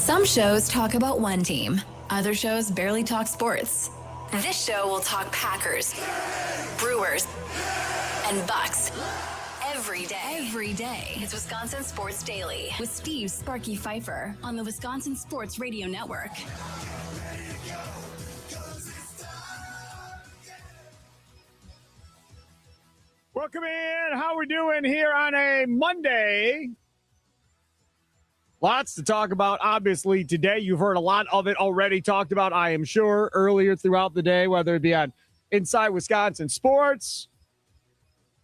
Some shows talk about one team. Other shows barely talk sports. This show will talk Packers, Brewers, and Bucks. Every day. It's Wisconsin Sports Daily with Steve Sparky Pfeiffer on the Wisconsin Sports Radio Network. Welcome in. How we doing here on a Monday? Lots to talk about, obviously, today. You've heard a lot of it already talked about, I am sure, earlier throughout the day, whether it be on Inside Wisconsin Sports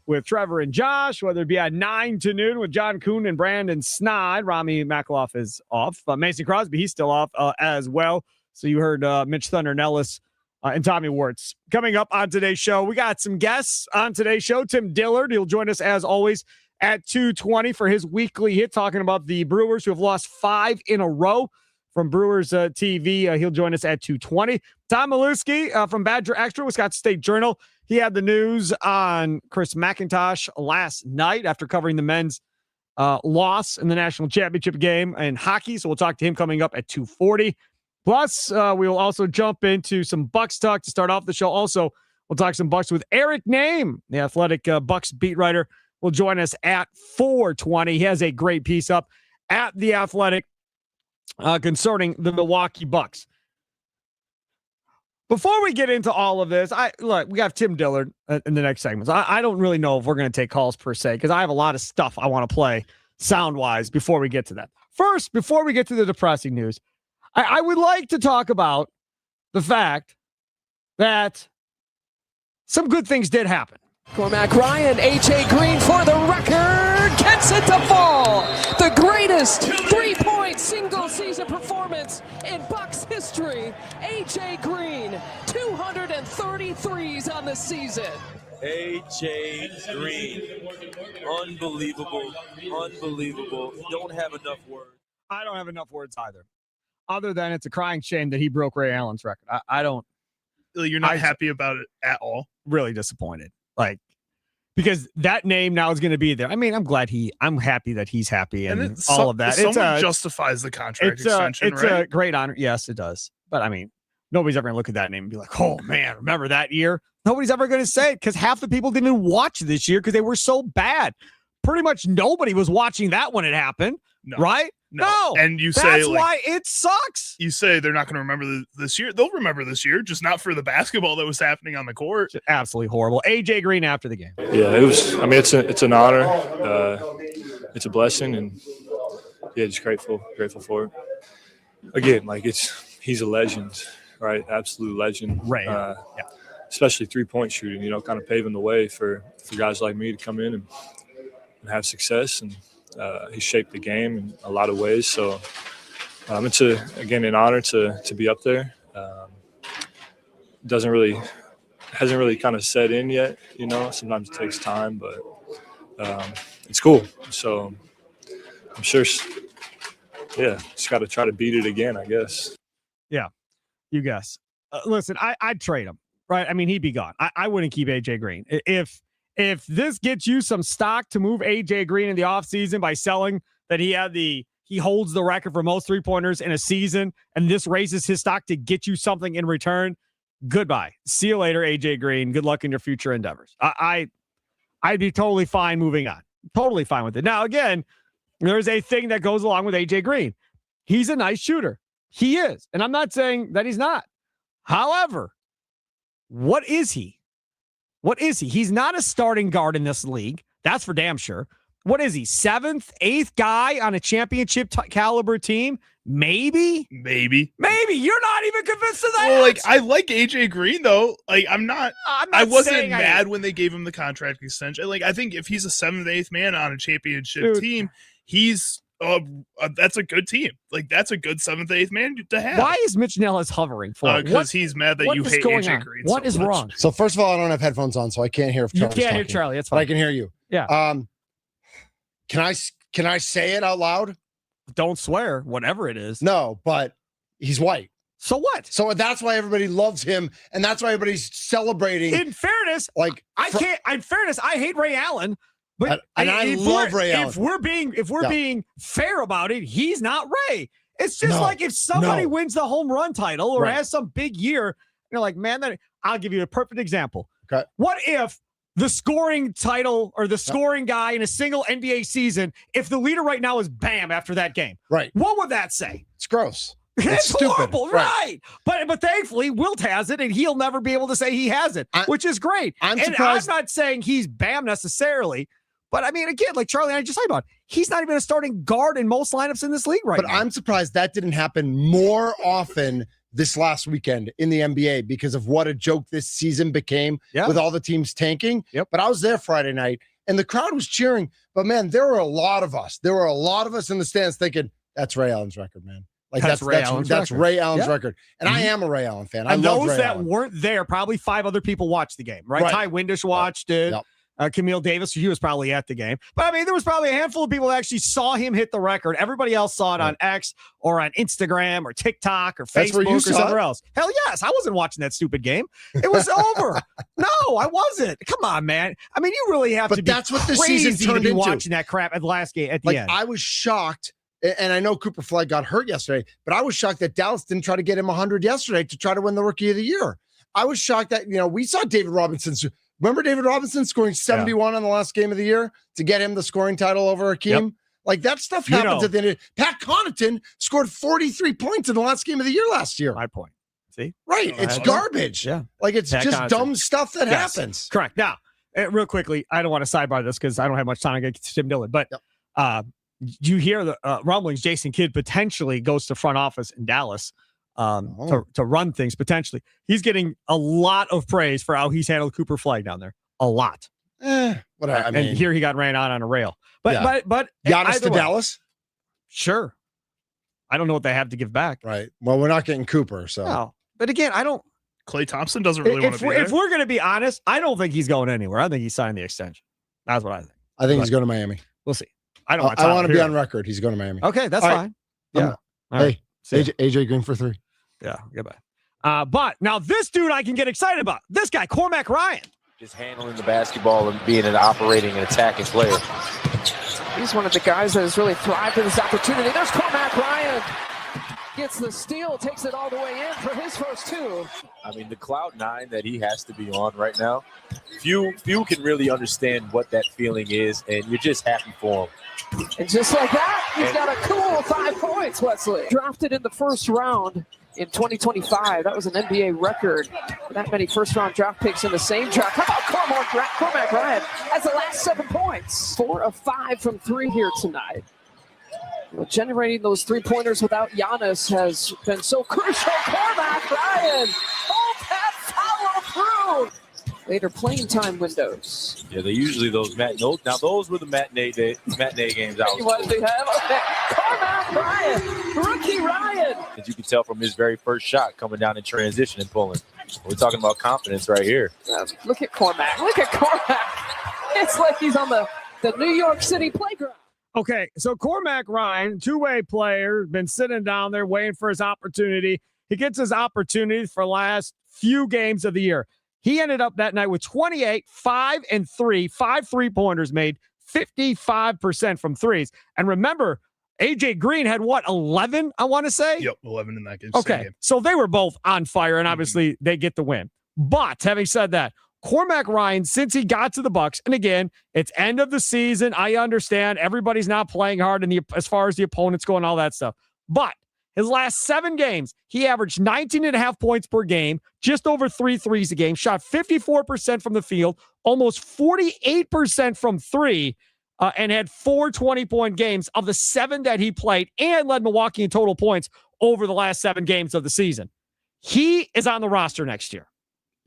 with Trevor and Josh, whether it be at 9 to noon with John Kuhn and Brandon Snide. Rami Makaloff is off. Mason Crosby, he's still off as well. So you heard Mitch Thunder Nellis and Tommy Wirtz. Coming up on today's show, we got some guests on today's show. Tim Dillard, he'll join us as always at 2:20 for his weekly hit, talking about the Brewers who have lost 5 in a row from Brewers TV. He'll join us at 2:20. Tom Milewski from Badger Extra, Wisconsin State Journal. He had the news on Chris McIntosh last night after covering the men's loss in the national championship game in hockey. So we'll talk to him coming up at 2:40. Plus, we will also jump into some Bucks talk to start off the show. Also, we'll talk some Bucks with Eric Nehm, the Athletic Bucks beat writer, will join us at 4:20. He has a great piece up at The Athletic concerning the Milwaukee Bucks. Before we get into all of this, we have Tim Dillard in the next segment. So I don't really know if we're going to take calls per se, because I have a lot of stuff I want to play sound-wise before we get to that. First, before we get to the depressing news, I would like to talk about the fact that some good things did happen. Cormac Ryan, A.J. Green for the record, gets it to fall. The greatest three-point single-season performance in Bucks history. A.J. Green, 233s on the season. A.J. Green, unbelievable. Don't have enough words. I don't have enough words either. Other than it's a crying shame that he broke Ray Allen's record. I don't. You're not happy about it at all? Really disappointed. Because that name now is going to be there. I mean, I'm happy that he's happy and all of that. Someone justifies the contract extension, right? It's a great honor. Yes, it does. But I mean, nobody's ever going to look at that name and be like, oh man, remember that year? Nobody's ever going to say it because half the people didn't even watch this year because they were so bad. Pretty much nobody was watching that when it happened, right? No. And you say that's why it sucks. You say they're not going to remember this year. They'll remember this year, just not for the basketball that was happening on the court. Just absolutely horrible. AJ Green after the game. Yeah, it was. I mean, it's an honor. It's a blessing, and yeah, just grateful for it. Again, he's a legend, right? Absolute legend. Right. Yeah. Especially 3-point shooting. Kind of paving the way for guys like me to come in and have success. And he shaped the game in a lot of ways. So it's an honor to be up there. Hasn't really kind of set in yet. Sometimes it takes time, but it's cool. So I'm sure. Yeah, just got to try to beat it again, I guess. Yeah, you guess. Listen, I'd trade him, right? I mean, he'd be gone. I wouldn't keep AJ Green If this gets you some stock to move A.J. Green in the offseason by selling that he holds the record for most three-pointers in a season, and this raises his stock to get you something in return, goodbye. See you later, A.J. Green. Good luck in your future endeavors. I'd be totally fine moving on. Totally fine with it. Now, again, there's a thing that goes along with A.J. Green. He's a nice shooter. He is. And I'm not saying that he's not. However, what is he? What is he? He's not a starting guard in this league. That's for damn sure. What is he? 7th, 8th guy on a championship caliber team? Maybe. You're not even convinced of that. Well, I like AJ Green though. I wasn't mad when they gave him the contract extension. I think if he's a 7th, 8th man on a championship team, he's that's a good team. That's a good 7th, 8th man to have. Why is Mitch Nellis hovering for? Because he's mad that you hate AJ Green. What is wrong? So first of all, I don't have headphones on, so I can't hear if Charlie's You can't talking. hear Charlie. That's fine. But I can hear you. Yeah. Can I say it out loud? Don't swear. Whatever it is. No, but he's white. So what? So that's why everybody loves him, and that's why everybody's celebrating. In fairness, I hate Ray Allen. But I love Ray Allen. If we're being fair about it, he's not Ray. It's just like if somebody wins the home run title or has some big year, you're like, man, I'll give you a perfect example. Okay. What if the scoring title or the scoring guy in a single NBA season, if the leader right now is Bam after that game, right? What would that say? It's gross. It's horrible, right? But thankfully, Wilt has it, and he'll never be able to say he has it, which is great. I'm surprised. I'm not saying he's Bam necessarily, but I mean, again, like Charlie and I just talked about, he's not even a starting guard in most lineups in this league right now. But I'm surprised that didn't happen more often this last weekend in the NBA because of what a joke this season became with all the teams tanking. But I was there Friday night, and the crowd was cheering. But, man, there were a lot of us. There were a lot of us in the stands thinking, that's Ray Allen's record, man. Like that's Ray Allen's record. And I am a Ray Allen fan. I love those Ray that Allen. weren't there, probably 5 other people watched the game, right? Ty Windish watched it. Camille Davis, he was probably at the game. But, I mean, there was probably a handful of people that actually saw him hit the record. Everybody else saw it on X or on Instagram or TikTok or Facebook or somewhere else. Hell yes. I wasn't watching that stupid game. It was over. No, I wasn't. Come on, man. I mean, you really have to be that's what the crazy season turned to be into. watching that crap at the last game at the end. I was shocked. And I know Cooper Flag got hurt yesterday, but I was shocked that Dallas didn't try to get him 100 yesterday to try to win the Rookie of the Year. I was shocked that, we saw David Robinson. Remember David Robinson scoring 71 on the last game of the year to get him the scoring title over Hakeem? Like that stuff happens at the end of Pat Connaughton scored 43 points in the last game of the year last year. My point. See? Right. It's garbage. Yeah. Like it's Pat just Connaughton. dumb stuff that happens. Correct. Now, real quickly, I don't want to sidebar this because I don't have much time to get to Tim Dillard, but you hear the rumblings, Jason Kidd potentially goes to front office in Dallas to run things potentially. He's getting a lot of praise for how he's handled Cooper Flag down there. A lot. Whatever. I mean, and here he got ran on a rail. But Giannis to Dallas? Sure. I don't know what they have to give back. Right. Well, we're not getting Cooper, so. No. But again, I don't. Klay Thompson doesn't really want to be there. If we're going to be honest, I don't think he's going anywhere. I think he signed the extension. That's what I think. I think he's going to Miami. We'll see. I want to be on record. He's going to Miami. Okay, that's fine. Yeah. Hey, AJ Green for 3. Yeah, goodbye. But now this dude I can get excited about. This guy, Cormac Ryan. Just handling the basketball and being an operating and attacking player. He's one of the guys that has really thrived in this opportunity. There's Cormac Ryan. Gets the steal, takes it all the way in for his first 2. I mean, the cloud 9 that he has to be on right now, few can really understand what that feeling is, and you're just happy for him. And just like that, he's got a cool 5 points, Wesley. Drafted in the first round in 2025. That was an NBA record. That many first-round draft picks in the same draft. How about Cormac Ryan has the last 7 points. 4 of 5 from 3 here tonight. Well, generating those 3-pointers without Giannis has been so crucial. Cormac Ryan, hold that follow through. Later playing time windows. Yeah, they usually those those were the matinee games. Cormac Ryan, rookie Ryan. As you can tell from his very first shot coming down in transition and pulling. We're talking about confidence right here. Look at Cormac. Look at Cormac. It's like he's on the New York City playground. Okay, so Cormac Ryan, two-way player, been sitting down there waiting for his opportunity. He gets his opportunity for the last few games of the year. He ended up that night with 28, 5 and 3, 5 3-pointers made, 55% from threes. And remember, AJ Green had 11, I want to say? Yep, 11 in that game. Okay, so they were both on fire, and obviously they get the win. But having said that, Cormac Ryan, since he got to the Bucks, and again, it's end of the season. I understand everybody's not playing hard as far as the opponents go and all that stuff. But his last 7 games, he averaged 19.5 points per game, just over 3 threes a game, shot 54% from the field, almost 48% from 3, and had 4 20-point games of the 7 that he played, and led Milwaukee in total points over the last 7 games of the season. He is on the roster next year.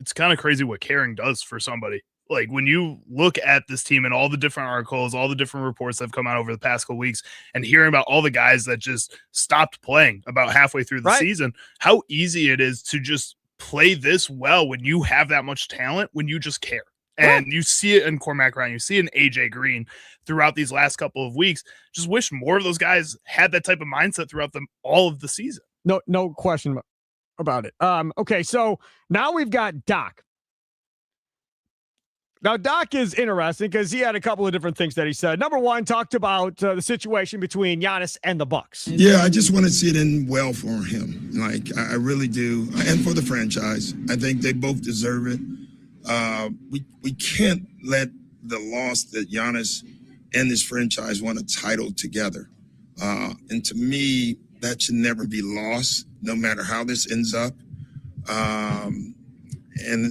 It's kind of crazy what caring does for somebody. Like when you look at this team and all the different articles, all the different reports that have come out over the past couple weeks, and hearing about all the guys that just stopped playing about halfway through the season, how easy it is to just play this well when you have that much talent, when you just care. And you see it in Cormac Ryan, you see it in AJ Green throughout these last couple of weeks. Just wish more of those guys had that type of mindset throughout all of the season. No question about it. Okay, so now we've got Doc. Now, Doc is interesting because he had a couple of different things that he said. Number one, talked about the situation between Giannis and the Bucks. Yeah, I just want to see it end well for him. Like, I really do. And for the franchise. I think they both deserve it. We can't let the loss that Giannis and this franchise won a title together. And to me, that should never be lost, no matter how this ends up. And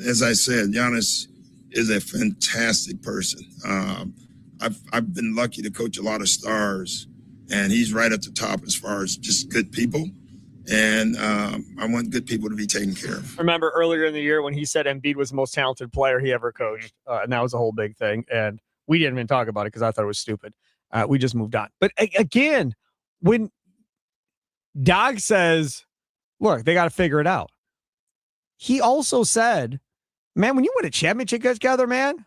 as I said, Giannis is a fantastic person. I've been lucky to coach a lot of stars, and he's right at the top as far as just good people. And I want good people to be taken care of. Remember earlier in the year when he said Embiid was the most talented player he ever coached, and that was a whole big thing. And we didn't even talk about it because I thought it was stupid. We just moved on. But again, when Doc says, look, they got to figure it out. He also said, man, when you win a championship together, man,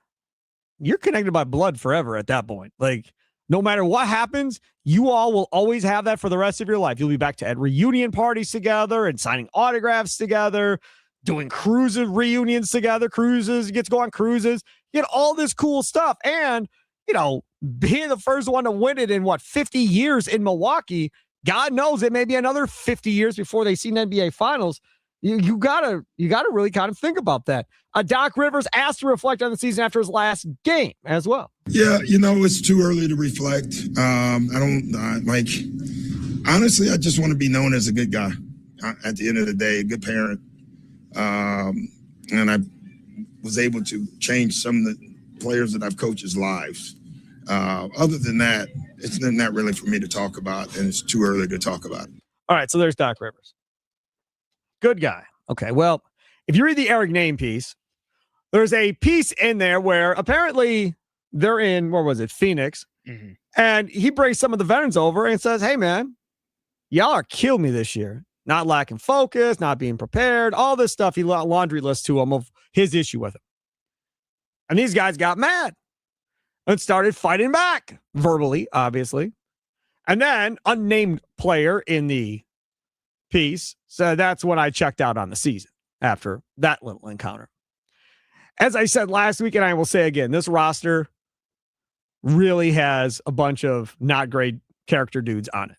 you're connected by blood forever at that point. Like, no matter what happens, you all will always have that for the rest of your life. You'll be back to at reunion parties together and signing autographs together, doing cruises, reunions together, cruises, you get to go on cruises, you get all this cool stuff. And, you know, being the first one to win it in 50 years in Milwaukee, God knows it may be another 50 years before they see an NBA Finals. You gotta really kind of think about that. Doc Rivers asked to reflect on the season after his last game as well. Yeah, it's too early to reflect. Honestly, I just want to be known as a good guy. At the end of the day, a good parent. And I was able to change some of the players that I've coached lives. Other than that, it's not really for me to talk about, and it's too early to talk about. All right, so there's Doc Rivers. Good guy. Okay, well, if you read the Eric Nehm piece, there's a piece in there where apparently they're in, where was it, Phoenix, and he brings some of the veterans over and says, hey, man, y'all are killing me this year. Not lacking focus, not being prepared, all this stuff. He laundry lists to him of his issue with him. And these guys got mad and started fighting back, verbally, obviously. And then unnamed player in the piece said, that's when I checked out on the season after that little encounter. As I said last week, and I will say again, this roster really has a bunch of not great character dudes on it.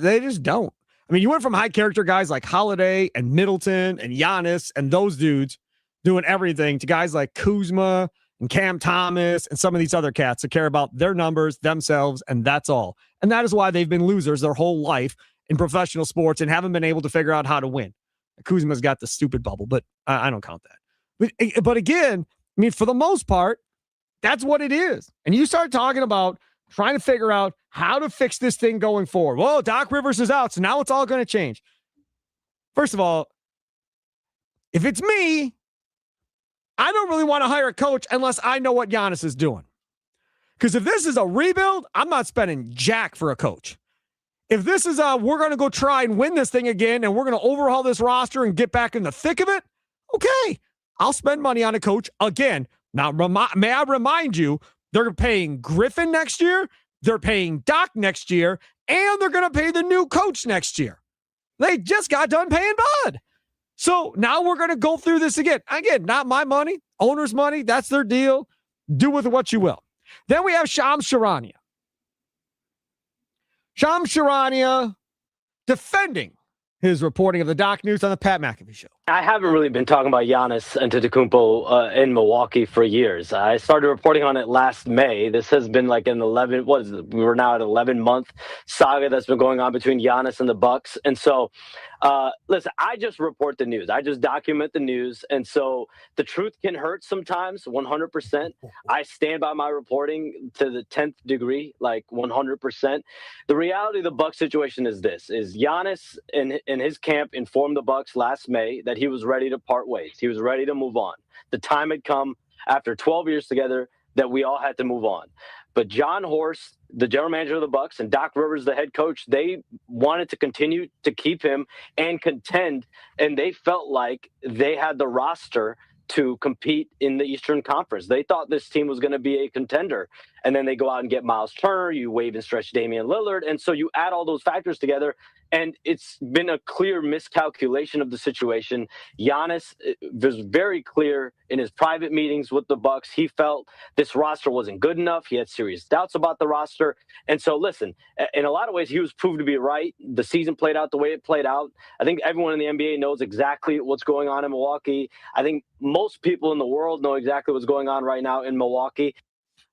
They just don't. I mean, you went from high character guys like Holiday and Middleton and Giannis and those dudes doing everything to guys like Kuzma and Cam Thomas and some of these other cats that care about their numbers, themselves, and that's all. And that is why they've been losers their whole life in professional sports and haven't been able to figure out how to win. Kuzma's got the stupid bubble, but I don't count that. But again, I mean, for the most part, that's what it is. And you start talking about trying to figure out how to fix this thing going forward. Well, Doc Rivers is out, so now it's all going to change. First of all, if it's me, I don't really want to hire a coach unless I know what Giannis is doing. Because if this is a rebuild, I'm not spending jack for a coach. If this is we're going to go try and win this thing again and we're going to overhaul this roster and get back in the thick of it, okay, I'll spend money on a coach again. Now, may I remind you, they're paying Griffin next year, they're paying Doc next year, and they're going to pay the new coach next year. They just got done paying Bud. So now we're going to go through this again. Again, not my money, owner's money. That's their deal. Do with it what you will. Then we have Shams Charania. Shams Charania defending his reporting of the Doc News on the Pat McAfee Show. I haven't really been talking about Giannis Antetokounmpo in Milwaukee for years. I started reporting on it last May. This has been like an 11, what is it? We were now at 11-month saga that's been going on between Giannis and the Bucks. And so, listen, I just report the news. I just document the news. And so the truth can hurt sometimes, 100%. I stand by my reporting to the 10th degree, like 100%. The reality of the Bucks situation is this, is Giannis in his camp informed the Bucks last May that he was ready to part ways. He was ready to move on. The time had come after 12 years together that we all had to move on. But John Horst, the general manager of the Bucks, and Doc Rivers, the head coach, they wanted to continue to keep him and contend, and they felt like they had the roster to compete in the Eastern Conference. They thought this team was going to be a contender. And then they go out and get Miles Turner, you wave and stretch Damian Lillard. And so you add all those factors together, And it's been a clear miscalculation of the situation. Giannis was very clear in his private meetings with the Bucks. He felt this roster wasn't good enough. He had serious doubts about the roster. And so, listen, in a lot of ways, he was proved to be right. The season played out the way it played out. I think everyone in the NBA knows exactly what's going on in Milwaukee. I think most people in the world know exactly what's going on right now in Milwaukee.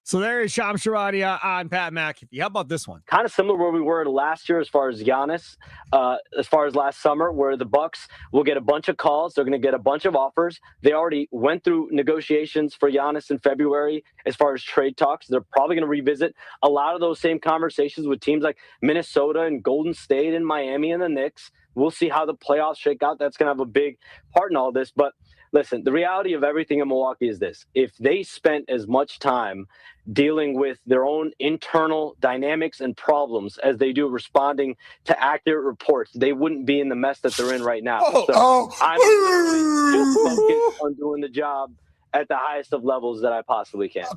So there is Shams Charania on Pat McAfee. How about this one? Kind of similar where we were last year as far as Giannis, as far as last summer, where the Bucks will get a bunch of calls. They're going to get a bunch of offers. They already went through negotiations for Giannis in February as far as trade talks. They're probably going to revisit a lot of those same conversations with teams like Minnesota and Golden State and Miami and the Knicks. We'll see how the playoffs shake out. That's going to have a big part in all this. But listen, the reality of everything in Milwaukee is this. If they spent as much time dealing with their own internal dynamics and problems as they do responding to accurate reports, they wouldn't be in the mess that they're in right now. I'm just focused on doing the job at the highest of levels that I possibly can.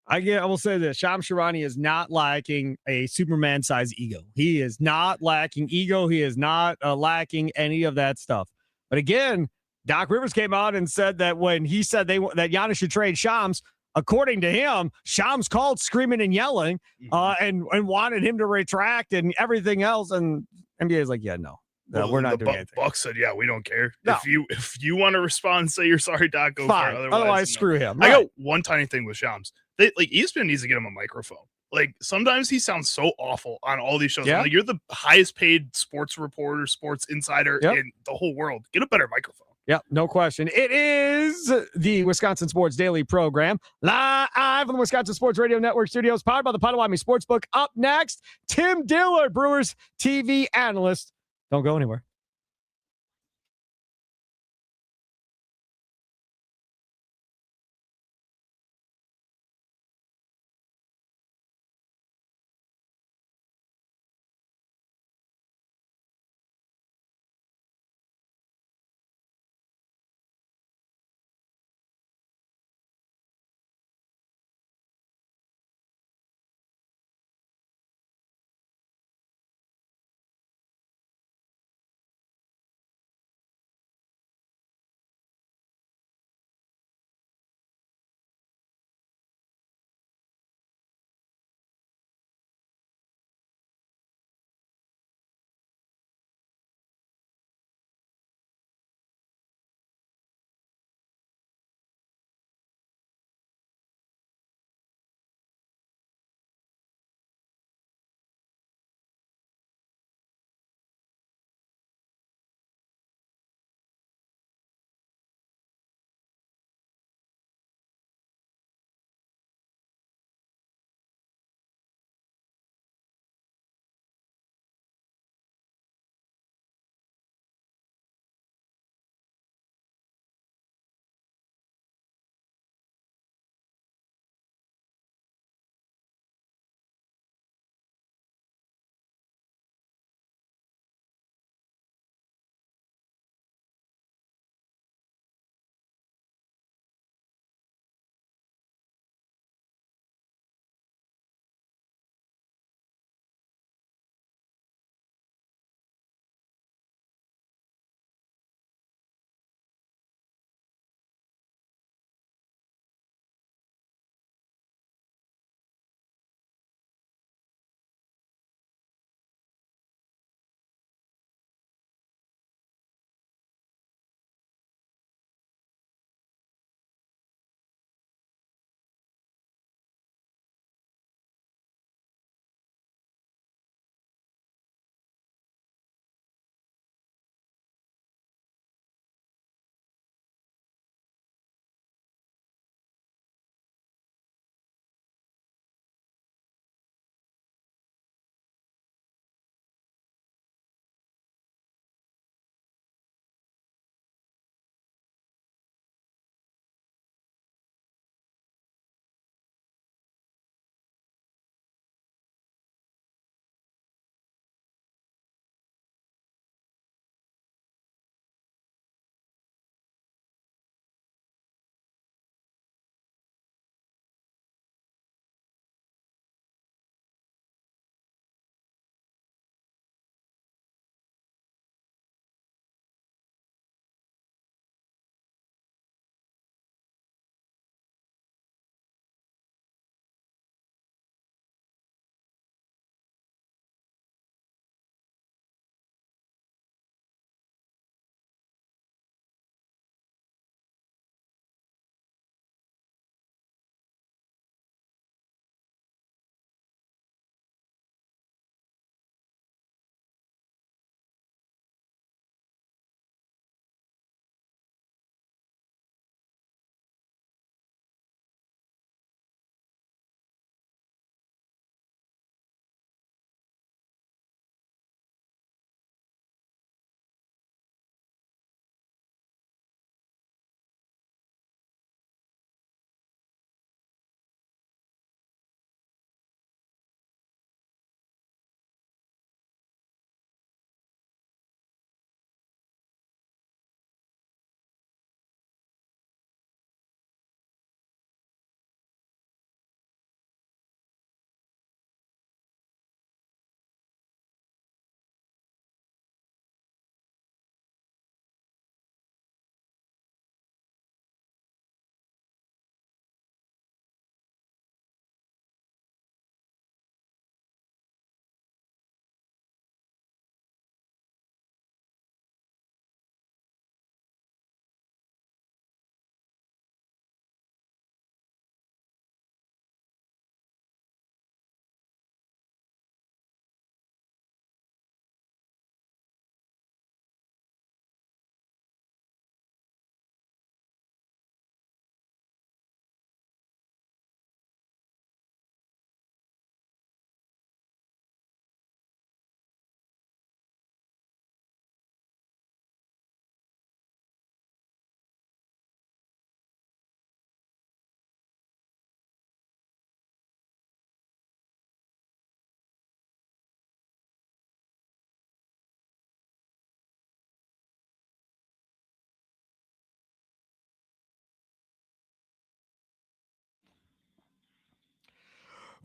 I will say this. Shams Charania is not lacking a Superman-sized ego. He is not lacking ego. He is not lacking any of that stuff. But again, Doc Rivers came out and said that when he said that Giannis should trade Shams, according to him, Shams called screaming and yelling and wanted him to retract and everything else. And NBA is like, yeah, no, we're not doing anything. Bucks said, yeah, we don't care. No. If you want to respond and say you're sorry, Doc, go Fine. for it. Otherwise, screw him. I Right. got one tiny thing with Shams. ESPN needs to get him a microphone. Like, sometimes he sounds so awful on all these shows. Yeah. Like, you're the highest paid sports reporter, sports insider in the whole world. Get a better microphone. Yep, no question. It is the Wisconsin Sports Daily program, live from the Wisconsin Sports Radio Network studios, powered by the Potawatomi Sportsbook. Up next, Tim Dillard, Brewers TV analyst. Don't go anywhere.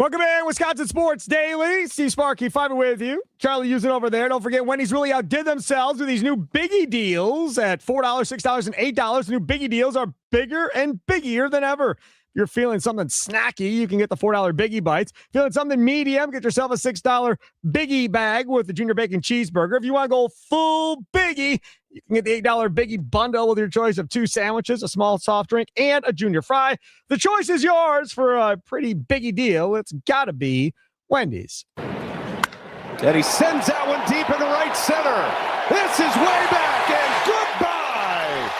Welcome in, Wisconsin Sports Daily. Steve Sparky, Fiver with you. Charlie using over there. Don't forget, Wendy's really outdid themselves with these new biggie deals at $4, $6, and $8. The new biggie deals are bigger and biggier than ever. If you're feeling something snacky, you can get the $4 Biggie Bites. Feeling something medium, get yourself a $6 Biggie Bag with the Junior Bacon Cheeseburger. If you want to go full Biggie, you can get the $8 Biggie Bundle with your choice of 2 sandwiches, a small soft drink, and a junior fry. The choice is yours for a pretty biggie deal. It's got to be Wendy's. And he sends that one deep into right center. This is way back, and goodbye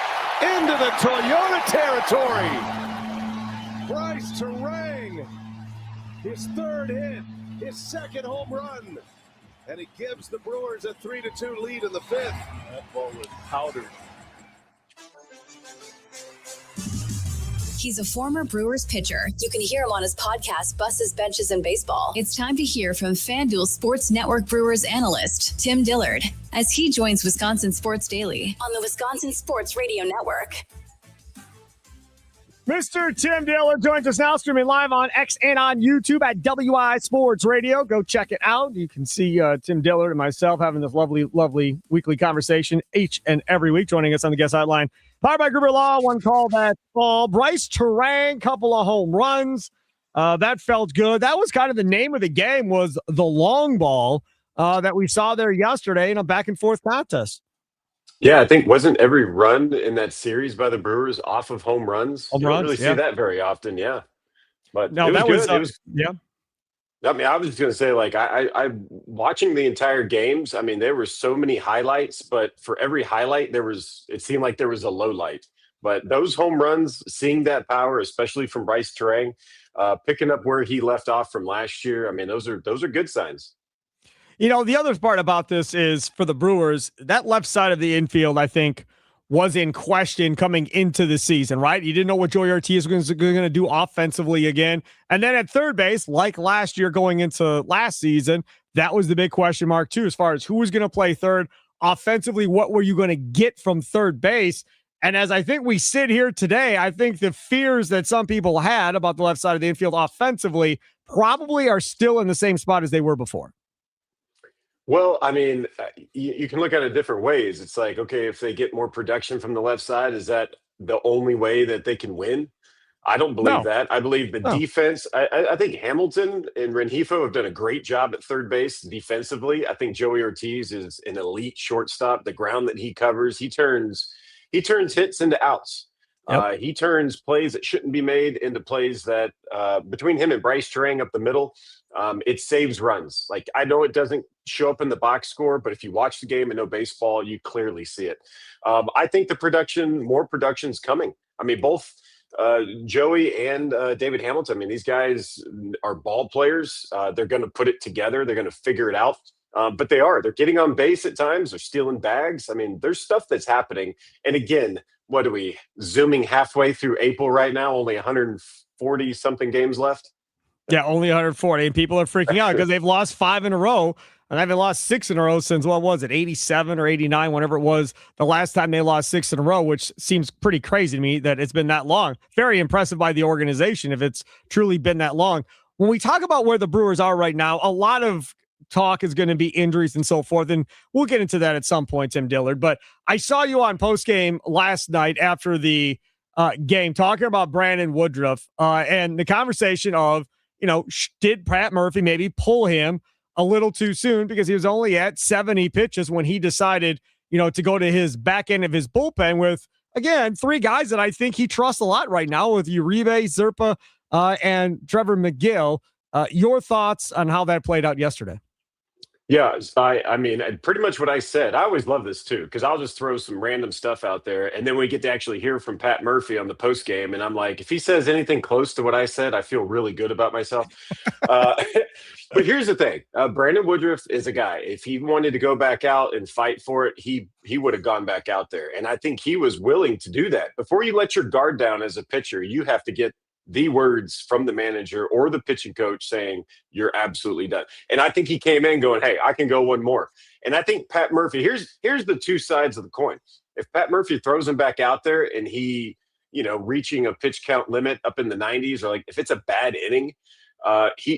into the Toyota territory. Bryce Terang, his 3rd hit, his 2nd home run, and it gives the Brewers a 3-2 lead in the 5th. That ball was powdered. He's a former Brewers pitcher. You can hear him on his podcast, Buses, Benches, and Baseball. It's time to hear from FanDuel Sports Network Brewers analyst, Tim Dillard, as he joins Wisconsin Sports Daily on the Wisconsin Sports Radio Network. Mr. Tim Dillard joins us now, streaming live on X and on YouTube at WI Sports Radio. Go check it out. You can see Tim Dillard and myself having this lovely, lovely weekly conversation each and every week, joining us on the guest hotline. Powered by Gruber Law, one call that fall. Bryce Terang, couple of home runs. That felt good. That was kind of the name of the game, was the long ball that we saw there yesterday in a back-and-forth contest. Yeah, I think wasn't every run in that series by the Brewers off of home runs? You don't really see that very often, yeah. But no, it was that good. was yeah. I mean, I was just going to say, like, I watching the entire games, I mean, there were so many highlights, but for every highlight, it seemed like there was a low light. But those home runs, seeing that power, especially from Bryce Terang, picking up where he left off from last year, I mean, those are good signs. You know, the other part about this is for the Brewers, that left side of the infield, I think, was in question coming into the season, right? You didn't know what Joey Ortiz was going to do offensively again. And then at third base, like last year going into last season, that was the big question mark too, as far as who was going to play third. Offensively, what were you going to get from third base? And as I think we sit here today, I think the fears that some people had about the left side of the infield offensively probably are still in the same spot as they were before. Well, I mean, you can look at it different ways. It's like, okay, if they get more production from the left side, is that the only way that they can win? I don't believe that. I believe the defense. I think Hamilton and Rengifo have done a great job at third base defensively. I think Joey Ortiz is an elite shortstop. The ground that he covers, he turns hits into outs. Yep. He turns plays that shouldn't be made into plays that between him and Bryce Terang up the middle, it saves runs. Like, I know it doesn't show up in the box score, but if you watch the game and know baseball, you clearly see it. I think more production's coming. I mean, both Joey and David Hamilton, I mean, these guys are ball players. They're going to put it together. They're going to figure it out. But they're getting on base at times. They're stealing bags. I mean, there's stuff that's happening. And again, what are we zooming halfway through April right now? Only 140 something games left. Yeah, only 140. And people are freaking out because they've lost 5 in a row. And they've lost 6 in a row since, what was it, 87 or 89, whenever it was the last time they lost 6 in a row, which seems pretty crazy to me that it's been that long. Very impressive by the organization if it's truly been that long. When we talk about where the Brewers are right now, a lot of talk is going to be injuries and so forth, and we'll get into that at some point, Tim Dillard. But I saw you on postgame last night after the game talking about Brandon Woodruff and the conversation of, did Pat Murphy maybe pull him a little too soon because he was only at 70 pitches when he decided, to go to his back end of his bullpen with, again, 3 guys that I think he trusts a lot right now with Uribe, Zerpa, and Trevor McGill. Your thoughts on how that played out yesterday? Yeah, I mean, pretty much what I said. I always love this too, because I'll just throw some random stuff out there, and then we get to actually hear from Pat Murphy on the post game, and I'm like, if he says anything close to what I said, I feel really good about myself. But here's the thing: Brandon Woodruff is a guy. If he wanted to go back out and fight for it, he would have gone back out there, and I think he was willing to do that. Before you let your guard down as a pitcher, you have to get the words from the manager or the pitching coach saying you're absolutely done. And I think he came in going, hey, I can go one more. And I think Pat Murphy, here's the two sides of the coin. If Pat Murphy throws him back out there and he, reaching a pitch count limit up in the 90s, or like if it's a bad inning,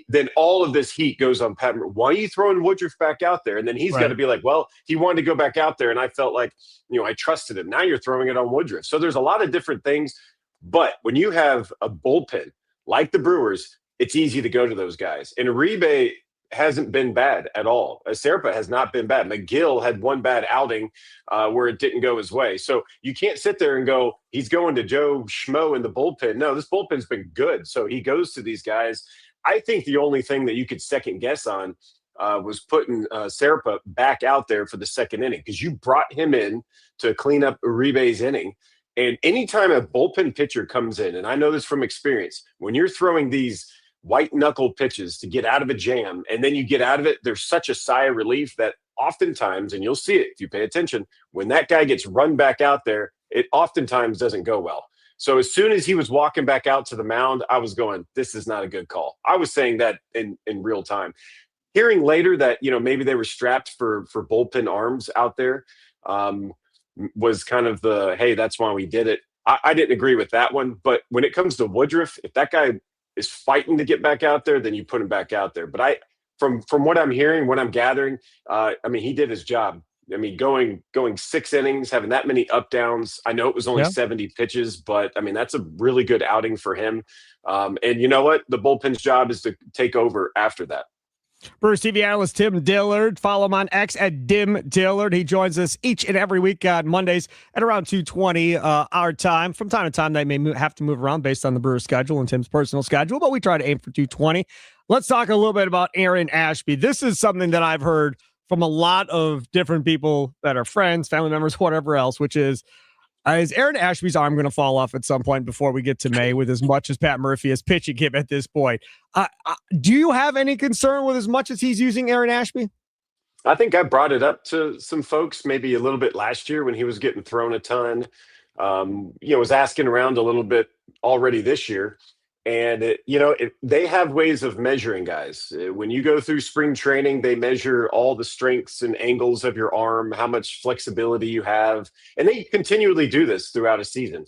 then all of this heat goes on Pat. Why are you throwing Woodruff back out there? And then he's got to be like, well, he wanted to go back out there, and I felt like, I trusted him. Now you're throwing it on Woodruff. So there's a lot of different things. But when you have a bullpen like the Brewers, it's easy to go to those guys. And Uribe hasn't been bad at all. Serpa has not been bad. McGill had one bad outing where it didn't go his way. So you can't sit there and go, he's going to Joe Schmo in the bullpen. No, this bullpen's been good. So he goes to these guys. I think the only thing that you could second guess on was putting Serpa back out there for the second inning, because you brought him in to clean up Uribe's inning. And anytime a bullpen pitcher comes in, and I know this from experience, when you're throwing these white knuckle pitches to get out of a jam, and then you get out of it, there's such a sigh of relief that oftentimes, and you'll see it if you pay attention, when that guy gets run back out there, it oftentimes doesn't go well. So as soon as he was walking back out to the mound, I was going, this is not a good call. I was saying that in real time. Hearing later that, maybe they were strapped for bullpen arms out there was kind of the, hey, that's why we did it. I didn't agree with that one. But when it comes to Woodruff, if that guy is fighting to get back out there, then you put him back out there. But from what I'm hearing, what I'm gathering, he did his job. Going 6 innings, having that many up downs. I know it was only 70 pitches, but that's a really good outing for him. And you know what? The bullpen's job is to take over after that. Brewers TV analyst Tim Dillard. Follow him on X at Dim Dillard. He joins us each and every week on Mondays at around 2:20 our time. From time to time, they may have to move around based on the Brewers schedule and Tim's personal schedule, but we try to aim for 2:20. Let's talk a little bit about Aaron Ashby. This is something that I've heard from a lot of different people that are friends, family members, whatever else, which is Aaron Ashby's arm going to fall off at some point before we get to May, with as much as Pat Murphy is pitching him at this point? Do you have any concern with as much as he's using Aaron Ashby? I think I brought it up to some folks maybe a little bit last year when he was getting thrown a ton. Was asking around a little bit already this year. And, they have ways of measuring guys. When you go through spring training, they measure all the strengths and angles of your arm, how much flexibility you have. And they continually do this throughout a season.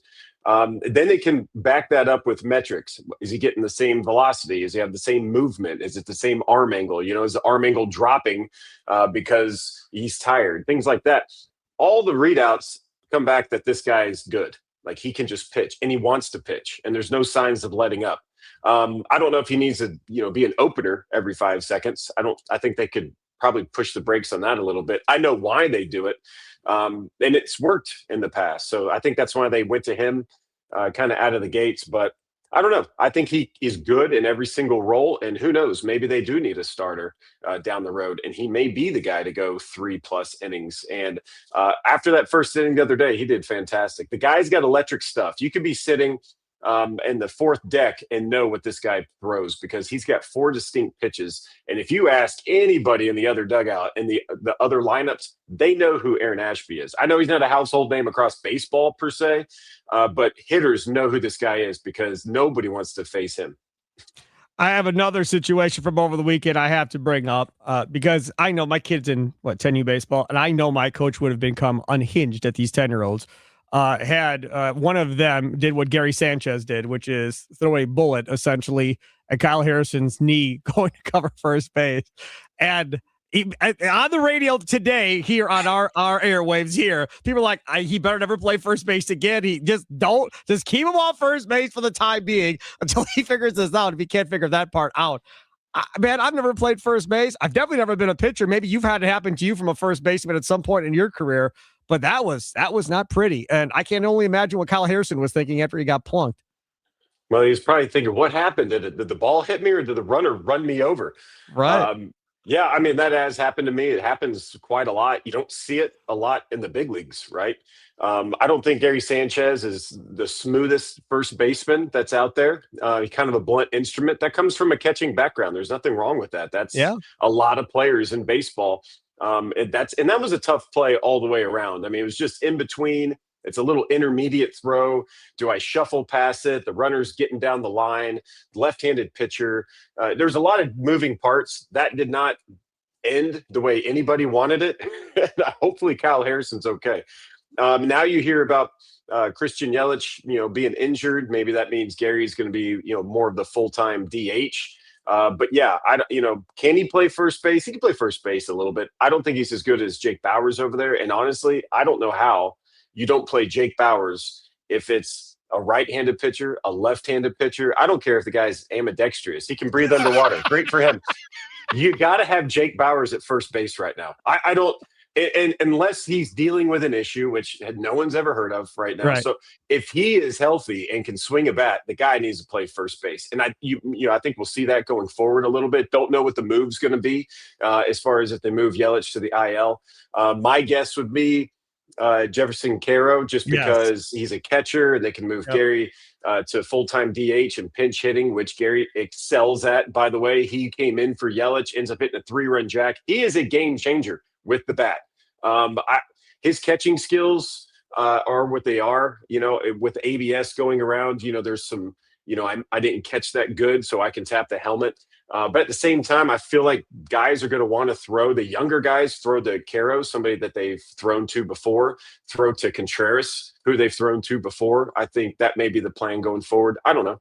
Then they can back that up with metrics. Is he getting the same velocity? Does he have the same movement? Is it the same arm angle? Is the arm angle dropping because he's tired? Things like that. All the readouts come back that this guy is good. Like, he can just pitch, and he wants to pitch, and there's no signs of letting up. I don't know if he needs to, be an opener every 5 seconds. I think they could probably push the brakes on that a little bit. I know why they do it. And it's worked in the past. So I think that's why they went to him kind of out of the gates. But I don't know. I think he is good in every single role. And who knows, maybe they do need a starter down the road. And he may be the guy to go 3+ innings. And after that first inning the other day, he did fantastic. The guy's got electric stuff. You could be sitting in the 4th deck and know what this guy throws, because he's got 4 distinct pitches. And if you ask anybody in the other dugout and the other lineups, they know who Aaron Ashby is. I know he's not a household name across baseball per se, but hitters know who this guy is because nobody wants to face him. I have another situation from over the weekend I have to bring up because I know my kid's in 10U baseball, and I know my coach would have become unhinged at these 10-year-olds. Had one of them did what Gary Sanchez did, which is throw a bullet essentially at Kyle Harrison's knee going to cover first base. And on the radio today here on our airwaves here, people are like, he better never play first base again. He just keep him off first base for the time being until he figures this out. If he can't figure that part out. Man, I've never played first base. I've definitely never been a pitcher. Maybe you've had it happen to you from a first baseman at some point in your career. But that was not pretty. And I can only imagine what Kyle Harrison was thinking after he got plunked. Well, he's probably thinking, what happened? Did the ball hit me, or did the runner run me over? Right. Yeah, that has happened to me. It happens quite a lot. You don't see it a lot in the big leagues, right? I don't think Gary Sanchez is the smoothest first baseman that's out there. He's kind of a blunt instrument. That comes from a catching background. There's nothing wrong with that. That's a lot of players in baseball. And that was a tough play all the way around. It was just in between. It's a little intermediate throw. Do I shuffle past it? The runner's getting down the line, left-handed pitcher. There's a lot of moving parts. That did not end the way anybody wanted it. Hopefully Kyle Harrison's okay. Now you hear about Christian Yelich, being injured. Maybe that means Gary's going to be, more of the full-time DH. But yeah, can he play first base? He can play first base a little bit. I don't think he's as good as Jake Bauers over there. And honestly, I don't know how you don't play Jake Bauers if it's a right-handed pitcher, a left-handed pitcher. I don't care if the guy's ambidextrous. He can breathe underwater. Great for him. You got to have Jake Bauers at first base right now. I don't. And unless he's dealing with an issue, which no one's ever heard of right now. Right. So if he is healthy and can swing a bat, the guy needs to play first base. And I think we'll see that going forward a little bit. Don't know what the move's going to be as far as if they move Yelich to the IL. My guess would be Jefferson Caro, just because he's a catcher and they can move Gary to full-time DH and pinch hitting, which Gary excels at, by the way. He came in for Yelich, ends up hitting a 3-run jack. He is a game changer with the bat. His catching skills are what they are, with ABS going around, there's some, I didn't catch that good, so I can tap the helmet. But at the same time, I feel like guys are going to want to throw, the younger guys throw to Caro, somebody that they've thrown to before, throw to Contreras, who they've thrown to before. I think that may be the plan going forward. I don't know.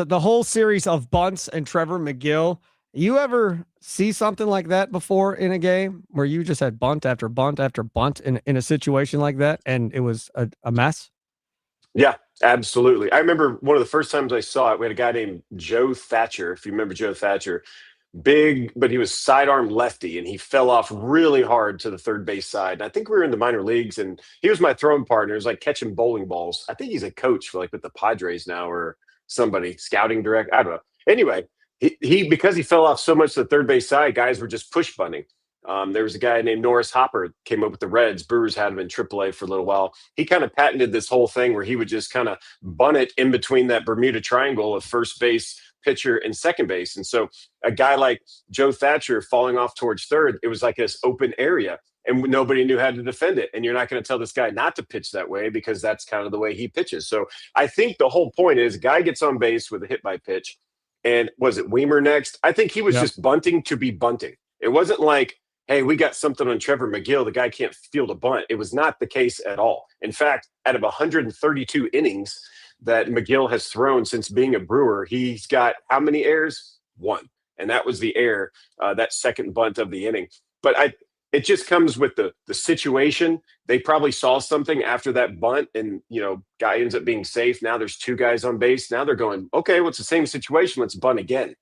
The whole series of bunts and Trevor McGill, you ever see something like that before in a game where you just had bunt after bunt after bunt in a situation like that and it was a mess? Yeah, absolutely. I remember one of the first times I saw it, we had a guy named Joe Thatcher, if you remember Joe Thatcher, big, but he was sidearm lefty, and he fell off really hard to the third base side. And I think we were in the minor leagues, and he was my throwing partner. It was like catching bowling balls. I think he's a coach for with the Padres now or somebody, scouting direct. I don't know. Anyway, he because he fell off so much to the third base side, guys were just push bunting. There was a guy named Norris Hopper, came up with the Reds. Brewers had him in AAA for a little while. He kind of patented this whole thing where he would just kind of bunt it in between that Bermuda Triangle of first base, pitcher, and second base. And so a guy like Joe Thatcher falling off towards third, it was like this open area, and nobody knew how to defend it. And you're not going to tell this guy not to pitch that way because that's kind of the way he pitches. So I think the whole point is a guy gets on base with a hit by pitch. And was it Weimer next? I think he was just bunting to be bunting. It wasn't like, hey, we got something on Trevor McGill. The guy can't field a bunt. It was not the case at all. In fact, out of 132 innings that McGill has thrown since being a Brewer, he's got how many errors? 1. And that was the error, that second bunt of the inning. But it just comes with the situation. They probably saw something after that bunt and, guy ends up being safe. Now there's 2 guys on base. Now they're going, okay, well, it's the same situation. Let's bunt again.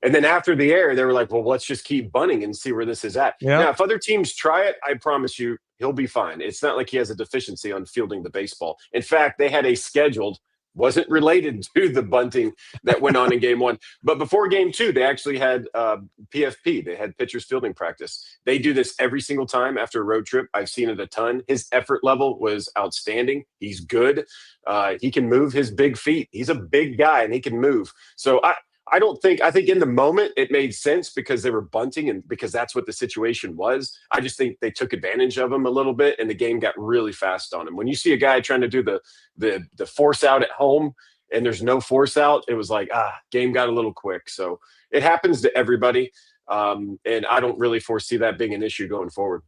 And then after the error, they were like, well, let's just keep bunting and see where this is at. Yep. Now, if other teams try it, I promise you he'll be fine. It's not like he has a deficiency on fielding the baseball. In fact, they had a scheduled, wasn't related to the bunting that went on in game 1. But before game 2, they actually had PFP. They had pitchers fielding practice. They do this every single time after a road trip. I've seen it a ton. His effort level was outstanding. He's good. He can move his big feet. He's a big guy, and he can move. So I think in the moment it made sense because they were bunting and because that's what the situation was. I just think they took advantage of him a little bit and the game got really fast on him. When you see a guy trying to do the force out at home and there's no force out, it was like, game got a little quick. So it happens to everybody. And I don't really foresee that being an issue going forward.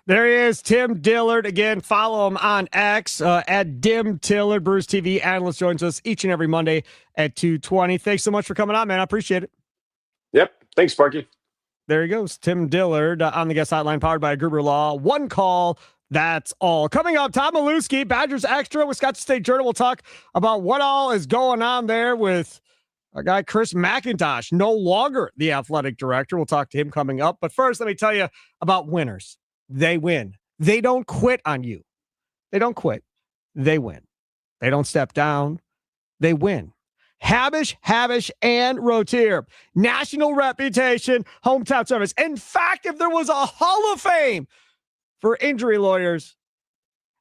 There he is, Tim Dillard. Again, follow him on X at Dim Dillard. Brewers TV analyst joins us each and every Monday at 2:20. Thanks so much for coming on, man. I appreciate it. Yep. Thanks, Sparky. There he goes, Tim Dillard on the guest hotline powered by Gruber Law. One call, that's all. Coming up, Todd Milewski, Badgers Extra, Wisconsin State Journal. We'll talk about what all is going on there with our guy Chris McIntosh, no longer the athletic director. We'll talk to him coming up. But first, let me tell you about winners. They win. They don't quit on you. They don't quit. They win. They don't step down. They win. Habish, and Rotier. National reputation, hometown service. In fact, if there was a Hall of Fame for injury lawyers,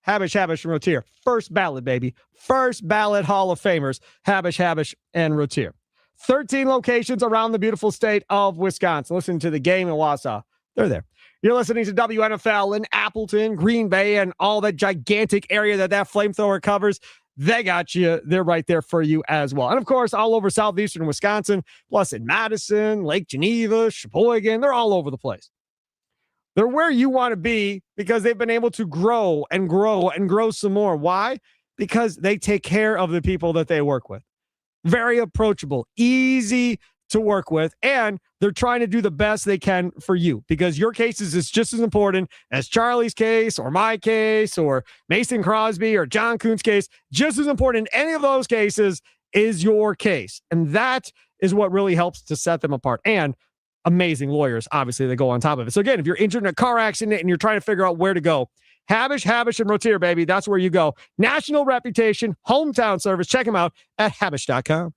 Habish, and Rotier. First ballot, baby. First ballot Hall of Famers. Habish, and Rotier. 13 locations around the beautiful state of Wisconsin. Listen to the game in Wausau. They're there. You're listening to WNFL in Appleton, Green Bay, and all that gigantic area that flamethrower covers. They got you. They're right there for you as well. And, of course, all over southeastern Wisconsin, plus in Madison, Lake Geneva, Sheboygan. They're all over the place. They're where you want to be because they've been able to grow and grow and grow some more. Why? Because they take care of the people that they work with. very approachable, easy to work with, and they're trying to do the best they can for you because your case is just as important as Charlie's case or my case or Mason Crosby or John Kuhn's case. Just as important in any of those cases is your case. And that is what really helps to set them apart. And amazing lawyers, obviously, they go on top of it. So again, if you're injured in a car accident and you're trying to figure out where to go, Habish, and Rotier, baby. That's where you go. National reputation, hometown service. Check them out at Habish.com.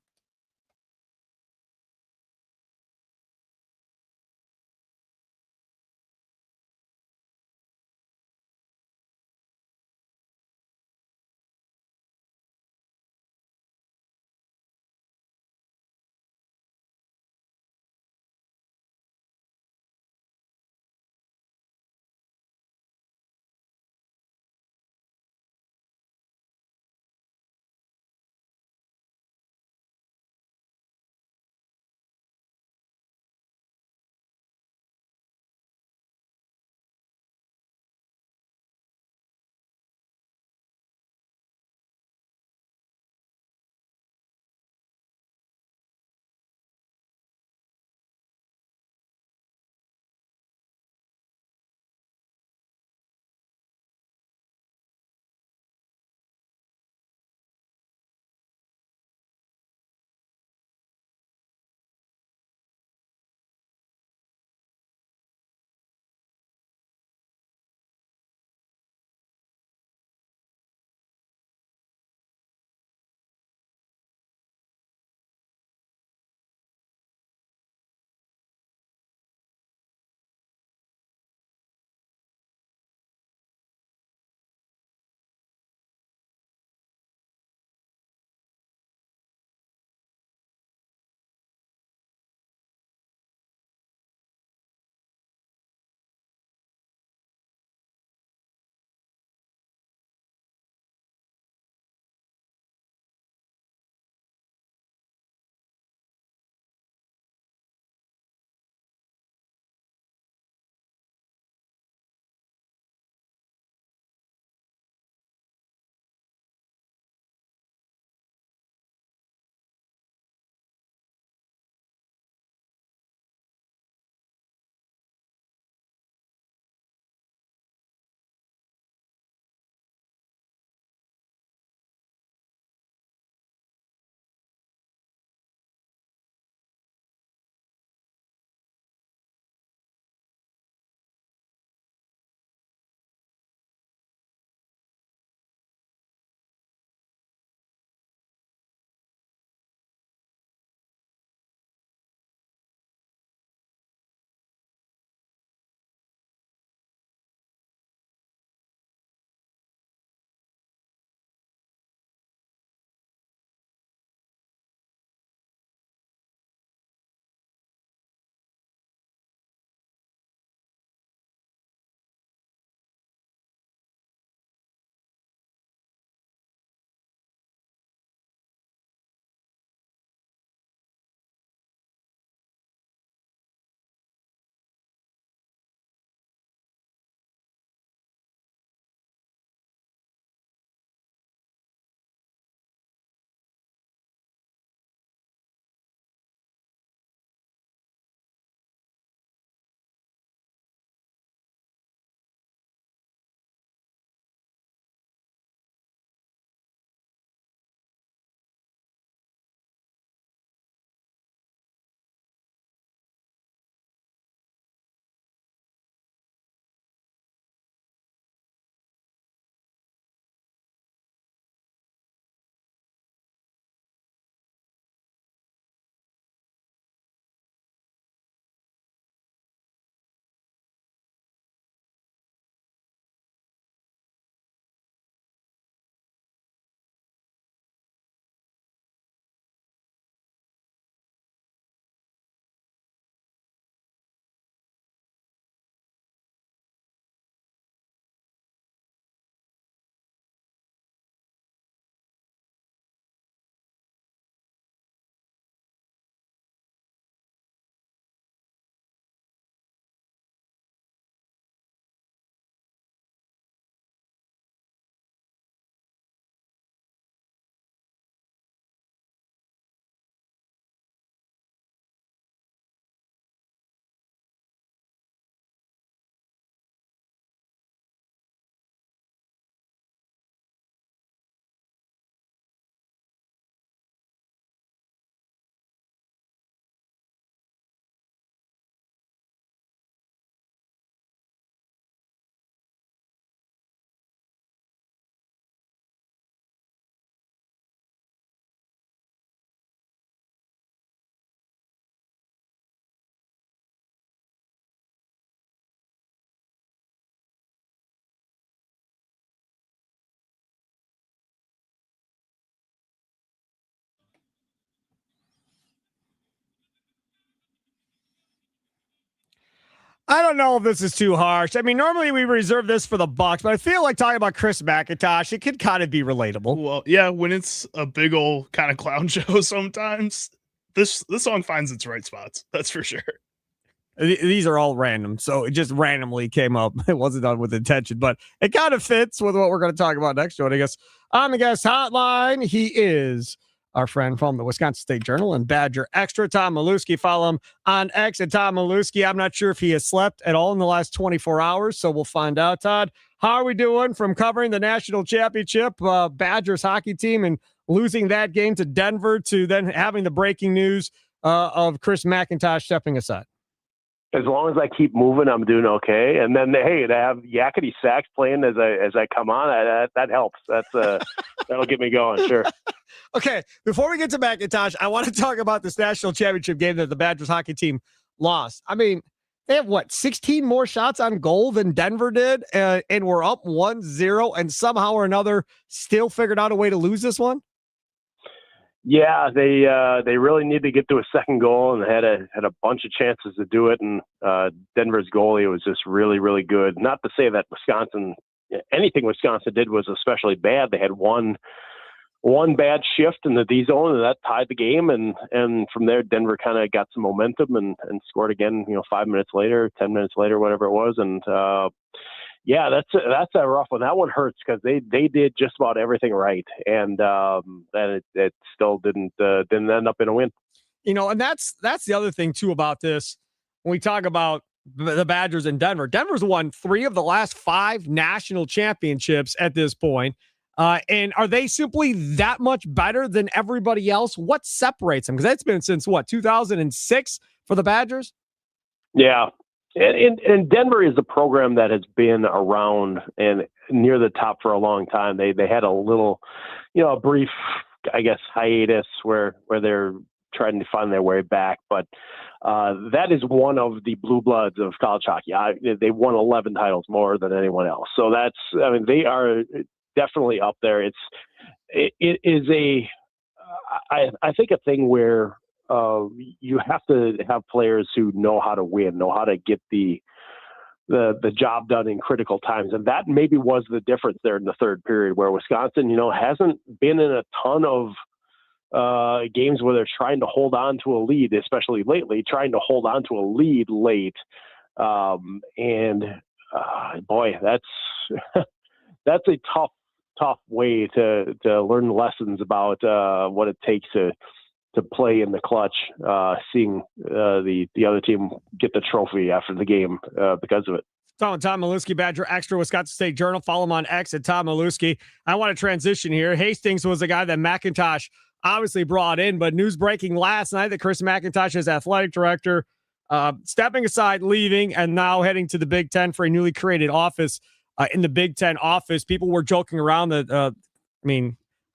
I don't know if this is too harsh. I mean, normally we reserve this for the Bucks, but I feel like talking about Chris McIntosh, it could kind of be relatable. Well, yeah, when it's a big old kind of clown show sometimes, this song finds its right spots. That's for sure. These are all random, so it just randomly came up. It wasn't done with intention, but it kind of fits with what we're going to talk about next. Joining us on the guest hotline, he is our friend from the Wisconsin State Journal and Badger Extra, Todd Milewski. Follow him on X at Todd Milewski. I'm not sure if he has slept at all in the last 24 hours, so we'll find out. Todd, how are we doing from covering the national championship, Badgers hockey team, and losing that game to Denver to then having the breaking news of Chris McIntosh stepping aside? As long as I keep moving, I'm doing okay. And then, hey, to have Yakety Sax playing as I come on, that helps. That'll get me going. Sure. Okay, before we get to McIntosh, I want to talk about this national championship game that the Badgers hockey team lost. I mean, they have 16 more shots on goal than Denver did, and we're up 1-0, and somehow or another still figured out a way to lose this one. Yeah, they really need to get to a second goal, and had a bunch of chances to do it. And Denver's goalie was just really, really good. Not to say that anything Wisconsin did was especially bad. They had one bad shift in the D zone, and that tied the game. And from there, Denver kind of got some momentum and scored again. 5 minutes later, 10 minutes later, whatever it was. And yeah, that's a rough one. That one hurts because they did just about everything right, and it still didn't end up in a win. And that's the other thing too about this. When we talk about the Badgers in Denver, Denver's won 3 of the last 5 national championships at this point. And are they simply that much better than everybody else? What separates them? Because that's been since 2006 for the Badgers. Yeah. And Denver is a program that has been around and near the top for a long time. They had a little, a brief, I guess, hiatus where they're trying to find their way back. But that is one of the blue bloods of college hockey. They won 11 titles more than anyone else. So they are definitely up there. It is I think a thing where you have to have players who know how to win, know how to get the job done in critical times. And that maybe was the difference there in the third period, where Wisconsin, hasn't been in a ton of games where they're trying to hold on to a lead, especially lately, trying to hold on to a lead late. Boy, that's a tough way to learn lessons about what it takes to play in the clutch, seeing the other team get the trophy after the game because of it. Tom Milewski, Badger Extra, Wisconsin State Journal. Follow him on X at Tom Milewski. I want to transition here. Hastings was a guy that McIntosh obviously brought in, but news breaking last night that Chris McIntosh, his athletic director, stepping aside, leaving, and now heading to the Big Ten for a newly created office in the Big Ten office. People were joking around that,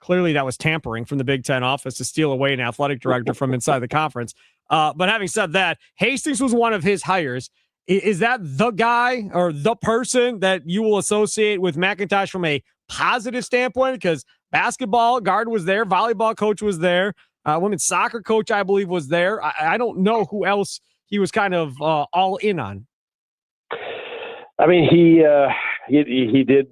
clearly that was tampering from the Big Ten office to steal away an athletic director from inside the conference. But having said that, Hastings was one of his hires. Is that the guy or the person that you will associate with McIntosh from a positive standpoint? Because basketball guard was there, volleyball coach was there, women's soccer coach, I believe, was there. I don't know who else he was kind of all in on. I mean, he did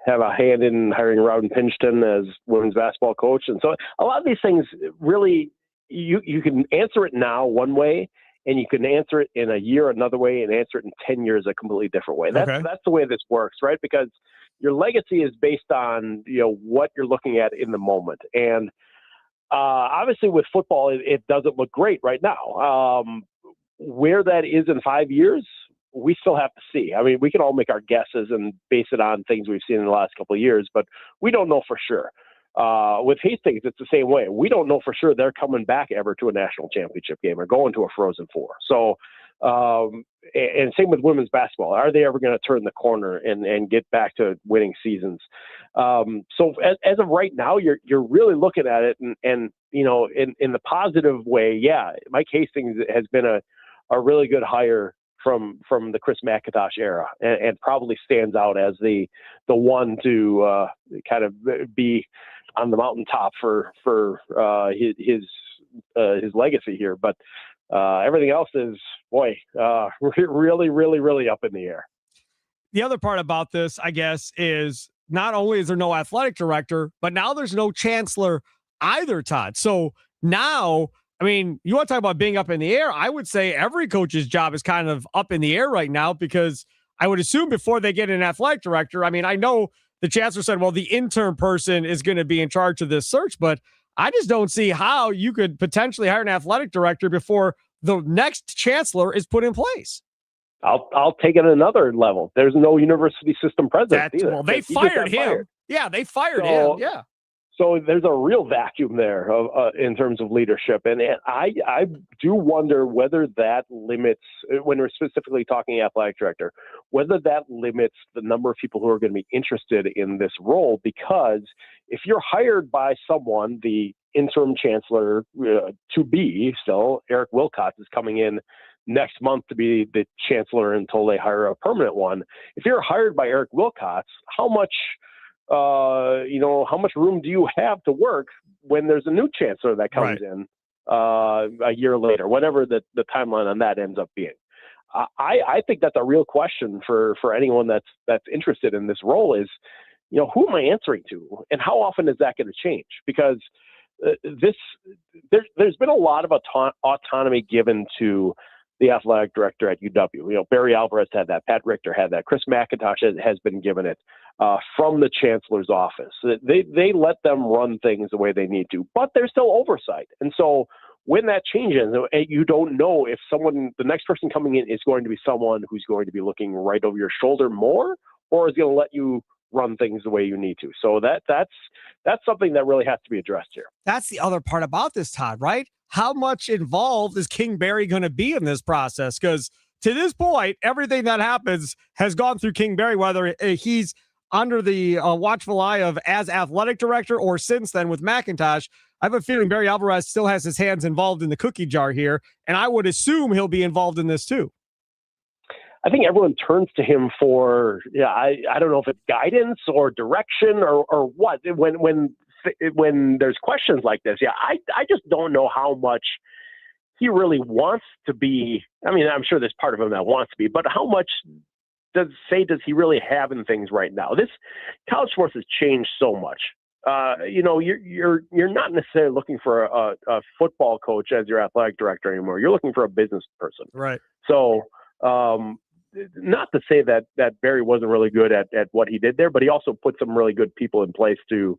have a hand in hiring Rowden Pinchton as women's basketball coach. And so a lot of these things really, you can answer it now one way, and you can answer it in a year another way, and answer it in 10 years a completely different way. That's the way this works, right? Because your legacy is based on, what you're looking at in the moment. And obviously with football, it doesn't look great right now. Where that is in 5 years, we still have to see. I mean, we can all make our guesses and base it on things we've seen in the last couple of years, but we don't know for sure. With Hastings, it's the same way. We don't know for sure they're coming back ever to a national championship game or going to a Frozen Four. So, and same with women's basketball. Are they ever going to turn the corner and get back to winning seasons? So as of right now, you're really looking at it and in the positive way. Yeah, Mike Hastings has been a really good hire from the Chris McIntosh era, and probably stands out as the one to kind of be on the mountaintop for his legacy here. But Everything else is, really, really, really up in the air. The other part about this, I guess, is not only is there no athletic director, but now there's no chancellor either, Todd. So now, I mean, you want to talk about being up in the air? I would say every coach's job is kind of up in the air right now, because I would assume before they get an athletic director, I mean, I know the chancellor said, well, the intern person is going to be in charge of this search, but I just don't see how you could potentially hire an athletic director before the next chancellor is put in place. I'll take it another level. There's no university system president either. Well, they fired him. Fired. Yeah, they fired him. Yeah. So there's a real vacuum there in terms of leadership. And I do wonder whether that limits, when we're specifically talking athletic director, whether that limits the number of people who are going to be interested in this role. Because if you're hired by someone, the interim chancellor to be still, Eric Wilcox is coming in next month to be the chancellor until they hire a permanent one. If you're hired by Eric Wilcox, how much room do you have to work when there's a new chancellor that comes in a year later, whatever the timeline on that ends up being? I think that's a real question for anyone that's interested in this role is, who am I answering to, and how often is that going to change? Because there's been a lot of autonomy given to the athletic director at UW. Barry Alvarez had that, Pat Richter had that, Chris McIntosh has been given it from the chancellor's office. They let them run things the way they need to, but there's still oversight. And so when that changes, you don't know if the next person coming in is going to be someone who's going to be looking right over your shoulder more, or is going to let you run things the way you need to. So that's something that really has to be addressed here. That's the other part about this, Todd, right? How much involved is King Barry going to be in this process? Because to this point, everything that happens has gone through King Barry, whether he's under the watchful eye of as athletic director or since then with McIntosh. I have a feeling Barry Alvarez still has his hands involved in the cookie jar here, and I would assume he'll be involved in this too. I think everyone turns to him for, I don't know if it's guidance or direction or what. When there's questions like this, I just don't know how much he really wants to be. I mean, I'm sure there's part of him that wants to be, but how much does he really have in things right now? This college sports has changed so much. You're not necessarily looking for a football coach as your athletic director anymore. You're looking for a business person. Right. So, not to say that Barry wasn't really good at what he did there, but he also put some really good people in place to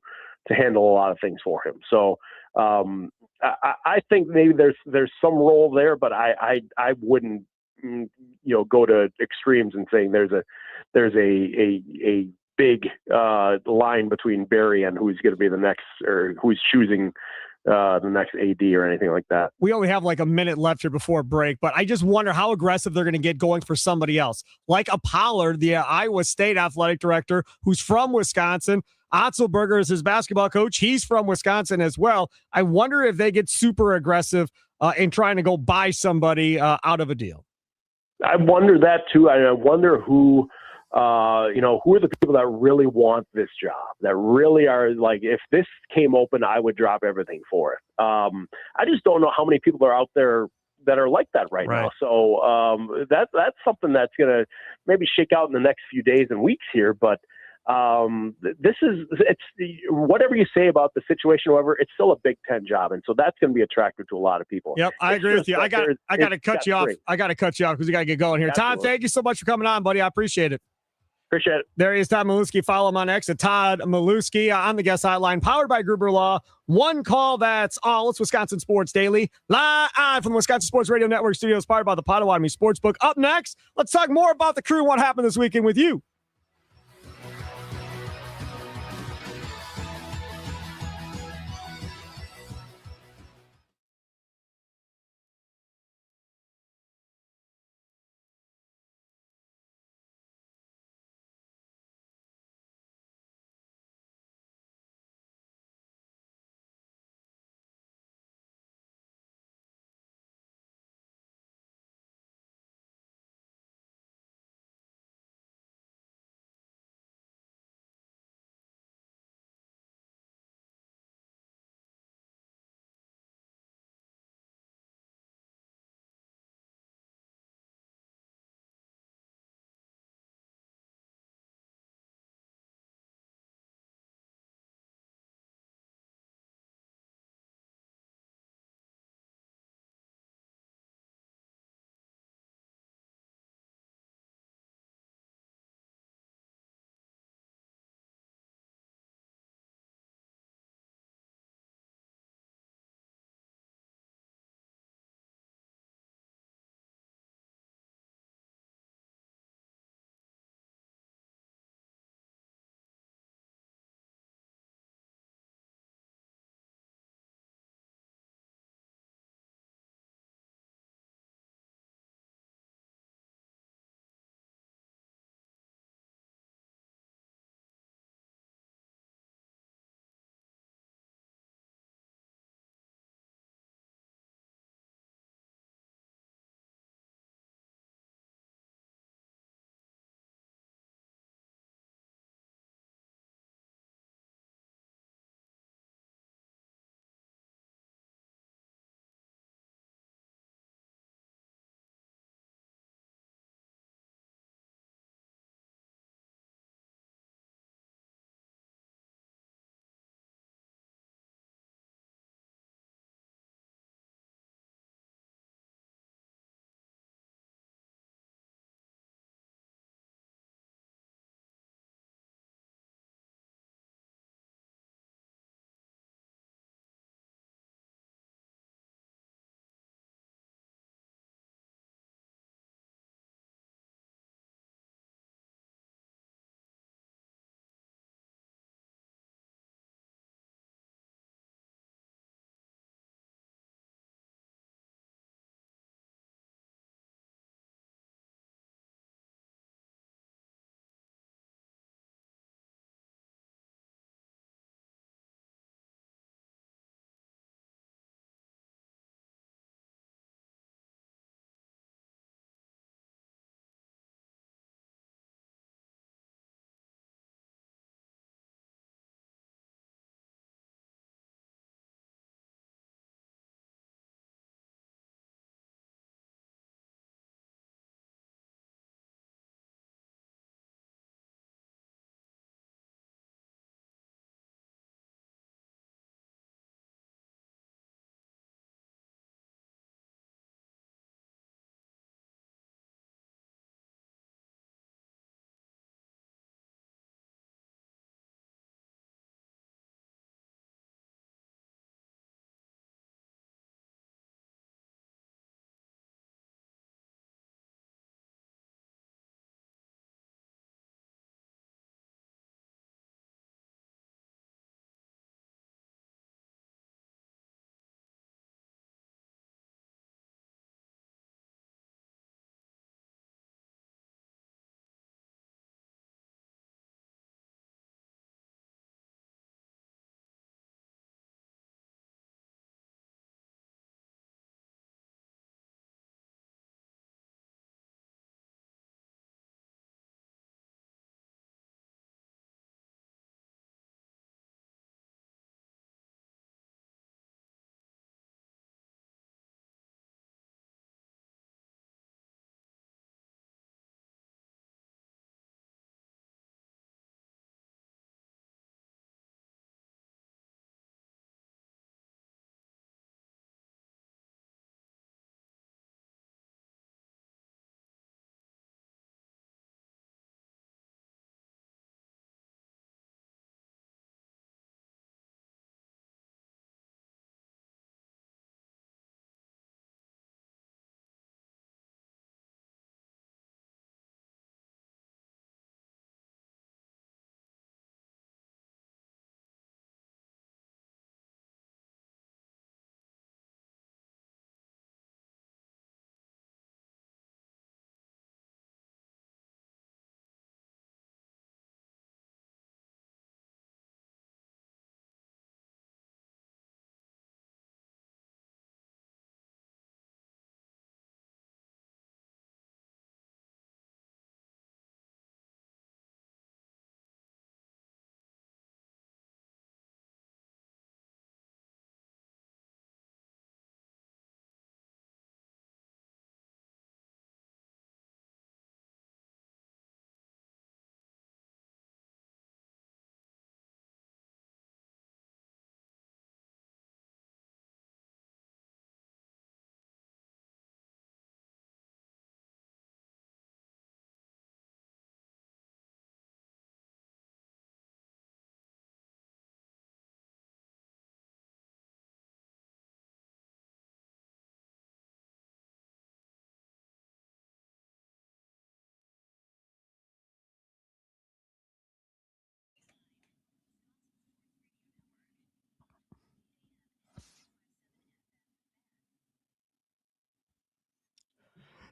handle a lot of things for him. So I think maybe there's some role there, but I wouldn't go to extremes and saying there's a big line between Barry and who's going to be the next, or who's choosing the next AD or anything like that. We only have like a minute left here before break, but I just wonder how aggressive they're going to get going for somebody else. Like a Pollard, the Iowa State athletic director, who's from Wisconsin. Otzelberger is his basketball coach. He's from Wisconsin as well. I wonder if they get super aggressive in trying to go buy somebody out of a deal. I wonder that too. I wonder who are the people that really want this job, that really are like, if this came open, I would drop everything for it. I just don't know how many people are out there that are like that right now. So that's something that's going to maybe shake out in the next few days and weeks here. But it's whatever you say about the situation, however, it's still a Big Ten job. And so that's going to be attractive to a lot of people. Yep. I agree with you. I got to cut you off. I got to cut you off because we got to get going here. Absolutely. Todd, thank you so much for coming on, buddy. I appreciate it. Appreciate it. There he is, Todd Milewski. Follow him on X at Todd Milewski on the guest hotline, powered by Gruber Law. One call, that's all. It's Wisconsin Sports Daily, live from the Wisconsin Sports Radio Network studios, powered by the Potawatomi Sportsbook. Up next, let's talk more about the Crew and what happened this weekend with you.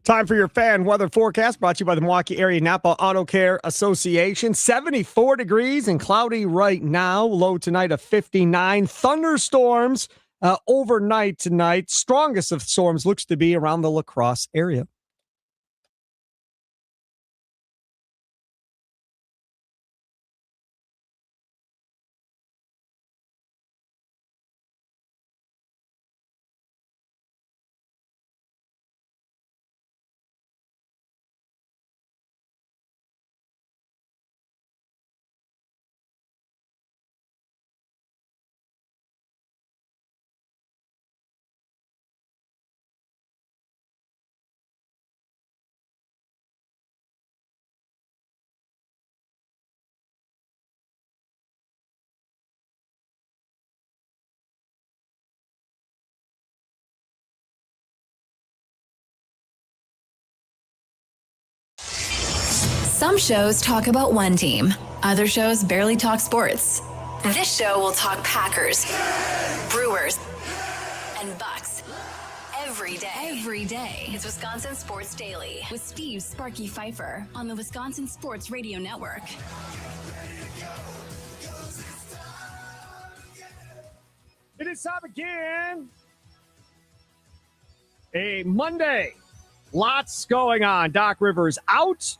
Time for your fan weather forecast brought to you by the Milwaukee Area Napa Auto Care Association. 74 degrees and cloudy right now. Low tonight of 59. Thunderstorms overnight tonight. Strongest of storms looks to be around the La Crosse area. Some shows talk about one team. Other shows barely talk sports. This show will talk Packers, Brewers, and Bucks. Every day. It's Wisconsin Sports Daily with Steve Sparky Pfeiffer on the Wisconsin Sports Radio Network. It is time again. A Monday. Lots going on. Doc Rivers out.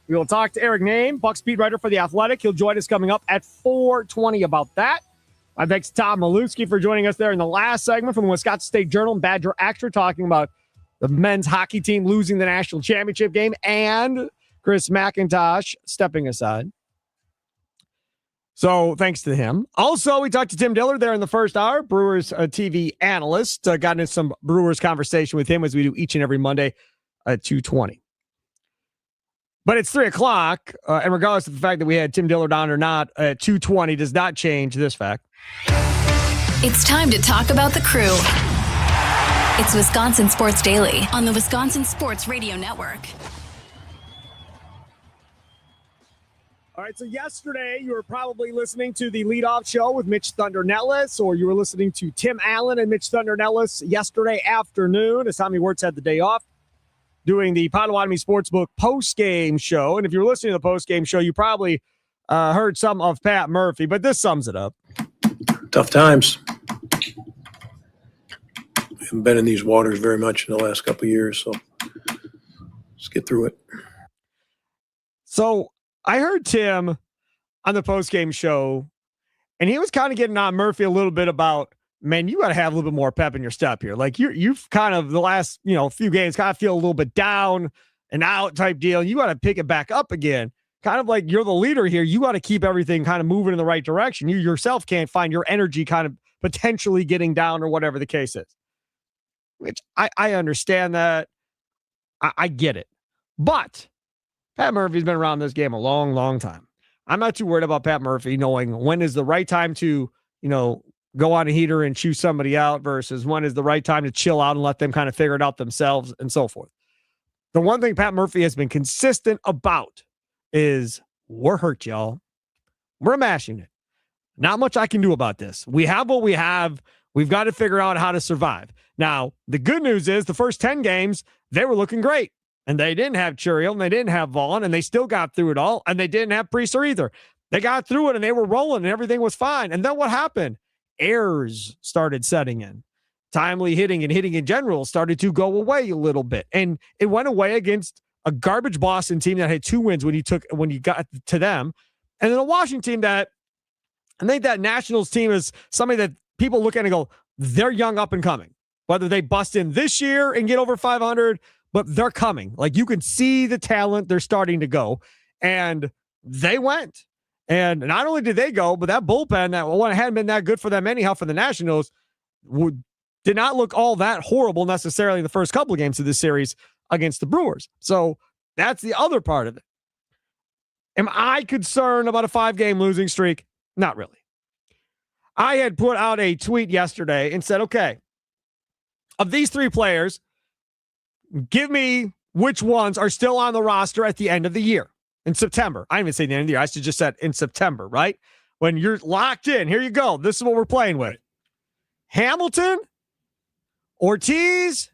We will talk to Eric Nehm, Bucks beat writer for The Athletic. He'll join us coming up at 4:20 about that. My thanks to Todd Milewski for joining us there in the last segment from the Wisconsin State Journal and Badger Extra, talking about the men's hockey team losing the national championship game and Chris McIntosh stepping aside. So thanks to him. Also, we talked to Tim Dillard there in the first hour, Brewers TV analyst. Got into some Brewers conversation with him as we do each and every Monday at 2:20. But it's 3 o'clock, and regardless of the fact that we had Tim Dillard on or not, at 2:20 does not change this fact. It's time to talk about the crew. It's Wisconsin Sports Daily on the Wisconsin Sports Radio Network. All right, so yesterday you were probably listening to the leadoff show with Mitch Thunder Nellis, or you were listening to Tim Allen and Mitch Thunder Nellis yesterday afternoon as Tommy Wirtz had the day off, doing the Potawatomi Sportsbook post-game show. And if you're listening to the post-game show, you probably heard some of Pat Murphy, but this sums it up. Tough times. We haven't been in these waters very much in the last couple of years, so let's get through it. So I heard Tim on the post-game show, and he was kind of getting on Murphy a little bit about, man, you got to have a little bit more pep in your step here. Like you've kind of the last, few games kind of feel a little bit down and out type deal. You got to pick it back up again. Kind of like you're the leader here. You got to keep everything kind of moving in the right direction. You yourself can't find your energy kind of potentially getting down or whatever the case is, which I understand that. I get it. But Pat Murphy's been around this game a long, long time. I'm not too worried about Pat Murphy knowing when is the right time to, go on a heater and chew somebody out versus when is the right time to chill out and let them kind of figure it out themselves and so forth. The one thing Pat Murphy has been consistent about is we're hurt, y'all. We're mashing it. Not much I can do about this. We have what we have. We've got to figure out how to survive. Now, the good news is the first 10 games, they were looking great. And they didn't have Churiel, and they didn't have Vaughn, and they still got through it all. And they didn't have Priester either. They got through it, and they were rolling, and everything was fine. And then what happened? Errors started setting in. Timely hitting and hitting in general started to go away a little bit. And it went away against a garbage Boston team that had 2 wins when you got to them. And then a Washington team that, I think that Nationals team is somebody that people look at and go, they're young up and coming. Whether they bust in this year and get over 500, but they're coming. Like you can see the talent, they're starting to go. And they went. And not only did they go, but that bullpen that one hadn't been that good for them anyhow for the Nationals did not look all that horrible necessarily in the first couple of games of this series against the Brewers. So that's the other part of it. Am I concerned about a 5-game losing streak? Not really. I had put out a tweet yesterday and said, okay, of these 3 players, give me which ones are still on the roster at the end of the year. In September. I didn't even say the end of the year. I should just said in September, right? When you're locked in, here you go. This is what we're playing with. Hamilton, Ortiz,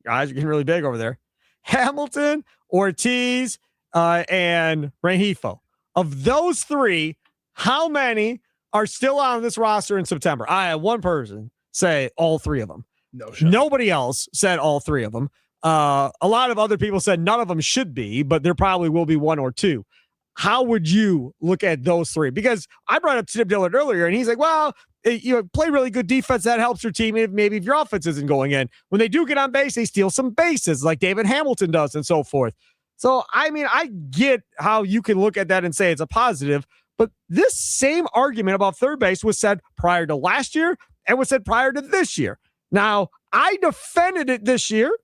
Guys are getting really big over there. Hamilton, Ortiz, and Rengifo. Of those three, how many are still on this roster in September? I had one person say all three of them. Nobody else said all three of them. A lot of other people said none of them should be, but there probably will be one or two. How would you look at those three? Because I brought up Tim Dillard earlier, and he's like, well, you play really good defense. That helps your team. Maybe if your offense isn't going in. When they do get on base, they steal some bases like David Hamilton does and so forth. So, I mean, I get how you can look at that and say it's a positive, but this same argument about third base was said prior to last year and was said prior to this year. Now, I defended it this year,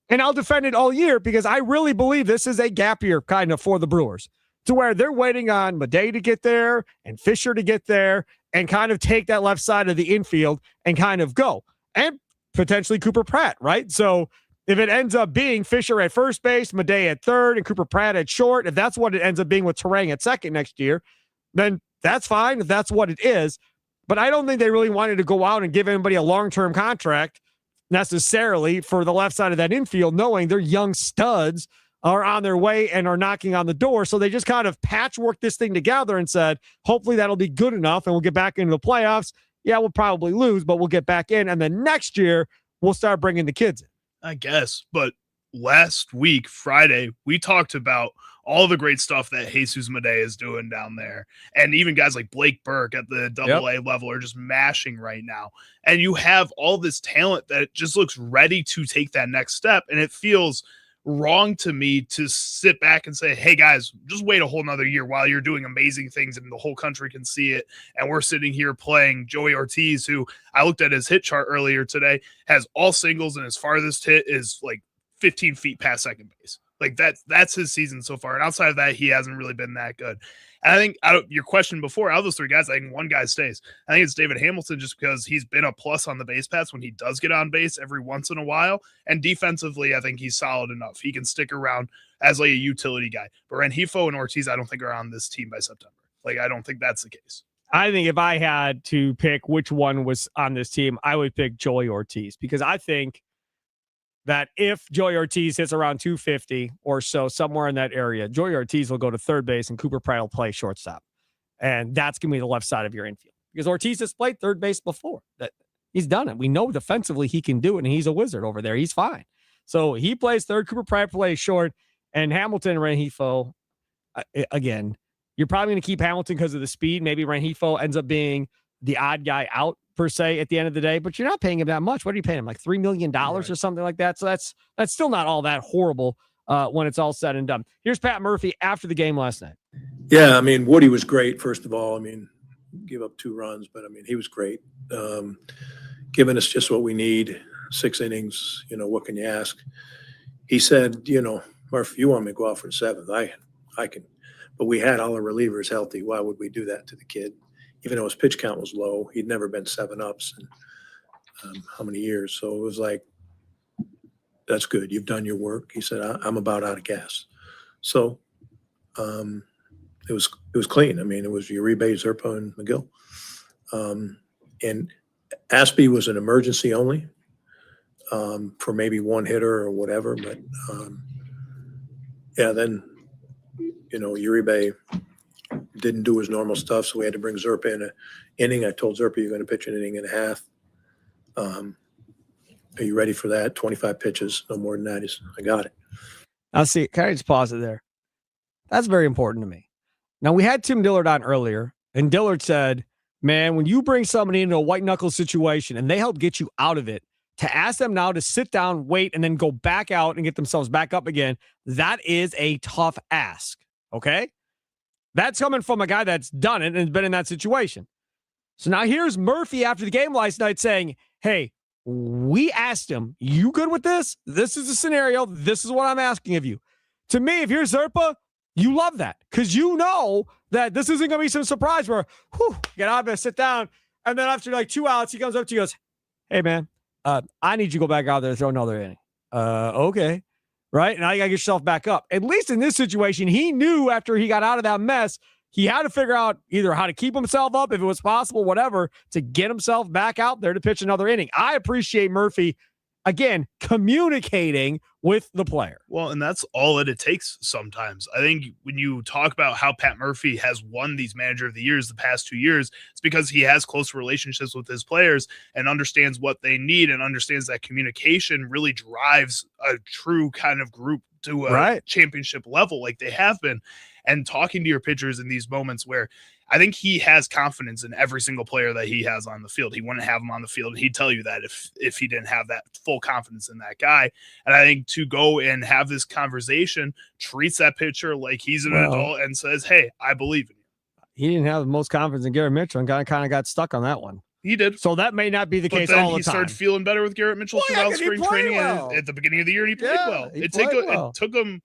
and I'll defend it all year because I really believe this is a gap year kind of for the Brewers, to where they're waiting on Madej to get there and Fisher to get there and kind of take that left side of the infield and kind of go. And potentially Cooper Pratt, right? So if it ends up being Fisher at first base, Madej at third, and Cooper Pratt at short, if that's what it ends up being with Terang at second next year, then that's fine if that's what it is. But I don't think they really wanted to go out and give anybody a long-term contract necessarily for the left side of that infield, knowing their young studs are on their way and are knocking on the door. So they just kind of patchworked this thing together and said, hopefully that'll be good enough and we'll get back into the playoffs. Yeah, we'll probably lose, but we'll get back in. And then next year, we'll start bringing the kids in. I guess. But last week, Friday, we talked about all the great stuff that Jesus Madej is doing down there. And even guys like Blake Burke at the AA level are just mashing right now. And you have all this talent that just looks ready to take that next step. And it feels wrong to me to sit back and say, hey guys, just wait a whole nother year while you're doing amazing things and the whole country can see it. And we're sitting here playing Joey Ortiz, who I looked at his hit chart earlier today, has all singles, and his farthest hit is like 15 feet past second base. Like that's his season so far. And outside of that, he hasn't really been that good. And I think your question before, out of those three guys, I think one guy stays. I think it's David Hamilton, just because he's been a plus on the base paths when he does get on base every once in a while. And defensively, I think he's solid enough. He can stick around as like a utility guy. But Rengifo and Ortiz, I don't think are on this team by September. Like, I don't think that's the case. I think if I had to pick which one was on this team, I would pick Joey Ortiz, because I think that if Joey Ortiz hits around 250 or so, somewhere in that area, Joey Ortiz will go to third base and Cooper Pratt will play shortstop. And that's going to be the left side of your infield, because Ortiz has played third base before. That he's done it. We know defensively he can do it, and he's a wizard over there. He's fine. So he plays third, Cooper Pratt plays short, and Hamilton and Rengifo, again, you're probably going to keep Hamilton because of the speed. Maybe Rengifo ends up being the odd guy out, per se, at the end of the day, but you're not paying him that much. What are you paying him? Like $3 million or something like that. So that's still not all that horrible when it's all said and done. Here's Pat Murphy after the game last night. Yeah, I mean, Woody was great, first of all. I mean, give up 2 runs, but I mean, he was great. Giving us just what we need, 6 innings, what can you ask? He said, Murph, you want me to go out for the 7th? I can. But we had all our relievers healthy. Why would we do that to the kid? Even though his pitch count was low, he'd never been 7-ups in how many years. So it was like, that's good. You've done your work. He said, I'm about out of gas. So it was clean. I mean, it was Uribe, Zerpa, and McGill. And Aspie was an emergency only for maybe one hitter or whatever. But then, Uribe didn't do his normal stuff, so we had to bring Zerpa in an inning. I told Zerpa, you're going to pitch an inning and a half. Are you ready for that? 25 pitches, no more than that. I got it. I'll see. Can I just pause it there? That's very important to me. Now, we had Tim Dillard on earlier, and Dillard said, man, when you bring somebody into a white knuckle situation and they help get you out of it, to ask them now to sit down, wait, and then go back out and get themselves back up again, that is a tough ask. Okay? That's coming from a guy that's done it and has been in that situation. So now here's Murphy after the game last night saying, hey, we asked him, you good with this? This is the scenario. This is what I'm asking of you. To me, if you're Zerpa, you love that, because you know that this isn't going to be some surprise where, get out of there, sit down. And then after like 2 outs, he comes up to you and goes, hey, man, I need you to go back out there and throw another inning. Okay. Right? Now you got to get yourself back up. At least in this situation, he knew after he got out of that mess, he had to figure out either how to keep himself up, if it was possible, whatever, to get himself back out there to pitch another inning. I appreciate Murphy again, communicating with the player. Well, and that's all that it takes sometimes. I think when you talk about how Pat Murphy has won these Manager of the Years the past 2 years, it's because he has close relationships with his players and understands what they need and understands that communication really drives a true kind of group to a championship level like they have been. And talking to your pitchers in these moments where I think he has confidence in every single player that he has on the field. He wouldn't have him on the field. He'd tell you that if he didn't have that full confidence in that guy. And I think to go and have this conversation treats that pitcher like he's an adult and says, hey, I believe in you. He didn't have the most confidence in Garrett Mitchell and kind of got stuck on that one. He did. So that may not be the case then all the time. He started feeling better with Garrett Mitchell throughout spring training at the beginning of the year, and he played well. It took him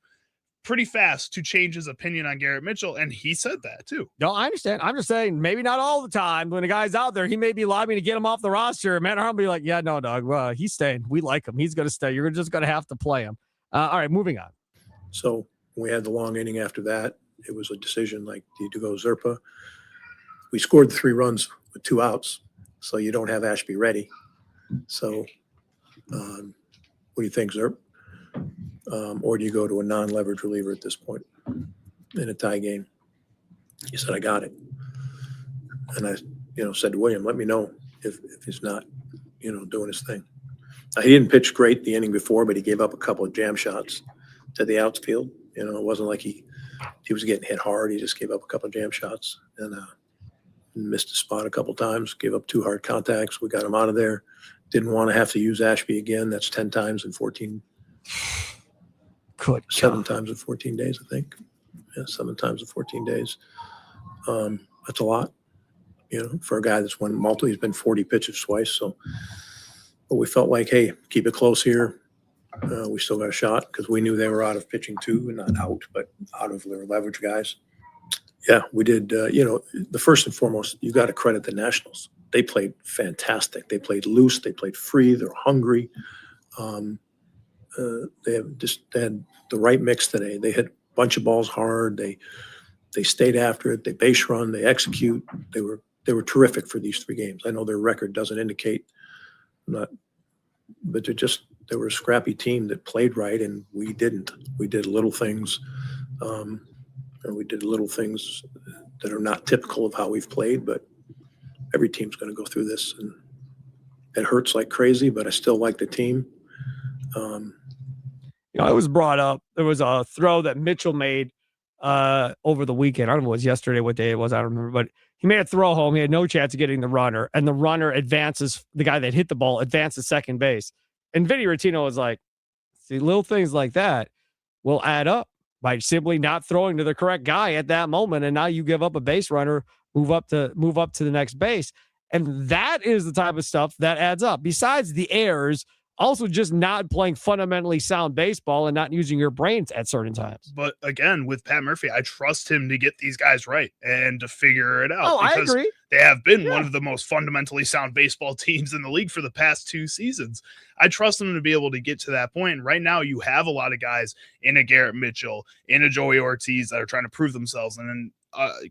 pretty fast to change his opinion on Garrett Mitchell, and he said that too. No, I understand. I'm just saying maybe not all the time. When a guy's out there, he may be lobbying to get him off the roster. Matt Harmon be like, yeah, no, dog, he's staying. We like him. He's going to stay. You're just going to have to play him. All right, moving on. So we had the long inning after that. It was a decision like, do you go Zerpa? We scored 3 runs with 2 outs, so you don't have Ashby ready. So what do you think, Zerp? Or do you go to a non-leverage reliever at this point in a tie game? He said, I got it. And I, said to William, let me know if he's not, doing his thing. He didn't pitch great the inning before, but he gave up a couple of jam shots to the outfield. It wasn't like he was getting hit hard. He just gave up a couple of jam shots and missed a spot a couple times, gave up 2 hard contacts. We got him out of there. Didn't want to have to use Ashby again. That's 10 times in 14 Good 7 times in 14 days, I think. Yeah, 7 times in 14 days. That's a lot, for a guy that's won multiple. He's been 40 pitches twice. So, but we felt like, hey, keep it close here. We still got a shot because we knew they were out of pitching too, and not out, but out of their leverage guys. Yeah, we did. The first and foremost, you got to credit the Nationals. They played fantastic. They played loose. They played free. They're hungry. They had the right mix today. They hit a bunch of balls hard. They stayed after it. They base run. They execute. They were terrific for these 3 games. I know their record doesn't indicate, but they were a scrappy team that played right, and we didn't. We did little things. We did little things that are not typical of how we've played, but every team's going to go through this, and it hurts like crazy. But I still like the team. It was brought up. There was a throw that Mitchell made over the weekend. I don't know if it was yesterday, what day it was. I don't remember. But he made a throw home. He had no chance of getting the runner. And the runner advances. The guy that hit the ball advances second base. And Vinny Rottino was like, see, little things like that will add up by simply not throwing to the correct guy at that moment. And now you give up a base runner, move up to the next base. And that is the type of stuff that adds up. Besides the errors, also just not playing fundamentally sound baseball and not using your brains at certain times. But again, with Pat Murphy, I trust him to get these guys right and to figure it out. I agree. They have been one of the most fundamentally sound baseball teams in the league for the past 2 seasons. I trust them to be able to get to that point. And right now you have a lot of guys in a Garrett Mitchell, in a Joey Ortiz that are trying to prove themselves. And then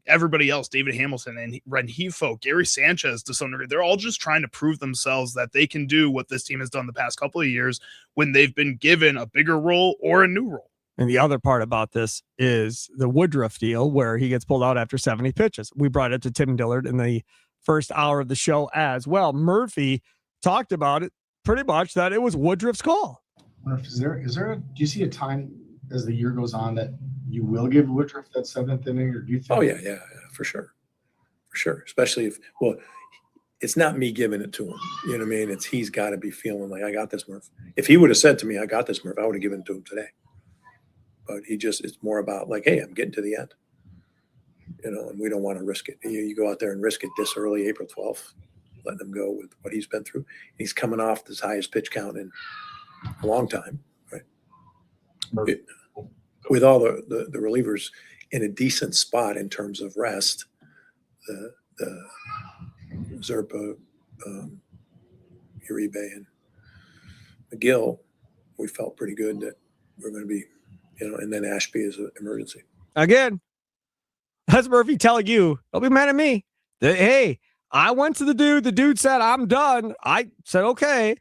everybody else, David Hamilton and Rengifo, Gary Sanchez to some degree, they're all just trying to prove themselves that they can do what this team has done the past couple of years when they've been given a bigger role or a new role. And the other part about this is the Woodruff deal where he gets pulled out after 70 pitches. We brought it to Tim Dillard in the first hour of the show as well. Murphy talked about it pretty much that it was Woodruff's call. Is there do you see a time as the year goes on that you will give Woodruff that 7th inning, or do you think? Oh yeah, for sure. Especially if, it's not me giving it to him. You know what I mean? It's he's got to be feeling like, I got this, Murph. If he would have said to me, I got this, Murph, I would have given it to him today. But it's more about like, hey, I'm getting to the end. And we don't want to risk it. You go out there and risk it this early, April 12th, letting him go with what he's been through. He's coming off his highest pitch count in a long time, right? With all the relievers in a decent spot in terms of rest, the Zerpa, Uribe, and McGill, we felt pretty good that we're going to be, and then Ashby is an emergency. Again, that's Murphy telling you, don't be mad at me. Hey, I went to the dude. The dude said, I'm done. I said, okay.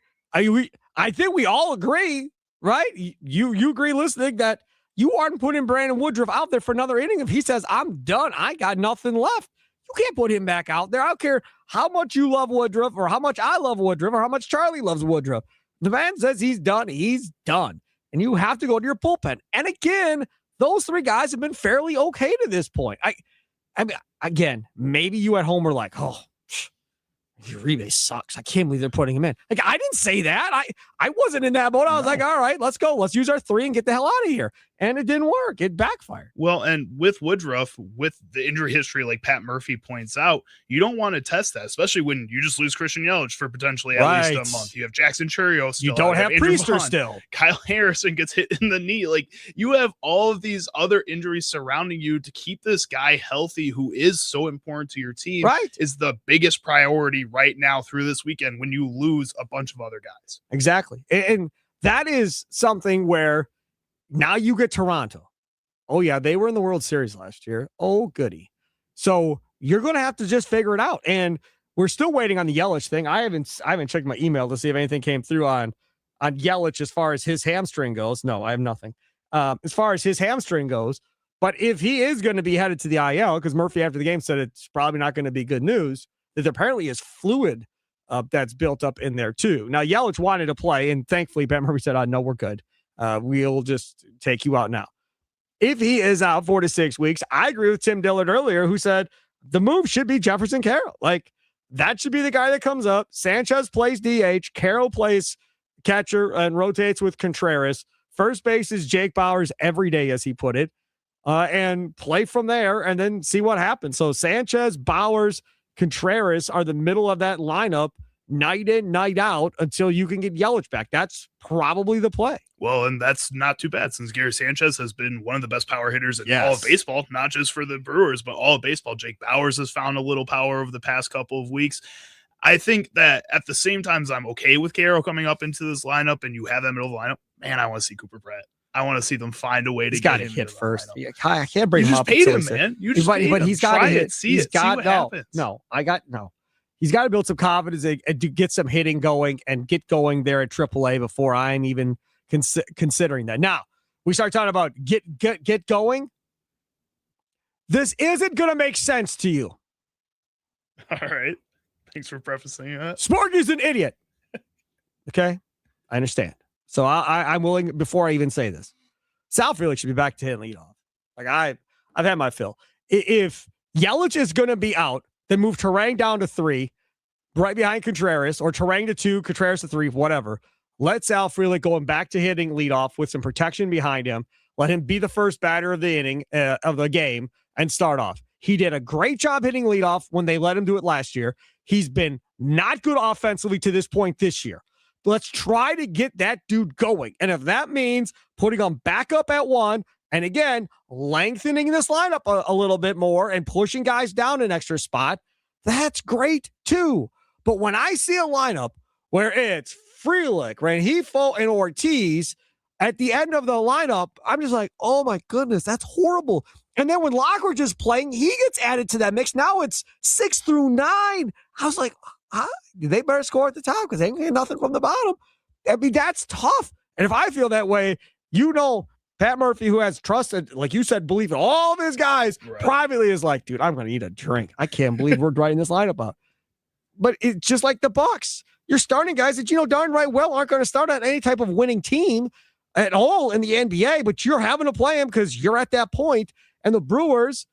I think we all agree, right? You agree listening that you aren't putting Brandon Woodruff out there for another inning. If he says, I'm done, I got nothing left, you can't put him back out there. I don't care how much you love Woodruff or how much I love Woodruff or how much Charlie loves Woodruff. The man says he's done. He's done. And you have to go to your bullpen. And again, those three guys have been fairly okay to this point. I mean, again, maybe you at home were like, oh, Uribe sucks. I can't believe they're putting him in. Like, I didn't say that. I wasn't in that mode. I was like, all right, let's go. Let's use our three and get the hell out of here. And it didn't work. It backfired. Well, and with Woodruff, with the injury history, like Pat Murphy points out, you don't want to test that, especially when you just lose Christian Yelich for potentially at least a month. You have Jackson Chourio still. You don't have Priester Vaughn. still. Kyle Harrison gets hit in the knee. Like, you have all of these other injuries surrounding you to keep this guy healthy, who is so important to your team, right, is the biggest priority right now through this weekend when you lose a bunch of other guys. Exactly. And that is something where now you get Toronto. Oh, yeah, they were in the World Series last year. Oh, goody. So you're going to have to just figure it out. And we're still waiting on the Yelich thing. I haven't checked my email to see if anything came through on Yelich as far as his hamstring goes. No, I have nothing. As far as his hamstring goes. But if he is going to be headed to the IL, because Murphy after the game said it's probably not going to be good news, that there apparently is fluid that's built up in there too. Now, Yelich wanted to play, and thankfully, Pat Murphy said, no, we're good. We'll just take you out now. If he is out 4 to 6 weeks, I agree with Tim Dillard earlier, who said the move should be Jefferson Carroll. Like, that should be the guy that comes up. Sanchez plays DH. Carroll plays catcher and rotates with Contreras. First base is Jake Bauers every day, as he put it, and play from there and then see what happens. So Sanchez, Bauers, Contreras are the middle of that lineup, night in, night out, until you can get Yelich back. That's probably the play. Well, and that's not too bad, since Gary Sanchez has been one of the best power hitters in all of baseball, not just for the Brewers, but all of baseball. Jake Bauers has found a little power over the past couple of weeks. I think that at the same time as I'm okay with Carroll coming up into this lineup and you have that middle of the lineup, man, I want to see Cooper Pratt. I want to see them find a way to get him hit first. I can't bring you him just up. Paid him, man. You just paid but him. He's got to hit. See what happens. He's got to build some confidence and to get some hitting going and get going there at AAA before I'm even considering that. Now, we start talking about get going. This isn't going to make sense to you. All right. Thanks for prefacing that. Sparky's an idiot. Okay? I understand. So I'm willing, before I even say this, Sal Frelick should be back to hitting leadoff. Like, I've had my fill. If Yelich is going to be out, then move Terang down to 3, right behind Contreras, or Terang to 2, Contreras to 3, whatever. Let Sal Frelick going back to hitting leadoff with some protection behind him. Let him be the first batter of the inning, of the game, and start off. He did a great job hitting leadoff when they let him do it last year. He's been not good offensively to this point this year. Let's try to get that dude going. And if that means putting him back up at 1, and again, lengthening this lineup a little bit more and pushing guys down an extra spot, that's great too. But when I see a lineup where it's Frelick, Rengifo, and Ortiz at the end of the lineup, I'm just like, oh my goodness, that's horrible. And then when Lockridge is playing, he gets added to that mix. Now it's 6 through 9. I was like, they better score at the top because they ain't getting nothing from the bottom. I mean, that's tough. And if I feel that way, Pat Murphy, who has trusted, like you said, believe in all of his guys, privately is like, dude, I'm going to need a drink. I can't believe we're writing this lineup up. But it's just like the Bucks. You're starting guys that you know darn right well aren't going to start on any type of winning team at all in the NBA, but you're having to play them because you're at that point. And the Brewers,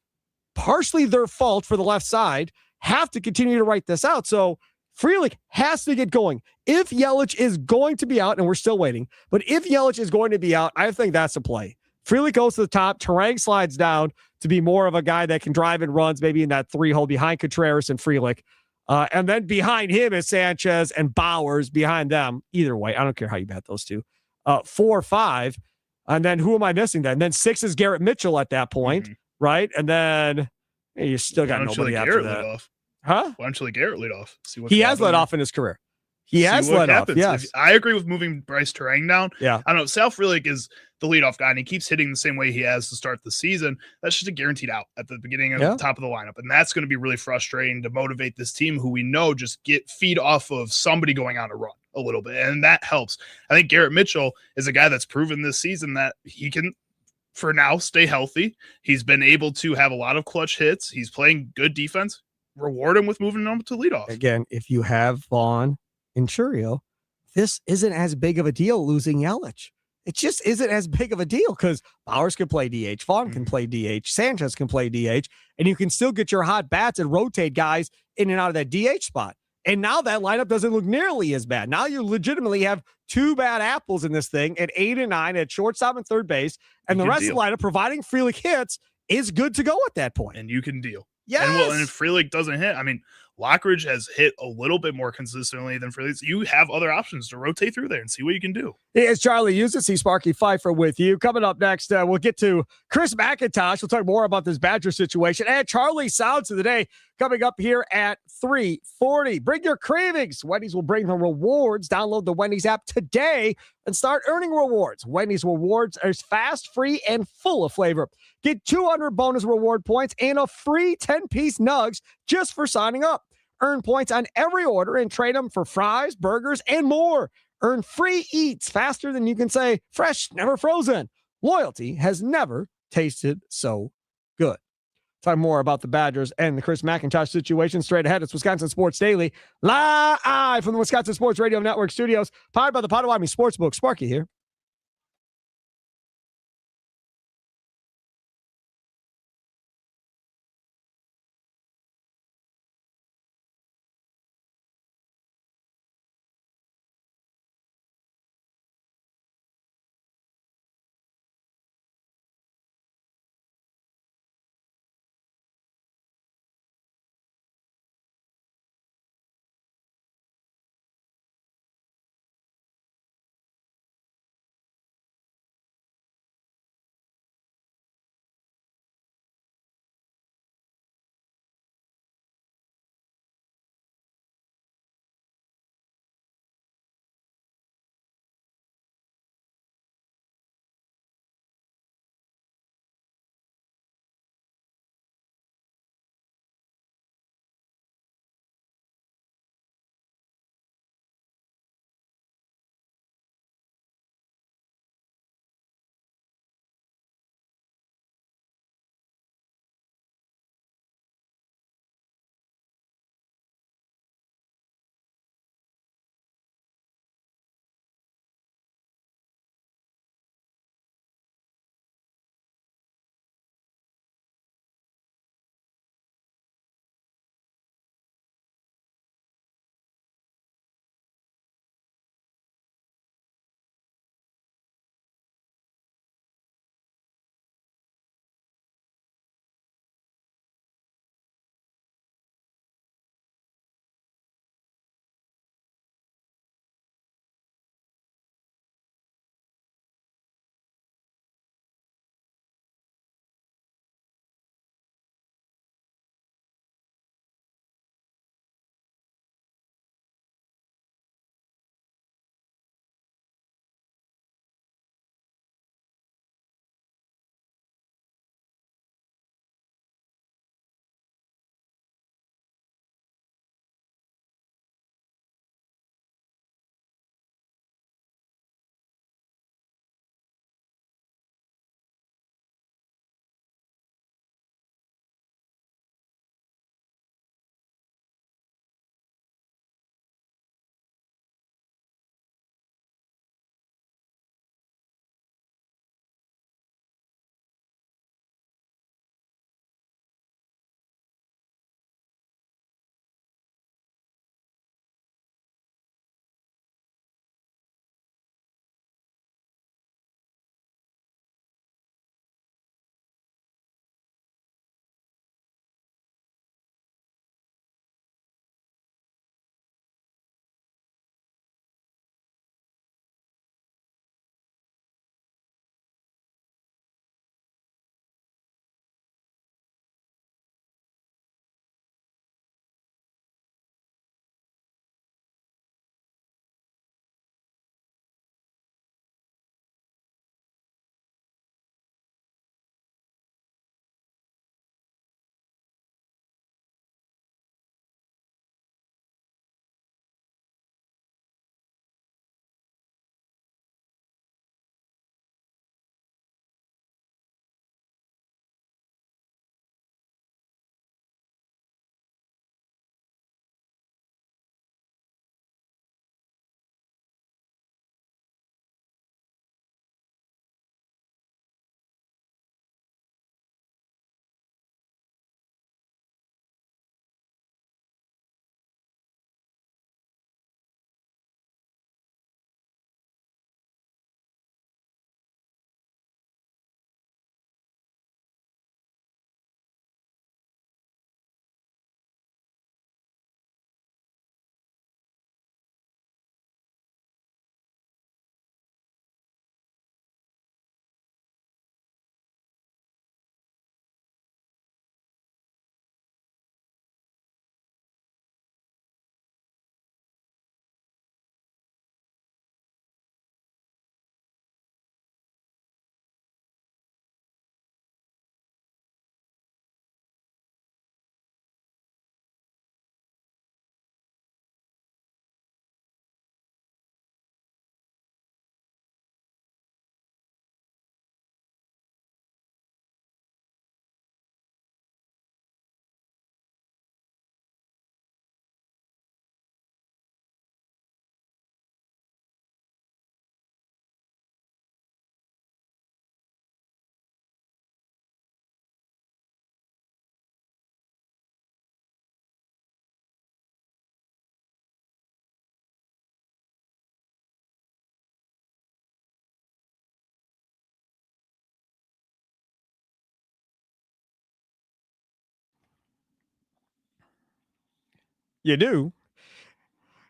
partially their fault for the left side, have to continue to write this out. So Frelick has to get going. If Yelich is going to be out, and we're still waiting, but if Yelich is going to be out, I think that's a play. Frelick goes to the top. Terang slides down to be more of a guy that can drive and runs, maybe in that 3-hole behind Contreras and Frelick. And then behind him is Sanchez and Bauers behind them. Either way, I don't care how you bet those two. 4, 5. And then who am I missing then? And then 6 is Garrett Mitchell at that point, right? And then you still got nobody after that. Huh? Why don't you let Garrett lead off? See what he has led off in his career. He has led off. Yes, I agree with moving Bryce Terang down. Yeah, I don't know. Sal Frelick is the leadoff guy, and he keeps hitting the same way he has to start the season. That's just a guaranteed out at the beginning of the top of the lineup, and that's going to be really frustrating to motivate this team, who we know just feed off of somebody going on a run. a little bit, and that helps. I think Garrett Mitchell is a guy that's proven this season that he can, for now, stay healthy. He's been able to have a lot of clutch hits. He's playing good defense. Reward him with moving him to leadoff. Again, if you have Vaughn and Churio, this isn't as big of a deal losing Yelich. It just isn't as big of a deal because Bowers can play DH, Vaughn can play DH, Sanchez can play DH, and you can still get your hot bats and rotate guys in and out of that DH spot. And now that lineup doesn't look nearly as bad. Now you legitimately have two bad apples in this thing at 8 and 9 at shortstop and third base, and the rest of the lineup, providing Frelick hits, is good to go at that point. And you can deal. Yes. And if Frelick doesn't hit, I mean, Lockridge has hit a little bit more consistently than Frelick. You have other options to rotate through there and see what you can do. It's Charlie Uses, see Sparky Pfeiffer with you. Coming up next, we'll get to Chris McIntosh. We'll talk more about this Badger situation. And Charlie Sounds of the Day coming up here at 3:40. Bring your cravings. Wendy's will bring the rewards. Download the Wendy's app today and start earning rewards. Wendy's rewards are fast, free, and full of flavor. Get 200 bonus reward points and a free 10-piece nugs just for signing up. Earn points on every order and trade them for fries, burgers, and more. Earn free eats faster than you can say fresh, never frozen. Loyalty has never tasted so good. Talk more about the Badgers and the Chris McIntosh situation straight ahead. It's Wisconsin Sports Daily, live from the Wisconsin Sports Radio Network studios, powered by the Potawatomi Sportsbook. Sparky here. You do.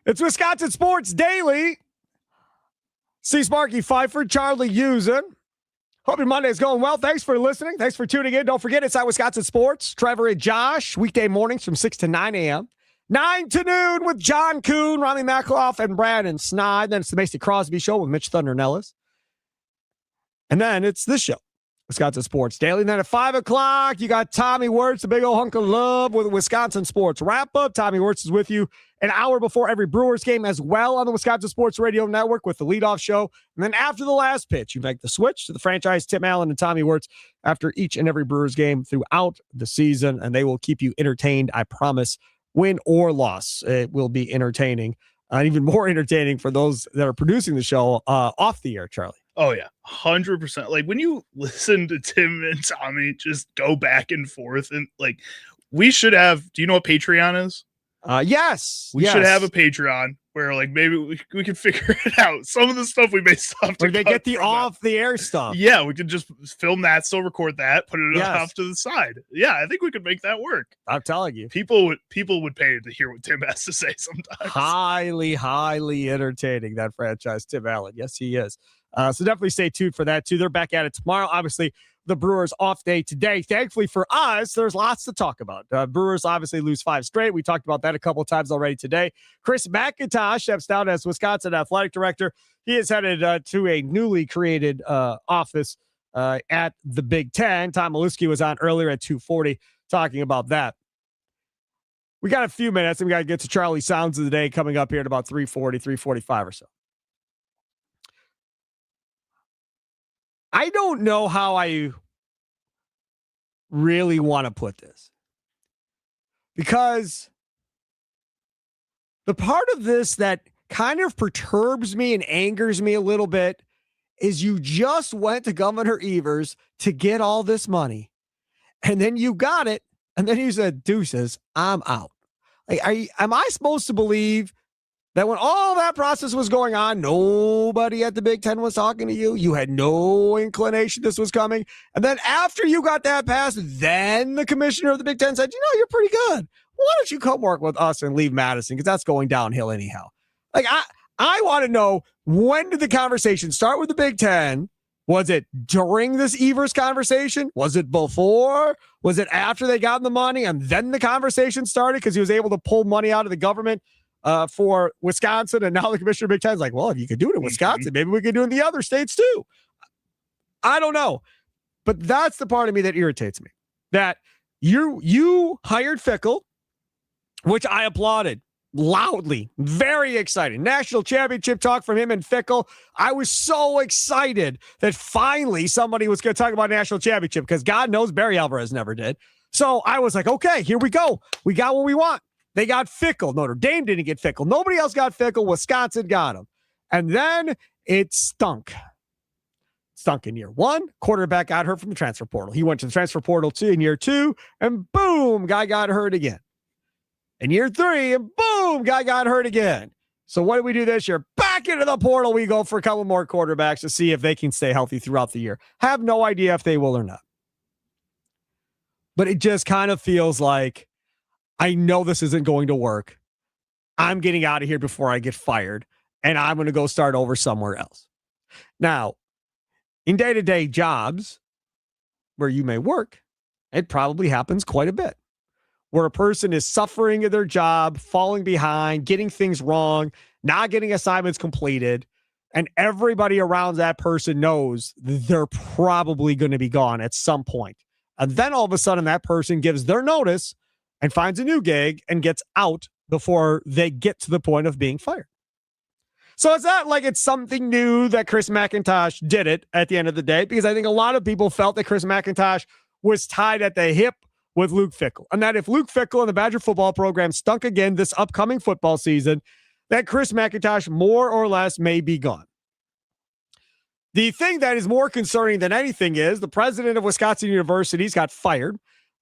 It's Wisconsin Sports Daily. C. Sparky Pfeiffer, Charlie Usen. Hope your Monday is going well. Thanks for listening. Thanks for tuning in. Don't forget, it's at Wisconsin Sports. Trevor and Josh, weekday mornings from 6 to 9 a.m. 9 to noon with John Kuhn, Rami Makloff, and Brandon Snide. Then it's the Macy Crosby Show with Mitch Thunder Nellis. And then it's this show, Wisconsin Sports Daily. And then at 5 o'clock, you got Tommy Wirtz, the big old hunk of love with Wisconsin Sports Wrap-Up. Tommy Wirtz is with you an hour before every Brewers game as well on the Wisconsin Sports Radio Network with the leadoff show. And then after the last pitch, you make the switch to the franchise Tim Allen and Tommy Wirtz after each and every Brewers game throughout the season. And they will keep you entertained, I promise, win or loss. It will be entertaining, and even more entertaining for those that are producing the show off the air, Charlie. Oh, yeah, 100%. Like, when you listen to Tim and Tommy just go back and forth, and, like, we should have – do you know what Patreon is? Yes. We should have a Patreon where, like, maybe we can figure it out. Some of the stuff we may stop to where they get the off-the-air stuff. Yeah, we could just film that, still record that, put it off to the side. Yeah, I think we could make that work. I'm telling you. People would pay to hear what Tim has to say sometimes. Highly, highly entertaining, that franchise, Tim Allen. Yes, he is. So definitely stay tuned for that, too. They're back at it tomorrow. Obviously, the Brewers off day today. Thankfully for us, there's lots to talk about. Brewers obviously lose 5 straight. We talked about that a couple of times already today. Chris McIntosh steps down as Wisconsin athletic director. He is headed to a newly created office at the Big Ten. Tom Milewski was on earlier at 2:40 talking about that. We got a few minutes, and we got to get to Charlie Sounds of the Day coming up here at about 3:40, 3:45 or so. I don't know how I really want to put this, because the part of this that kind of perturbs me and angers me a little bit is you just went to Governor Evers to get all this money, and then you got it, and then you said, deuces, I'm out. Like, am I supposed to believe that when all that process was going on, nobody at the Big Ten was talking to you? You had no inclination this was coming. And then after you got that passed, then the commissioner of the Big Ten said, you're pretty good. Why don't you come work with us and leave Madison? Because that's going downhill anyhow. Like, I want to know, when did the conversation start with the Big Ten? Was it during this Evers conversation? Was it before? Was it after they got the money and then the conversation started because he was able to pull money out of the government for Wisconsin, and now the commissioner of Big Ten is like, well, if you could do it in Wisconsin, maybe we could do it in the other states too. I don't know. But that's the part of me that irritates me. That you hired Fickle, which I applauded loudly. Very excited. National championship talk from him and Fickle. I was so excited that finally somebody was going to talk about national championship, because God knows Barry Alvarez never did. So I was like, okay, here we go. We got what we want. They got Fickle. Notre Dame didn't get Fickle. Nobody else got Fickle. Wisconsin got him. And then it stunk. Stunk in year 1. Quarterback got hurt from the transfer portal. He went to the transfer portal in year 2, and boom, guy got hurt again. In year 3, and boom, guy got hurt again. So what do we do this year? Back into the portal we go for a couple more quarterbacks to see if they can stay healthy throughout the year. Have no idea if they will or not. But it just kind of feels like, I know this isn't going to work. I'm getting out of here before I get fired, and I'm going to go start over somewhere else. Now, in day-to-day jobs where you may work, it probably happens quite a bit, where a person is suffering in their job, falling behind, getting things wrong, not getting assignments completed, and everybody around that person knows they're probably going to be gone at some point. And then all of a sudden that person gives their notice and finds a new gig and gets out before they get to the point of being fired. So it's not like it's something new that Chris McIntosh did it at the end of the day, because I think a lot of people felt that Chris McIntosh was tied at the hip with Luke Fickell, and that if Luke Fickell and the Badger football program stunk again this upcoming football season, that Chris McIntosh more or less may be gone. The thing that is more concerning than anything is the president of Wisconsin University's got fired.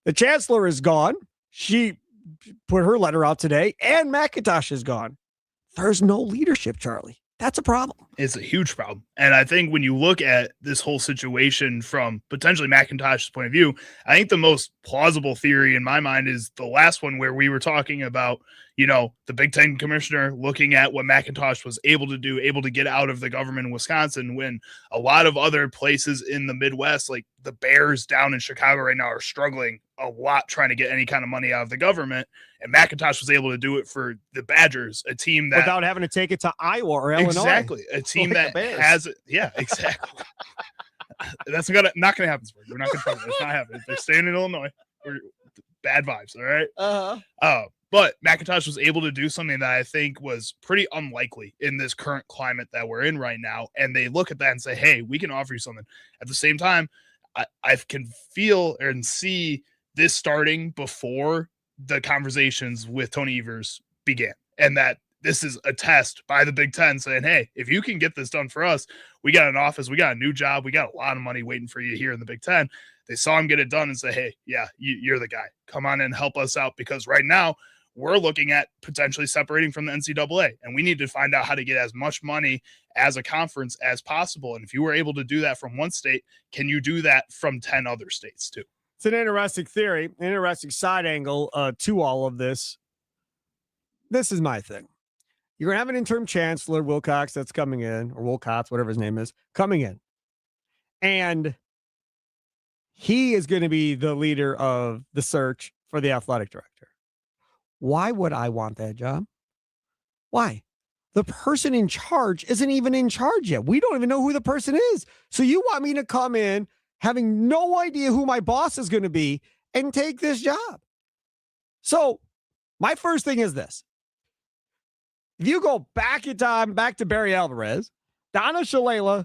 The chancellor is gone. She put her letter out today, and McIntosh is gone. There's no leadership, Charlie. That's a problem. It's a huge problem. And I think when you look at this whole situation from potentially McIntosh's point of view, I think the most plausible theory in my mind is the last one, where we were talking about, the Big Ten commissioner looking at what McIntosh was able to do, able to get out of the government in Wisconsin, when a lot of other places in the Midwest, like the Bears down in Chicago right now, are struggling a lot trying to get any kind of money out of the government. And McIntosh was able to do it for the Badgers, a team that without having to take it to Iowa or Illinois. Exactly. A team that has it. Yeah, exactly. That's not going to happen. We're not going to trouble. It's not happening. If they're staying in Illinois, we're bad vibes. All right. But McIntosh was able to do something that I think was pretty unlikely in this current climate that we're in right now. And they look at that and say, hey, we can offer you something. At the same time, I can feel and see this starting before the conversations with Tony Evers began. And that this is a test by the Big Ten saying, hey, if you can get this done for us, we got an office, we got a new job, we got a lot of money waiting for you here in the Big Ten. They saw him get it done and say, hey, yeah, you're the guy. Come on and help us out, because right now we're looking at potentially separating from the NCAA, and we need to find out how to get as much money as a conference as possible. And if you were able to do that from one state, can you do that from 10 other states too? It's an interesting theory, an interesting side angle to all of this. This is my thing. You're going to have an interim chancellor, Wilcox, that's coming in, or Wilcox, whatever his name is, coming in. And he is going to be the leader of the search for the athletic director. Why would I want that job? Why? The person in charge isn't even in charge yet. We don't even know who the person is. So you want me to come in having no idea who my boss is going to be and take this job? So my first thing is this. If you go back in time, back to Barry Alvarez, Donna Shalala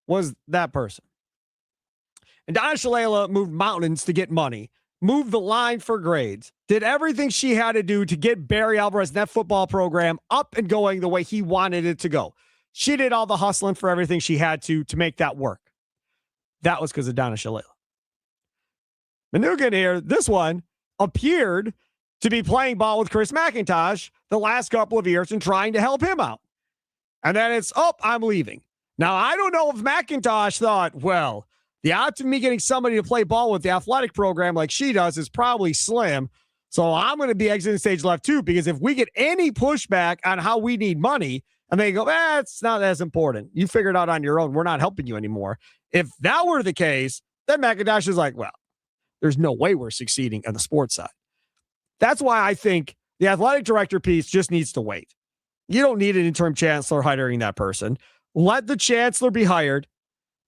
was that person. And Donna Shalala moved mountains to get money, moved the line for grades, did everything she had to do to get Barry Alvarez and that football program up and going the way he wanted it to go. She did all the hustling for everything she had to make that work. That was because of Donna Shalala. Manugan here, this one appeared to be playing ball with Chris McIntosh the last couple of years and trying to help him out. And then it's, I'm leaving. Now, I don't know if McIntosh thought, well, the odds of me getting somebody to play ball with the athletic program like she does is probably slim. So I'm going to be exiting stage left too, because if we get any pushback on how we need money and they go, it's not as important. You figure it out on your own. We're not helping you anymore. If that were the case, then McIntosh is like, well, there's no way we're succeeding on the sports side. That's why I think the athletic director piece just needs to wait. You don't need an interim chancellor hiring that person. Let the chancellor be hired.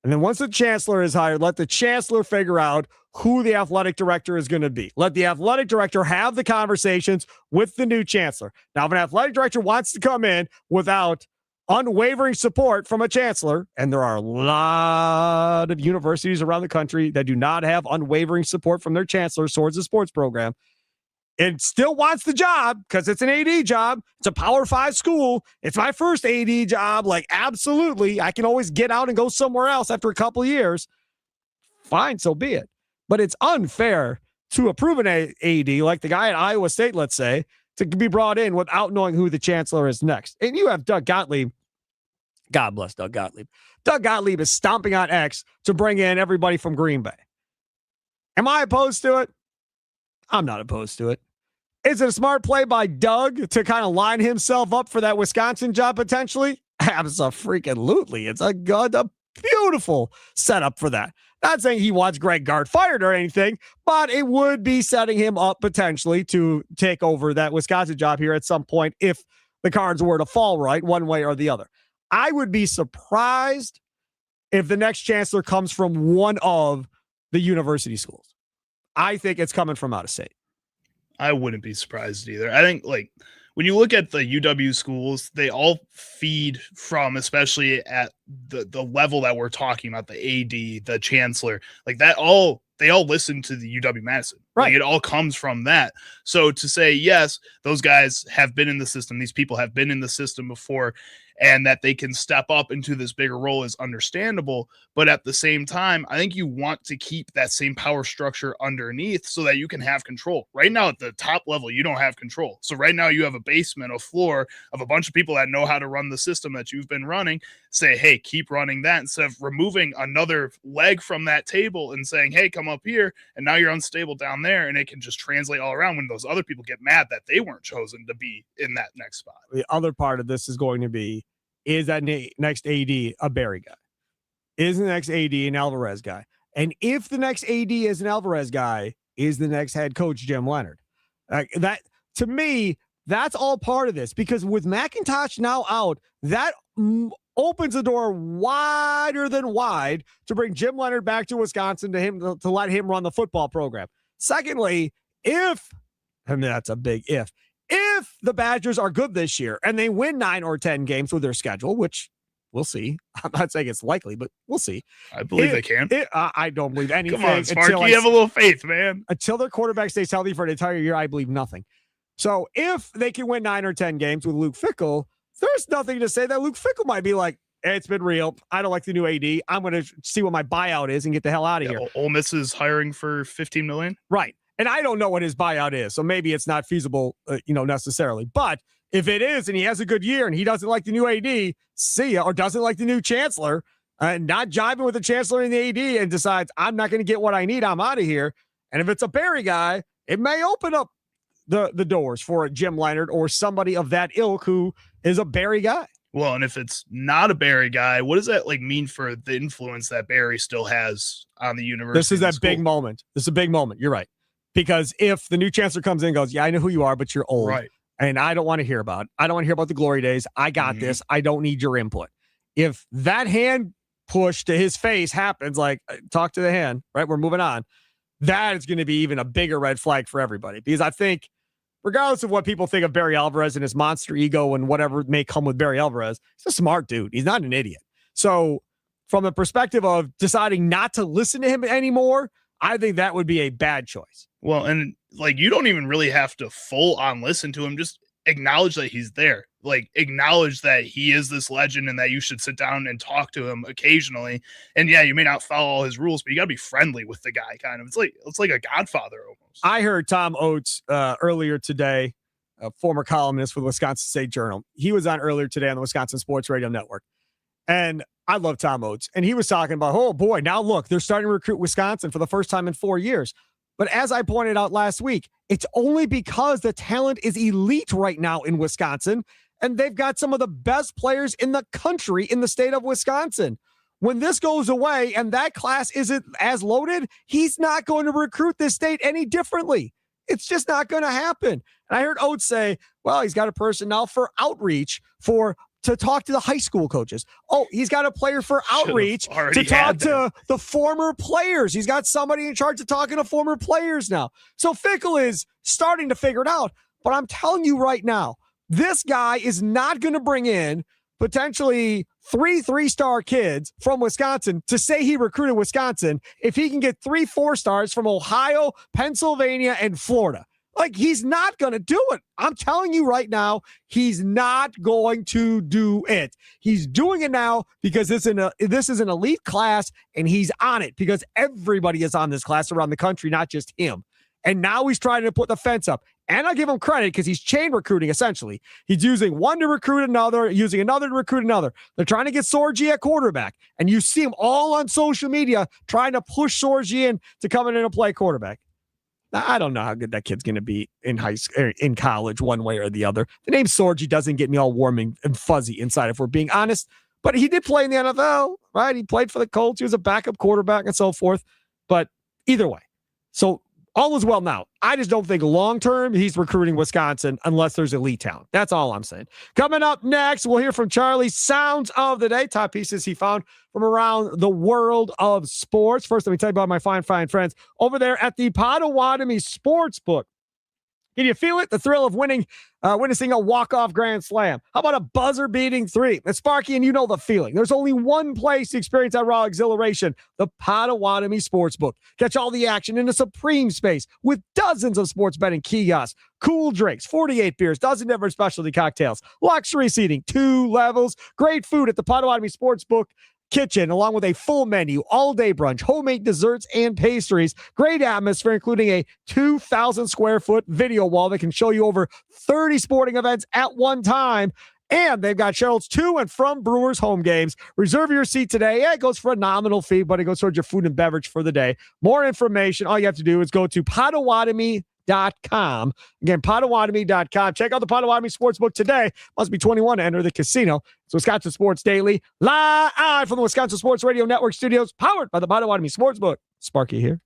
And then once the chancellor is hired, let the chancellor figure out who the athletic director is going to be. Let the athletic director have the conversations with the new chancellor. Now, if an athletic director wants to come in without unwavering support from a chancellor, and there are a lot of universities around the country that do not have unwavering support from their chancellors towards the sports program, it still wants the job because it's an AD job. It's a Power 5 school. It's my first AD job. Like, absolutely. I can always get out and go somewhere else after a couple of years. Fine, so be it. But it's unfair to a proven AD, like the guy at Iowa State, let's say, to be brought in without knowing who the chancellor is next. And you have Doug Gottlieb. God bless Doug Gottlieb. Doug Gottlieb is stomping on X to bring in everybody from Green Bay. Am I opposed to it? I'm not opposed to it. Is it a smart play by Doug to kind of line himself up for that Wisconsin job potentially? Absolutely. It's a beautiful setup for that. Not saying he wants Greg Gard fired or anything, but it would be setting him up potentially to take over that Wisconsin job here at some point if the cards were to fall right one way or the other. I would be surprised if the next chancellor comes from one of the university schools. I think it's coming from out of state. I wouldn't be surprised either. I think, like, when you look at the UW schools, they all feed from, especially at the level that we're talking about, the AD, the chancellor, like that they all listen to the UW-Madison. Right. Like, it all comes from that. So to say, yes, those guys have been in the system, these people have been in the system before, and that they can step up into this bigger role is understandable. But at the same time, I think you want to keep that same power structure underneath so that you can have control. Right now, at the top level, you don't have control. So right now you have a basement, a floor of a bunch of people that know how to run the system that you've been running. Say, hey, keep running that, instead of removing another leg from that table and saying, hey, come up here. And now you're unstable down down there, and it can just translate all around when those other people get mad that they weren't chosen to be in that next spot. The other part of this is going to be, is that next AD a Barry guy? Is the next AD an Alvarez guy? And if the next AD is an Alvarez guy, is the next head coach Jim Leonard? That, to me, that's all part of this, because with McIntosh now out, that opens the door wider than wide to bring Jim Leonard back to Wisconsin to let him run the football program. Secondly, and that's a big if the Badgers are good this year and they win 9 or 10 games with their schedule, which we'll see. I'm not saying it's likely, but we'll see. I believe they can. I don't believe anything. Come on, Sparky, you have a little faith, man. Until their quarterback stays healthy for an entire year, I believe nothing. So if they can win 9 or 10 games with Luke Fickell, there's nothing to say that Luke Fickell might be like, hey, it's been real. I don't like the new AD. I'm going to see what my buyout is and get the hell out of here. Ole Miss is hiring for $15 million. Right. And I don't know what his buyout is, so maybe it's not feasible, necessarily. But if it is, and he has a good year, and he doesn't like the new AD, see ya, or doesn't like the new chancellor, not jiving with the chancellor and the AD, and decides I'm not going to get what I need, I'm out of here. And if it's a Barry guy, it may open up the doors for a Jim Leonard or somebody of that ilk who is a Barry guy. Well, and if it's not a Barry guy, what does that mean for the influence that Barry still has on the university? This is that big moment. This is a big moment. You're right. Because if the new chancellor comes in and goes, yeah, I know who you are, but you're old. Right. And I don't want to hear about it. I don't want to hear about the glory days. I got this. I don't need your input. If that hand push to his face happens, like, talk to the hand, right? We're moving on. That is going to be even a bigger red flag for everybody. Because I think, regardless of what people think of Barry Alvarez and his monster ego and whatever may come with Barry Alvarez, he's a smart dude. He's not an idiot. So from the perspective of deciding not to listen to him anymore, I think that would be a bad choice. Well, and you don't even really have to full on listen to him. Just acknowledge that he's there. Acknowledge that he is this legend and that you should sit down and talk to him occasionally. And yeah, you may not follow all his rules, but you got to be friendly with the guy. Kind of. It's like a godfather almost. I heard Tom Oates earlier today, a former columnist for the Wisconsin State Journal. He was on earlier today on the Wisconsin Sports Radio Network. And I love Tom Oates. And he was talking about, oh boy, now look, they're starting to recruit Wisconsin for the first time in 4 years. But as I pointed out last week, it's only because the talent is elite right now in Wisconsin, and they've got some of the best players in the country in the state of Wisconsin. When this goes away and that class isn't as loaded, he's not going to recruit this state any differently. It's just not going to happen. And I heard Oates say, well, he's got a person now for outreach to talk to the high school coaches. Oh, he's got a player for outreach to talk to the former players. He's got somebody in charge of talking to former players now. So Fickell is starting to figure it out. But I'm telling you right now, this guy is not going to bring in potentially 3 3-star kids from Wisconsin to say he recruited Wisconsin if he can get 3 4-stars from Ohio, Pennsylvania, and Florida. He's not going to do it. I'm telling you right now, he's not going to do it. He's doing it now because this is an elite class, and he's on it because everybody is on this class around the country, not just him. And now he's trying to put the fence up. And I give him credit because he's chain recruiting, essentially. He's using one to recruit another, using another to recruit another. They're trying to get Sorgi at quarterback. And you see him all on social media trying to push Sorgi in to come in and play quarterback. I don't know how good that kid's going to be in in college, one way or the other. The name Sorgi doesn't get me all warm and fuzzy inside, if we're being honest. But he did play in the NFL, right? He played for the Colts. He was a backup quarterback and so forth. But either way, so all is well now. I just don't think long-term he's recruiting Wisconsin unless there's elite talent. That's all I'm saying. Coming up next, we'll hear from Charlie. Sounds of the day. Top pieces he found from around the world of sports. First, let me tell you about my fine friends over there at the Potawatomi Sportsbook. Can you feel it? The thrill of witnessing a walk-off grand slam. How about a buzzer-beating 3? It's Sparky, and you know the feeling. There's only one place to experience that raw exhilaration, the Potawatomi Sportsbook. Catch all the action in a supreme space with dozens of sports betting kiosks, cool drinks, 48 beers, dozen different specialty cocktails, luxury seating, 2 levels, great food at the Potawatomi Sportsbook kitchen, along with a full menu, all-day brunch, homemade desserts and pastries, great atmosphere, including a 2,000 square foot video wall that can show you over 30 sporting events at one time, And they've got shuttles to and from Brewers home games. Reserve your seat today. Yeah, it goes for a nominal fee, but it goes towards your food and beverage for the day. More information, all you have to do is go to Potawatomi.com. Again, Potawatomi.com. Check out the Potawatomi Sportsbook today. Must be 21 to enter the casino. It's Wisconsin Sports Daily, live from the Wisconsin Sports Radio Network studios, powered by the Potawatomi Sportsbook. Sparky here.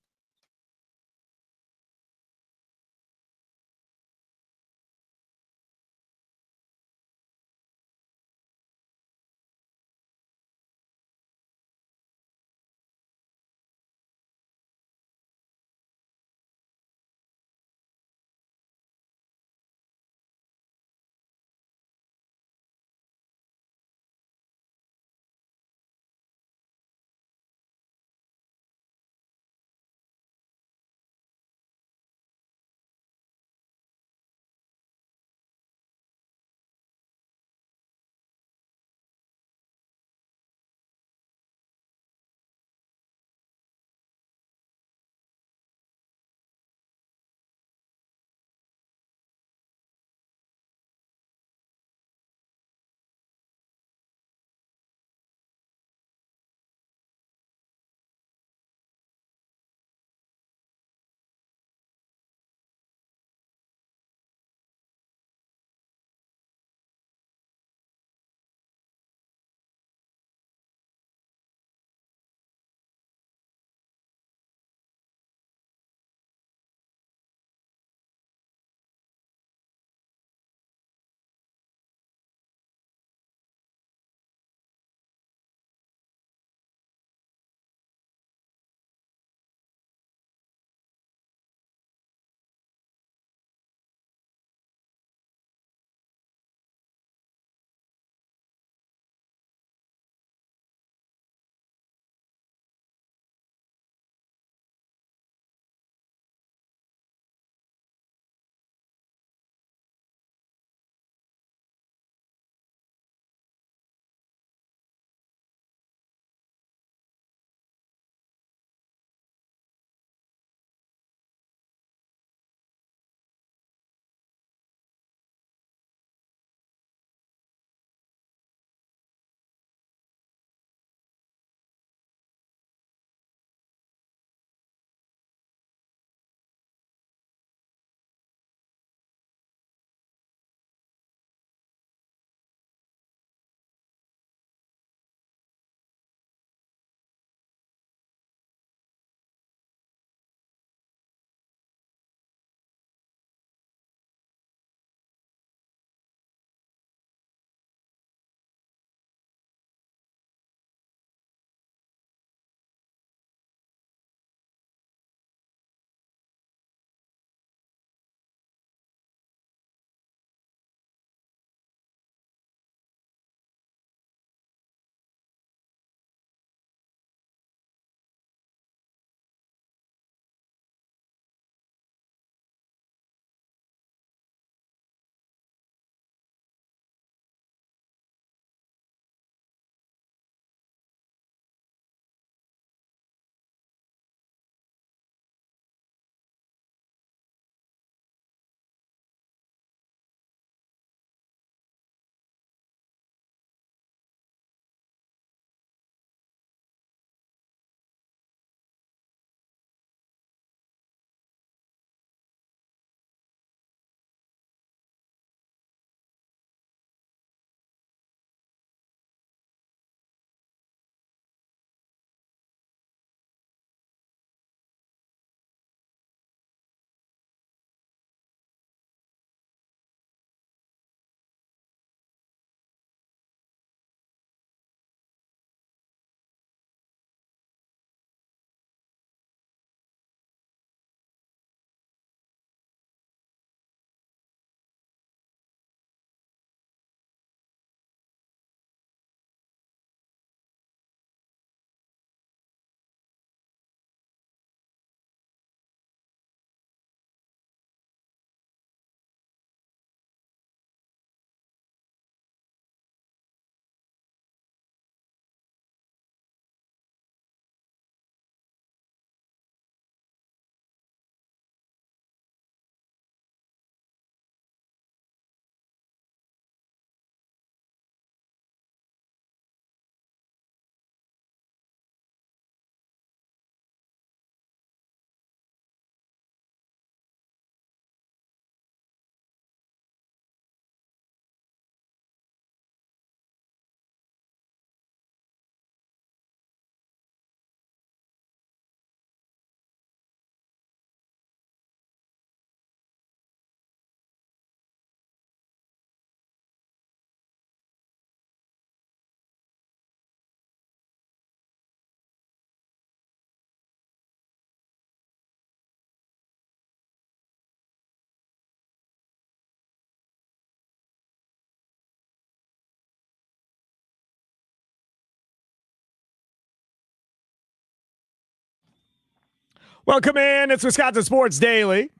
Welcome in. It's Wisconsin Sports Daily.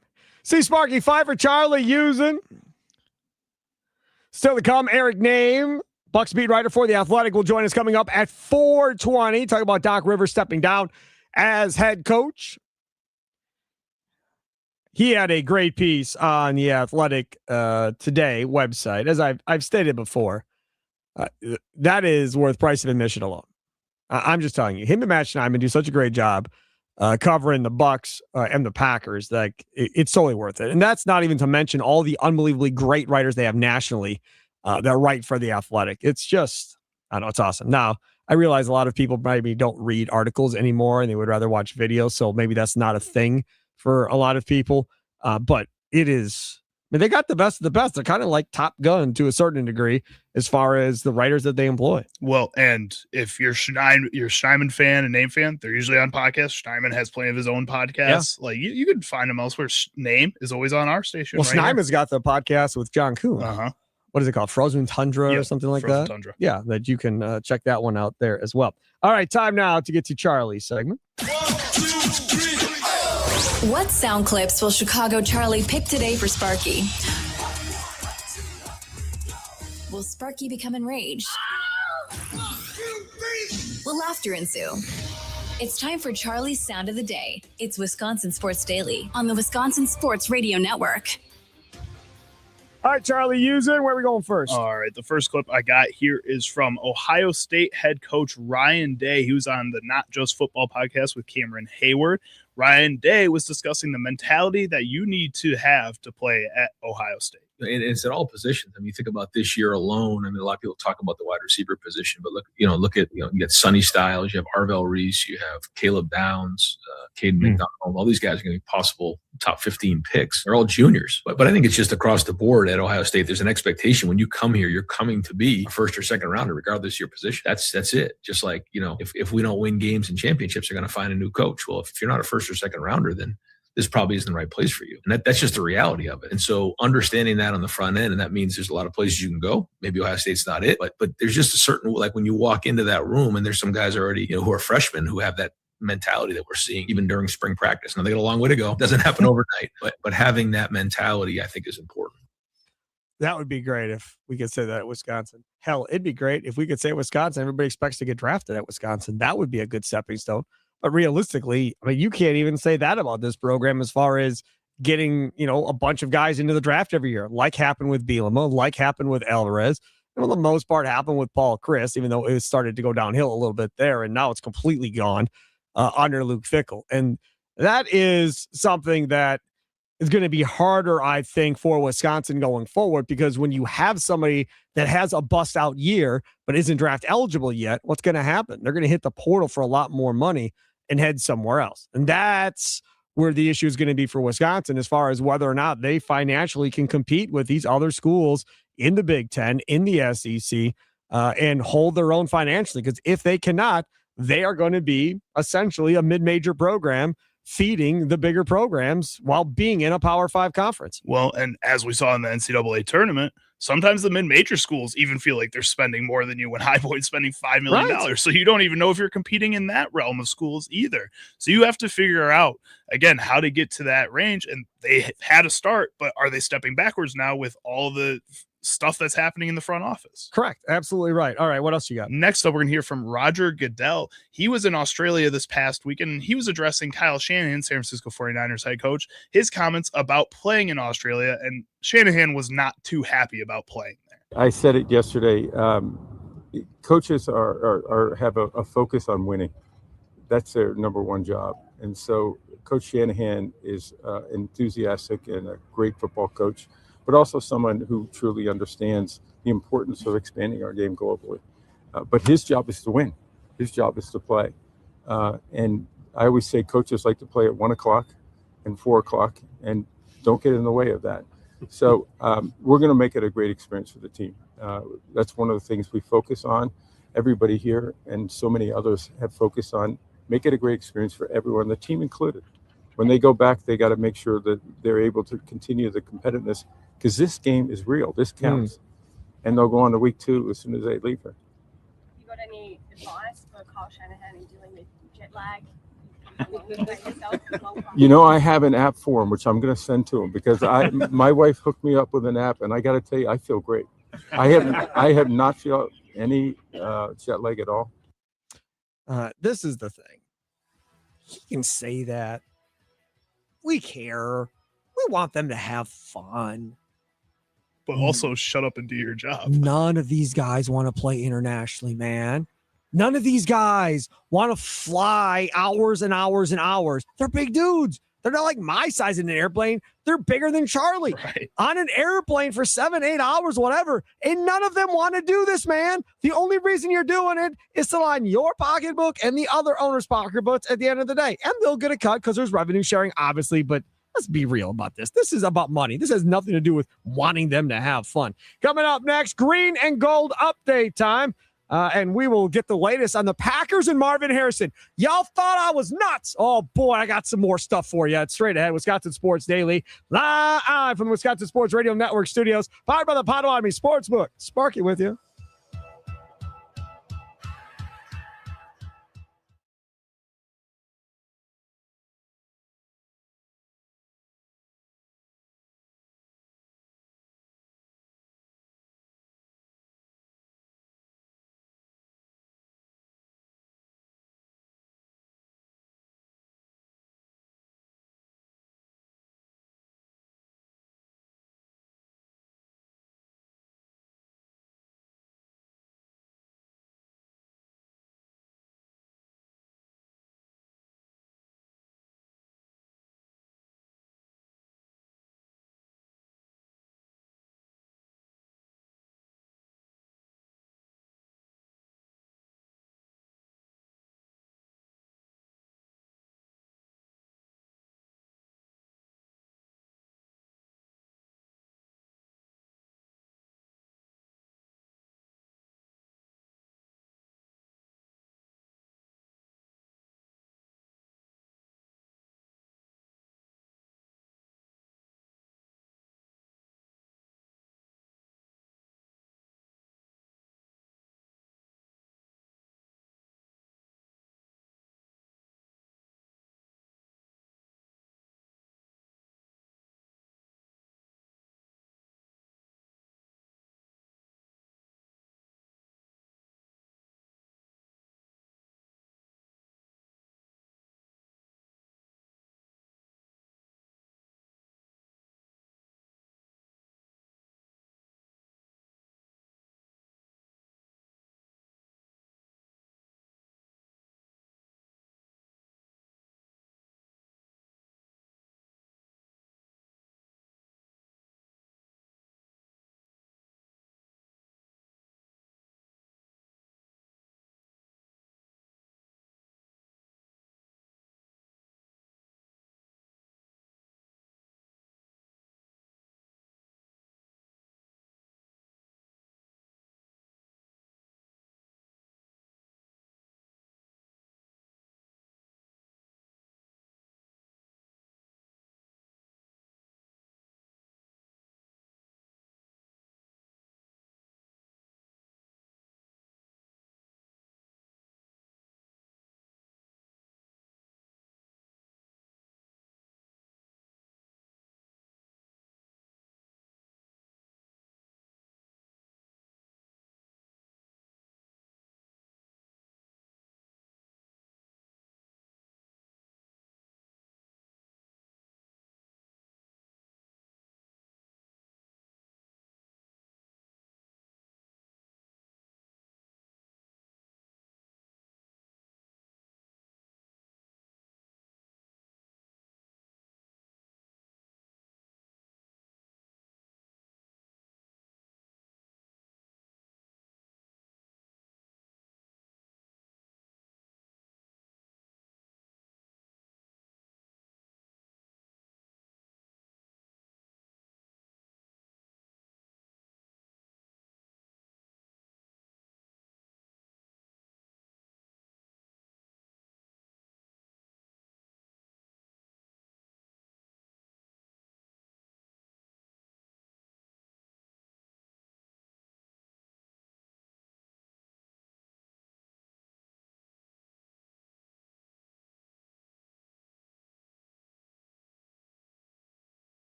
See Sparky 5 for Charlie using. Still to come, Eric Nehm, Bucks beat writer for The Athletic, will join us coming up at 4:20. Talk about Doc Rivers stepping down as head coach. He had a great piece on The Athletic Today website. As I've stated before, that is worth price of admission alone. I'm just telling you, him and Matt Schneidman do such a great job covering the Bucks and the Packers. Like it's totally worth it. And that's not even to mention all the unbelievably great writers they have nationally that write for The Athletic. It's just, I don't know, it's awesome. Now, I realize a lot of people maybe don't read articles anymore and they would rather watch videos. So maybe that's not a thing for a lot of people. But it is, I mean, they got the best of the best. They're kind of like Top Gun to a certain degree as far as the writers that they employ. Well, and if you're Schneidman fan and Nehm fan, they're usually on podcasts. Schneidman has plenty of his own podcasts. Yeah. Like you could find them elsewhere. Nehm is always on our station. Well, Schneidman's got the podcast with John Kuhn. What is it called? Frozen Tundra or something like that? Tundra. Yeah, that you can check that one out there as well. All right, time now to get to Charlie's segment. 1, 2, 3. What sound clips will Chicago Charlie pick today for Sparky? Will Sparky become enraged? Will laughter ensue? It's time for Charlie's Sound of the Day. It's Wisconsin Sports Daily on the Wisconsin Sports Radio Network. All right, Charlie Usen, where are we going first? All right, the first clip I got here is from Ohio State head coach Ryan Day. He was on the Not Just Football podcast with Cameron Hayward. Ryan Day was discussing the mentality that you need to have to play at Ohio State. And it's at all positions. I mean, you think about this year alone. I mean, a lot of people talk about the wide receiver position, but look at you got Sonny Styles, you have Arvell Reese, you have Caleb Downs, Caden McDonald. All these guys are going to be possible top 15 picks. They're all juniors. But I think it's just across the board at Ohio State. There's an expectation when you come here, you're coming to be a first or second rounder, regardless of your position. That's it. Just like, if we don't win games and championships, they're going to find a new coach. Well, if you're not a first or second rounder, then this probably isn't the right place for you. And that's just the reality of it. And so understanding that on the front end, and that means there's a lot of places you can go. Maybe Ohio State's not it, but there's just a certain, like when you walk into that room and there's some guys already, who are freshmen who have that mentality that we're seeing even during spring practice. Now they got a long way to go. It doesn't happen overnight, but having that mentality, I think, is important. That would be great if we could say that at Wisconsin. Hell, it'd be great if we could say at Wisconsin, everybody expects to get drafted at Wisconsin. That would be a good stepping stone. But realistically, I mean, you can't even say that about this program as far as getting, a bunch of guys into the draft every year, like happened with Bielema, like happened with Alvarez. And for the most part happened with Paul Chris, even though it started to go downhill a little bit there. And now it's completely gone under Luke Fickell. And that is something that is going to be harder, I think, for Wisconsin going forward, because when you have somebody that has a bust out year but isn't draft eligible yet, what's going to happen? They're going to hit the portal for a lot more money and head somewhere else. And that's where the issue is going to be for Wisconsin as far as whether or not they financially can compete with these other schools in the Big Ten, in the SEC, and hold their own financially. Because if they cannot, they are going to be essentially a mid-major program feeding the bigger programs while being in a Power 5 conference. Well, and as we saw in the NCAA tournament, sometimes the mid-major schools even feel like they're spending more than you when High Point's spending $5 million. Right. So you don't even know if you're competing in that realm of schools either. So you have to figure out, again, how to get to that range. And they had a start, but are they stepping backwards now with all the stuff that's happening in the front office? Correct. Absolutely right. All right. What else you got? Next up, we're going to hear from Roger Goodell. He was in Australia this past weekend, and he was addressing Kyle Shanahan, San Francisco 49ers head coach, his comments about playing in Australia, and Shanahan was not too happy about playing there. I said it yesterday. Coaches have a focus on winning. That's their number one job. And so Coach Shanahan is enthusiastic and a great football coach, but also someone who truly understands the importance of expanding our game globally. But his job is to win. His job is to play. And I always say coaches like to play at 1 o'clock and 4 o'clock, and don't get in the way of that. So we're going to make it a great experience for the team. That's one of the things we focus on. Everybody here and so many others have focused on make it a great experience for everyone, the team included. When they go back, they got to make sure that they're able to continue the competitiveness, because this game is real. This counts. And they'll go on to week 2 as soon as they leave here. You got any advice for Kyle Shanahan in dealing with jet lag? You know, I have an app for him, which I'm going to send to him because my wife hooked me up with an app, and I got to tell you, I feel great. I have not felt any jet lag at all. This is the thing. He can say that. We care. We want them to have fun. But also shut up and do your job. None of these guys want to play internationally, man. None of these guys want to fly hours and hours and hours. They're big dudes. They're not like my size in an airplane. They're bigger than Charlie. Right. On an airplane for 7-8 hours, whatever. And none of them want to do this, man. The only reason you're doing it is to line your pocketbook and the other owner's pocketbooks at the end of the day. And they'll get a cut because there's revenue sharing, obviously, but let's be real about this. This is about money. This has nothing to do with wanting them to have fun. Coming up next, green and gold update time. And we will get the latest on the Packers and Marvin Harrison. Y'all thought I was nuts. Oh, boy, I got some more stuff for you. It's straight ahead. Wisconsin Sports Daily, live from the Wisconsin Sports Radio Network studios, powered by the Potawatomi Sportsbook. Sparky with you.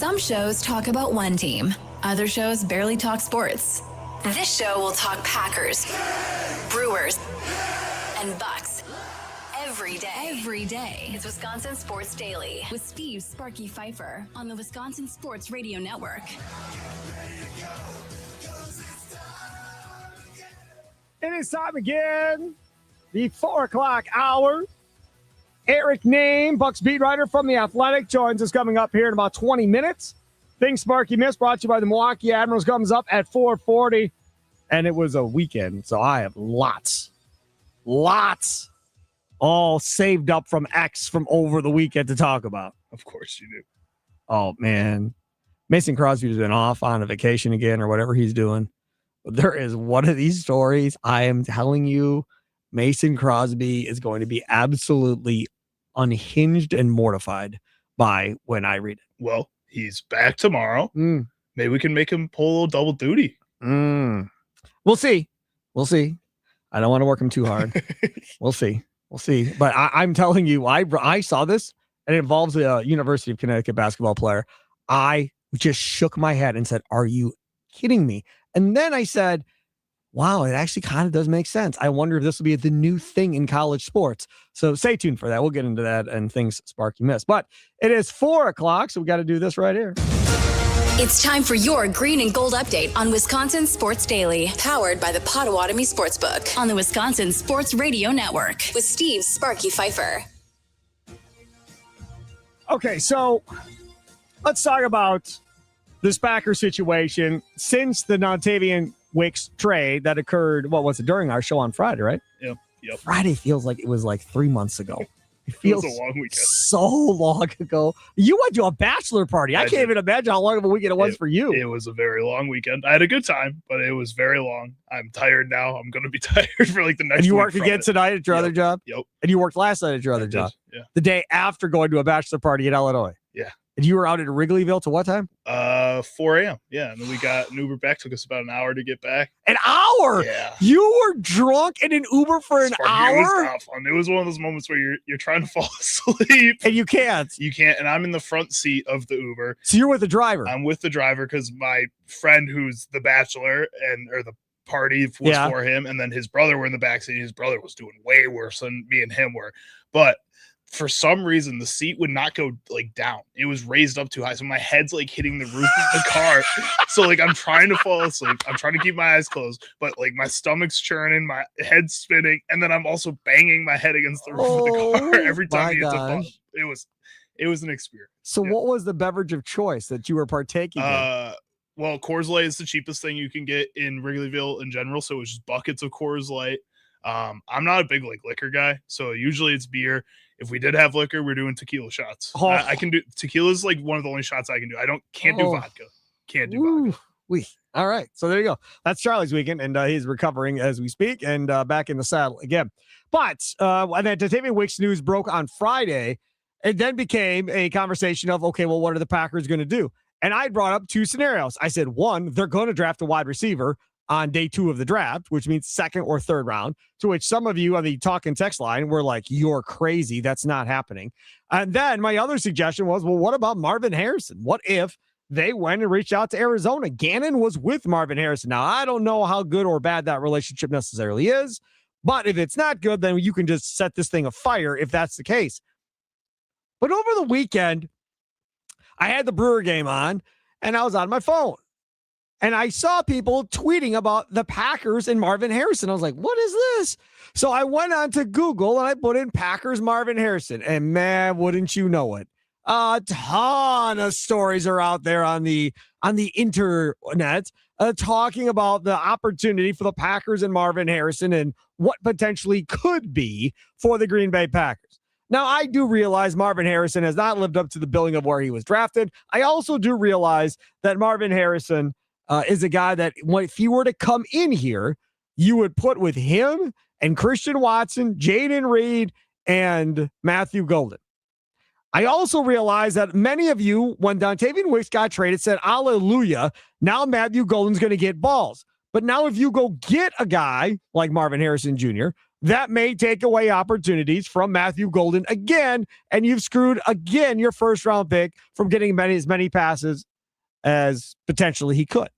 Some shows talk about one team. Other shows barely talk sports. This show will talk Packers, Brewers, and Bucks. Every day. It's Wisconsin Sports Daily with Steve Sparky Pfeiffer on the Wisconsin Sports Radio Network. It is time again. The 4 o'clock hour. Eric Nehm, Bucks beat writer from The Athletic, joins us coming up here in about 20 minutes. Things Sparky missed, brought to you by the Milwaukee Admirals, comes up at 4:40. And it was a weekend, so I have lots all saved up from X from over the weekend to talk about. Of course you do. Oh, man. Mason Crosby's been off on a vacation again or whatever he's doing. But there is one of these stories, I am telling you, Mason Crosby is going to be absolutely unhinged and mortified by when I read it. Well, he's back tomorrow. Maybe we can make him pull a little double duty. We'll see. I don't want to work him too hard. We'll see. But I'm telling you, I saw this, and it involves a University of Connecticut basketball player. I just shook my head and said, are you kidding me? And then I said, wow, it actually kind of does make sense. I wonder if this will be the new thing in college sports. So stay tuned for that. We'll get into that and things Sparky missed. But it is 4 o'clock, so we got to do this right here. It's time for your green and gold update on Wisconsin Sports Daily, powered by the Potawatomi Sportsbook on the Wisconsin Sports Radio Network with Steve Sparky Pfeiffer. Okay, so let's talk about this Packer situation since the Dontavian Wicks trade that occurred, what was it, during our show on Friday, right? Yep. Friday feels like it was like 3 months ago. It feels a long weekend. So long ago. You went to a bachelor party. I can't even imagine how long of a weekend it was for you. It was a very long weekend. I had a good time, but it was very long. I'm tired now. I'm going to be tired for like the next And you week worked again tonight at your other job? Yep. And you worked last night at your other job? Yeah. The day after going to a bachelor party in Illinois? Yeah. And you were out at Wrigleyville till what time? 4 a.m. Yeah, and then we got an Uber back. Took us about an hour to get back. An hour? Yeah. You were drunk in an Uber for an hour? It was not fun. It was one of those moments where you're trying to fall asleep. And you can't. And I'm in the front seat of the Uber. So you're with the driver? I'm with the driver because my friend who's the bachelor or the party was for him, and then his brother were in the backseat. His brother was doing way worse than me and him were. But for some reason, the seat would not go like down. It was raised up too high. So my head's like hitting the roof of the car. So like I'm trying to fall asleep. I'm trying to keep my eyes closed, but like my stomach's churning, my head's spinning, and then I'm also banging my head against the roof of the car every time he hits a bump. It was an experience. So what was the beverage of choice that you were partaking in? Well, Coors Light is the cheapest thing you can get in Wrigleyville in general. So it's just buckets of Coors Light. I'm not a big like liquor guy, so usually it's beer. If we did have liquor, we're doing tequila shots. I can do tequila is like one of the only shots I can do. Can't do vodka. Can't do vodka. All right. So there you go. That's Charlie's weekend, and he's recovering as we speak and back in the saddle again. But when that Dontavian Wicks news broke on Friday, it then became a conversation of, okay, well, what are the Packers going to do? And I brought up two scenarios. I said, one, they're going to draft a wide receiver on day 2 of the draft, which means second or third round, to which some of you on the talk and text line were like, you're crazy. That's not happening. And then my other suggestion was, well, what about Marvin Harrison? What if they went and reached out to Arizona? Gannon was with Marvin Harrison. Now, I don't know how good or bad that relationship necessarily is, but if it's not good, then you can just set this thing afire if that's the case. But over the weekend, I had the Brewer game on, and I was on my phone. And I saw people tweeting about the Packers and Marvin Harrison. I was like, what is this? So I went on to Google and I put in Packers Marvin Harrison. And man, wouldn't you know it? A ton of stories are out there on the internet talking about the opportunity for the Packers and Marvin Harrison and what potentially could be for the Green Bay Packers. Now, I do realize Marvin Harrison has not lived up to the billing of where he was drafted. I also do realize that Marvin Harrison is a guy that if he were to come in here, you would put with him and Christian Watson, Jaden Reed, and Matthew Golden. I also realize that many of you, when Dontavian Wicks got traded, said, hallelujah, now Matthew Golden's going to get balls. But now if you go get a guy like Marvin Harrison Jr., that may take away opportunities from Matthew Golden again, and you've screwed again your first-round pick from getting as many passes as potentially he could.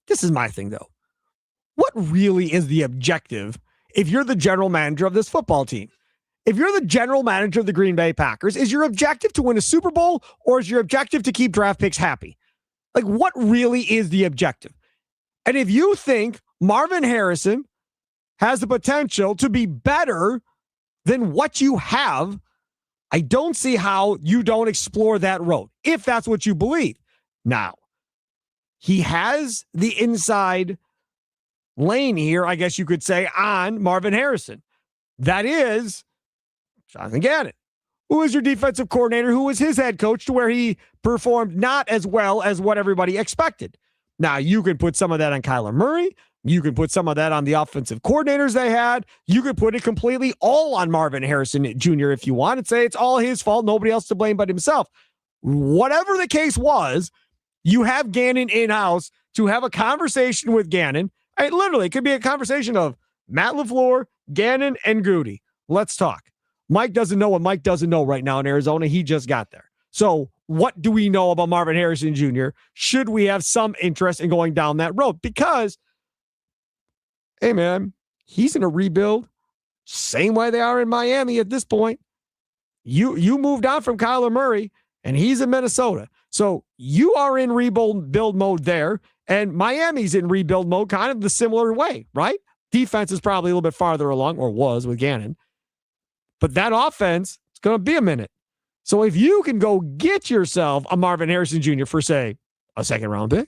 This is my thing, though. What really is the objective if you're the general manager of this football team? If you're the general manager of the Green Bay Packers, is your objective to win a Super Bowl, or is your objective to keep draft picks happy? Like, what really is the objective? And if you think Marvin Harrison has the potential to be better than what you have, I don't see how you don't explore that road, if that's what you believe. Now, he has the inside lane here, I guess you could say, on Marvin Harrison. That is Jonathan Gannon, who is your defensive coordinator, who was his head coach, to where he performed not as well as what everybody expected. Now, you can put some of that on Kyler Murray. You can put some of that on the offensive coordinators they had. You could put it completely all on Marvin Harrison Jr. if you want and say it's all his fault, nobody else to blame but himself. Whatever the case was, you have Gannon in-house to have a conversation with Gannon. Literally, it could be a conversation of Matt LaFleur, Gannon, and Goody. Let's talk. Mike doesn't know what Mike doesn't know right now in Arizona. He just got there. So what do we know about Marvin Harrison Jr.? Should we have some interest in going down that road? Because, hey, man, he's in a rebuild same way they are in Miami at this point. You moved on from Kyler Murray, and he's in Minnesota. So you are in rebuild mode there, and Miami's in rebuild mode kind of the similar way, right? Defense is probably a little bit farther along, or was with Gannon. But that offense, it's going to be a minute. So if you can go get yourself a Marvin Harrison Jr. for, say, a second-round pick,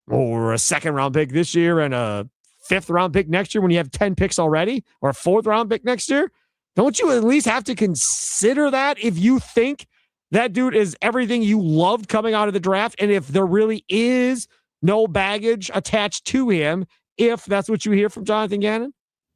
or a second-round pick this year and a fifth-round pick next year when you have 10 picks already, or a fourth-round pick next year, don't you at least have to consider that if you think that dude is everything you loved coming out of the draft, and if there really is no baggage attached to him, if that's what you hear from Jonathan Gannon?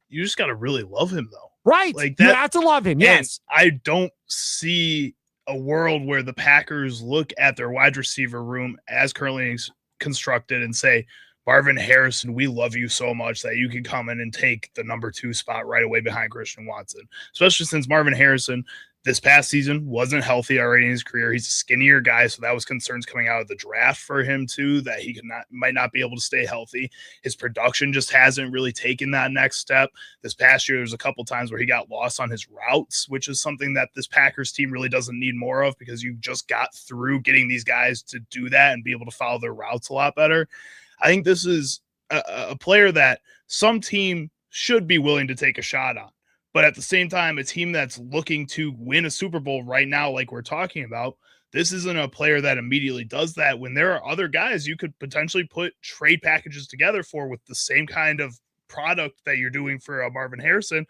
You just got to really love him, though. Right. Like that, you have to love him, yes. I don't see a world where the Packers look at their wide receiver room as currently constructed and say, Marvin Harrison, we love you so much that you can come in and take the number 2 spot right away behind Christian Watson, especially since Marvin Harrison this past season wasn't healthy already in his career. He's a skinnier guy, so that was concerns coming out of the draft for him too, that he might not be able to stay healthy. His production just hasn't really taken that next step. This past year, there was a couple times where he got lost on his routes, which is something that this Packers team really doesn't need more of, because you just got through getting these guys to do that and be able to follow their routes a lot better. I think this is a player that some team should be willing to take a shot on. But at the same time, a team that's looking to win a Super Bowl right now, like we're talking about, this isn't a player that immediately does that, when there are other guys you could potentially put trade packages together for with the same kind of product that you're doing for Marvin Harrison,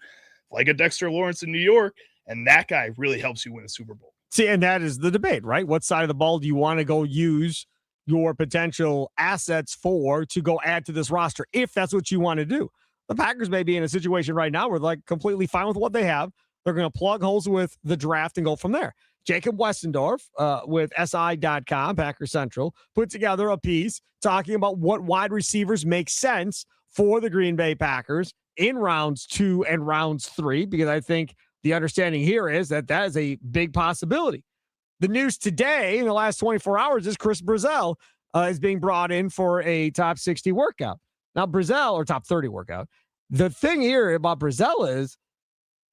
like a Dexter Lawrence in New York, and that guy really helps you win a Super Bowl. See, and that is the debate, right? What side of the ball do you want to go use your potential assets for to go add to this roster, if that's what you want to do? The Packers may be in a situation right now where they're like completely fine with what they have. They're going to plug holes with the draft and go from there. Jacob Westendorf with SI.com, Packer Central, put together a piece talking about what wide receivers make sense for the Green Bay Packers in rounds 2 and rounds 3, because I think the understanding here is that that is a big possibility. The news today in the last 24 hours is Chris Brazell is being brought in for a top 60 workout. Now, Brazell, or top 30 workout. The thing here about Brazell is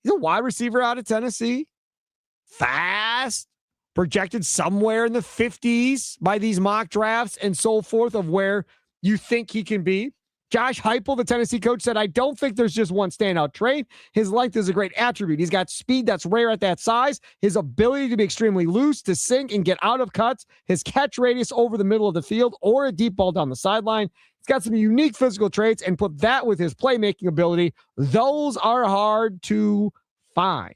he's a wide receiver out of Tennessee, fast, projected somewhere in the 50s by these mock drafts and so forth of where you think he can be. Josh Heupel, the Tennessee coach, said, I don't think there's just one standout trait. His length is a great attribute. He's got speed that's rare at that size. His ability to be extremely loose, to sink and get out of cuts. His catch radius over the middle of the field or a deep ball down the sideline. He's got some unique physical traits, and put that with his playmaking ability. Those are hard to find.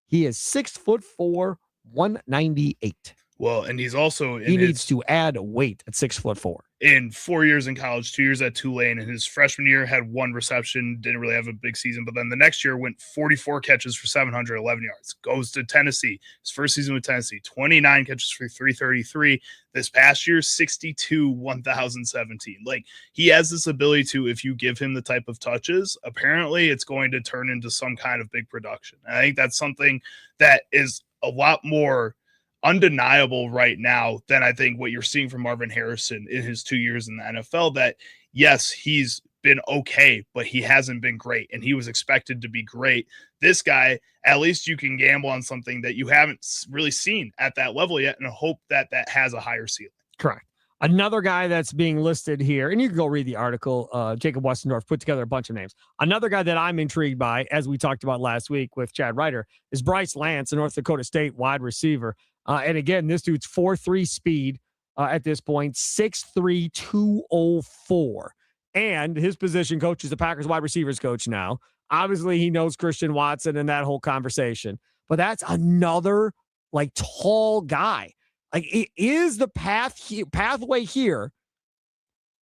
He is 6'4", 198. Well, and he's also he needs to add weight at 6'4". in 4 years in college, 2 years at Tulane. In his freshman year, had 1 reception, didn't really have a big season. But then the next year went 44 catches for 711 yards. Goes to Tennessee. His first season with Tennessee, 29 catches for 333. This past year, 62, 1,017. Like, he has this ability to, if you give him the type of touches, apparently it's going to turn into some kind of big production. And I think that's something that is a lot more undeniable right now than I think what you're seeing from Marvin Harrison in his 2 years in the NFL. That, yes, he's been okay, but he hasn't been great, and he was expected to be great. This guy, at least you can gamble on something that you haven't really seen at that level yet and hope that that has a higher ceiling. Correct. Another guy that's being listed here, and you can go read the article, Jacob Westendorf put together a bunch of names. Another guy that I'm intrigued by, as we talked about last week with Chad Ryder, is Bryce Lance, a North Dakota State wide receiver. And again, this dude's 4.3 speed at this point, 6'3", 204. And his position coach is the Packers wide receivers coach now. Obviously, he knows Christian Watson and that whole conversation. But that's another, like, tall guy. Like, it is the pathway here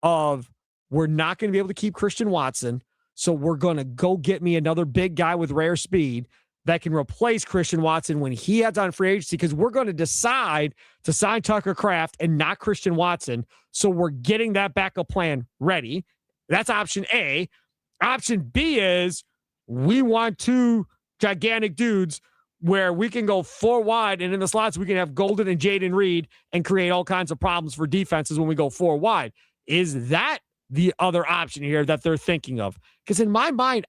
of we're not going to be able to keep Christian Watson, so we're going to go get me another big guy with rare speed that can replace Christian Watson when he heads on free agency, because we're going to decide to sign Tucker Kraft and not Christian Watson. So we're getting that backup plan ready. That's option A. Option B is we want 2 gigantic dudes where we can go 4 wide, and in the slots we can have Golden and Jaden Reed and create all kinds of problems for defenses when we go 4 wide. Is that the other option here that they're thinking of? Because in my mind,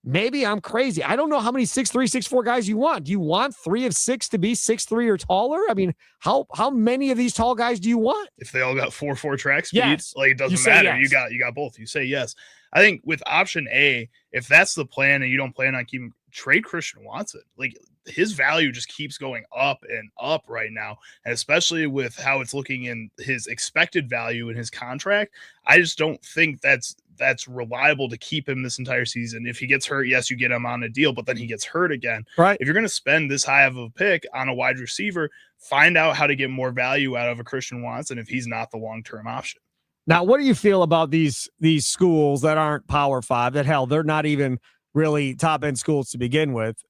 maybe I'm crazy. I don't know how many 6'3", 6'4" guys you want. Do you want 3 of 6 to be 6'3" or taller? I mean, how many of these tall guys do you want? If they all got 4.4 track speeds, yes. Like, it doesn't matter. Yes. You got both. You say yes. I think with option A, if that's the plan and you don't plan on keeping, trade Christian Watson. Like, his value just keeps going up and up right now. And especially with how it's looking in his expected value in his contract, I just don't think that's reliable to keep him this entire season. If he gets hurt, yes, you get him on a deal, but then he gets hurt again. Right. If you're going to spend this high of a pick on a wide receiver, find out how to get more value out of a Christian Watson if he's not the long-term option. Now, what do you feel about these schools that aren't Power 5, that, hell, they're not even really top-end schools to begin with?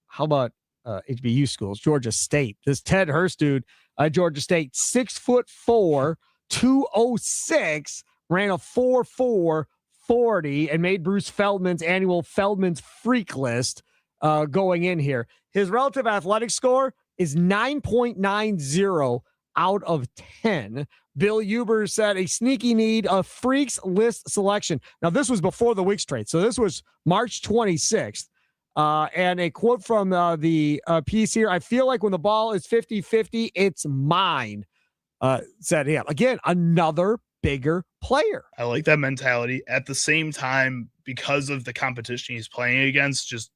How about HBU schools? Georgia State. This Ted Hurst dude at Georgia State, 6'4", 206, ran a 4.4 40 and made Bruce Feldman's annual Feldman's Freak List going in here. His relative athletic score is 9.90 out of 10. Bill Huber said a sneaky need of Freaks List selection. Now, this was before the Wicks trade, so this was March 26th. And a quote from the piece here, I feel like when the ball is 50-50, it's mine, said him. Again, another bigger player. I like that mentality. At the same time, because of the competition he's playing against just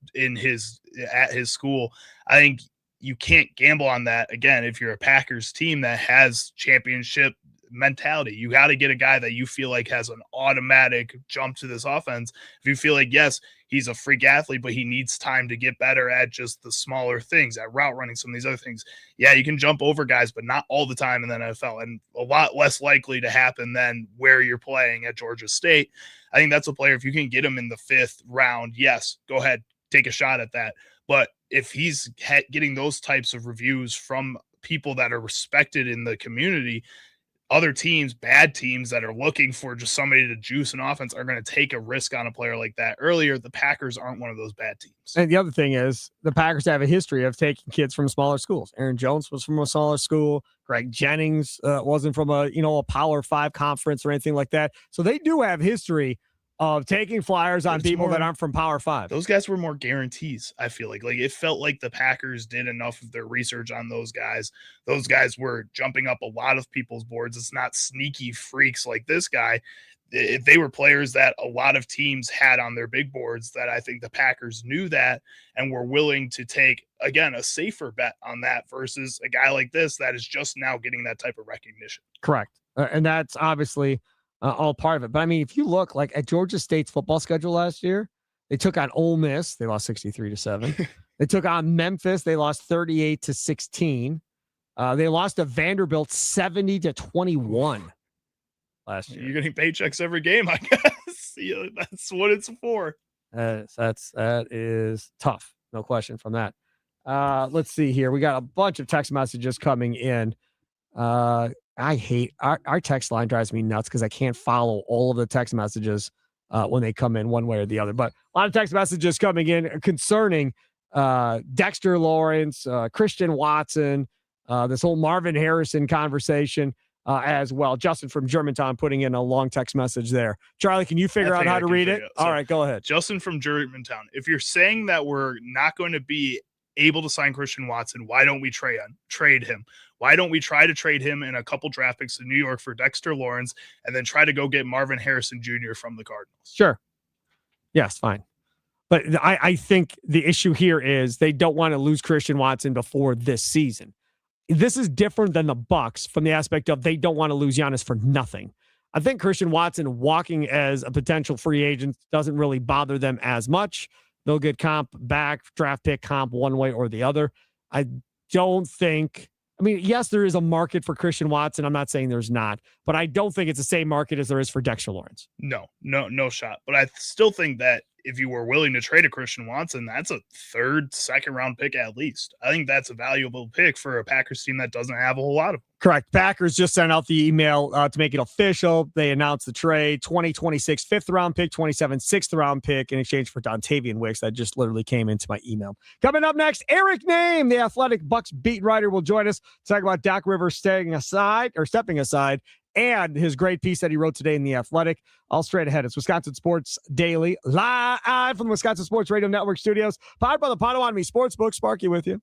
at his school, I think you can't gamble on that. Again, if you're a Packers team that has championship mentality, you got to get a guy that you feel like has an automatic jump to this offense. If you feel like, yes, he's a freak athlete, but he needs time to get better at just the smaller things, at route running, some of these other things. Yeah, you can jump over guys, but not all the time in the NFL, and a lot less likely to happen than where you're playing at Georgia State. I think that's a player, if you can get him in the 5th round, yes, go ahead, take a shot at that. But if he's getting those types of reviews from people that are respected in the community, other teams, bad teams that are looking for just somebody to juice an offense are going to take a risk on a player like that earlier. The Packers aren't one of those bad teams. And the other thing is the Packers have a history of taking kids from smaller schools. Aaron Jones was from a smaller school. Greg Jennings wasn't from a Power 5 conference or anything like that. So they do have history of taking flyers on people that aren't from Power 5. Those guys were more guarantees, I feel like. Like, it felt like the Packers did enough of their research on those guys. Those guys were jumping up a lot of people's boards. It's not sneaky freaks like this guy. They were players that a lot of teams had on their big boards that I think the Packers knew that and were willing to take, again, a safer bet on that versus a guy like this that is just now getting that type of recognition. Correct. And that's obviously all part of it. But I mean, if you look like at Georgia State's football schedule last year, they took on Ole Miss. They lost 63-7. They took on Memphis. They lost 38-16. They lost to Vanderbilt 70-21. last year. You're getting paychecks every game, I guess. Yeah, that's what it's for. That is tough. No question from that. Let's see here. We got a bunch of text messages coming in. I hate our text line drives me nuts because I can't follow all of the text messages when they come in one way or the other. But a lot of text messages coming in concerning Dexter Lawrence, Christian Watson, this whole Marvin Harrison conversation as well. Justin from Germantown putting in a long text message there. Charlie, can you figure out how to read it? All right, go ahead. Justin from Germantown. If you're saying that we're not going to be able to sign Christian Watson, why don't we trade him? Why don't we try to trade him in a couple draft picks in New York for Dexter Lawrence and then try to go get Marvin Harrison Jr. from the Cardinals? Sure. Yes, fine. But I think the issue here is they don't want to lose Christian Watson before this season. This is different than the Bucks from the aspect of they don't want to lose Giannis for nothing. I think Christian Watson walking as a potential free agent doesn't really bother them as much. They'll get comp back, draft pick comp one way or the other. I don't think, I mean, yes, there is a market for Christian Watson. I'm not saying there's not, but I don't think it's the same market as there is for Dexter Lawrence. No shot. But I still think that if you were willing to trade a Christian Watson, that's a second round pick at least. I think that's a valuable pick for a Packers team that doesn't have a whole lot of them. Correct. Packers just sent out the email to make it official. They announced the trade, 2026 fifth round pick, 27 sixth round pick in exchange for Dontavian Wicks. That just literally came into my email. Coming up next, Eric Nehm, the Athletic Bucks beat writer, will join us to talk about Doc Rivers stepping aside, and his great piece that he wrote today in The Athletic. All straight ahead. It's Wisconsin Sports Daily, live from the Wisconsin Sports Radio Network studios, powered by the Potawatomi Sportsbook. Sparky with you.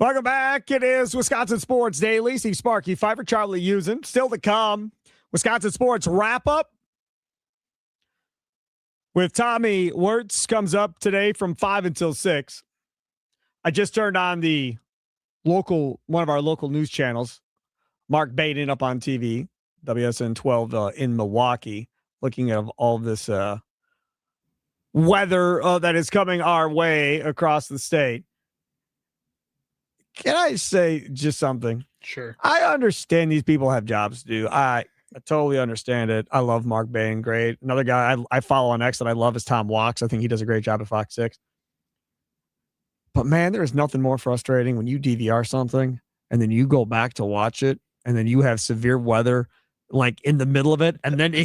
Welcome back. It is Wisconsin Sports Daily. Steve Sparky, Pfeiffer, Charlie Usen. Still to come, Wisconsin Sports Wrap-Up with Tommy Wirtz comes up today from 5 until 6. I just turned on one of our local news channels, Mark Baden up on TV, WSN 12 in Milwaukee, looking at all this weather that is coming our way across the state. Can I say just something? Sure. I understand these people have jobs to do. I totally understand it. I love Mark Bain. Great. Another guy I follow on X that I love is Tom Walks. I think he does a great job at Fox 6. But, man, there is nothing more frustrating when you DVR something and then you go back to watch it and then you have severe weather like in the middle of it and then I'm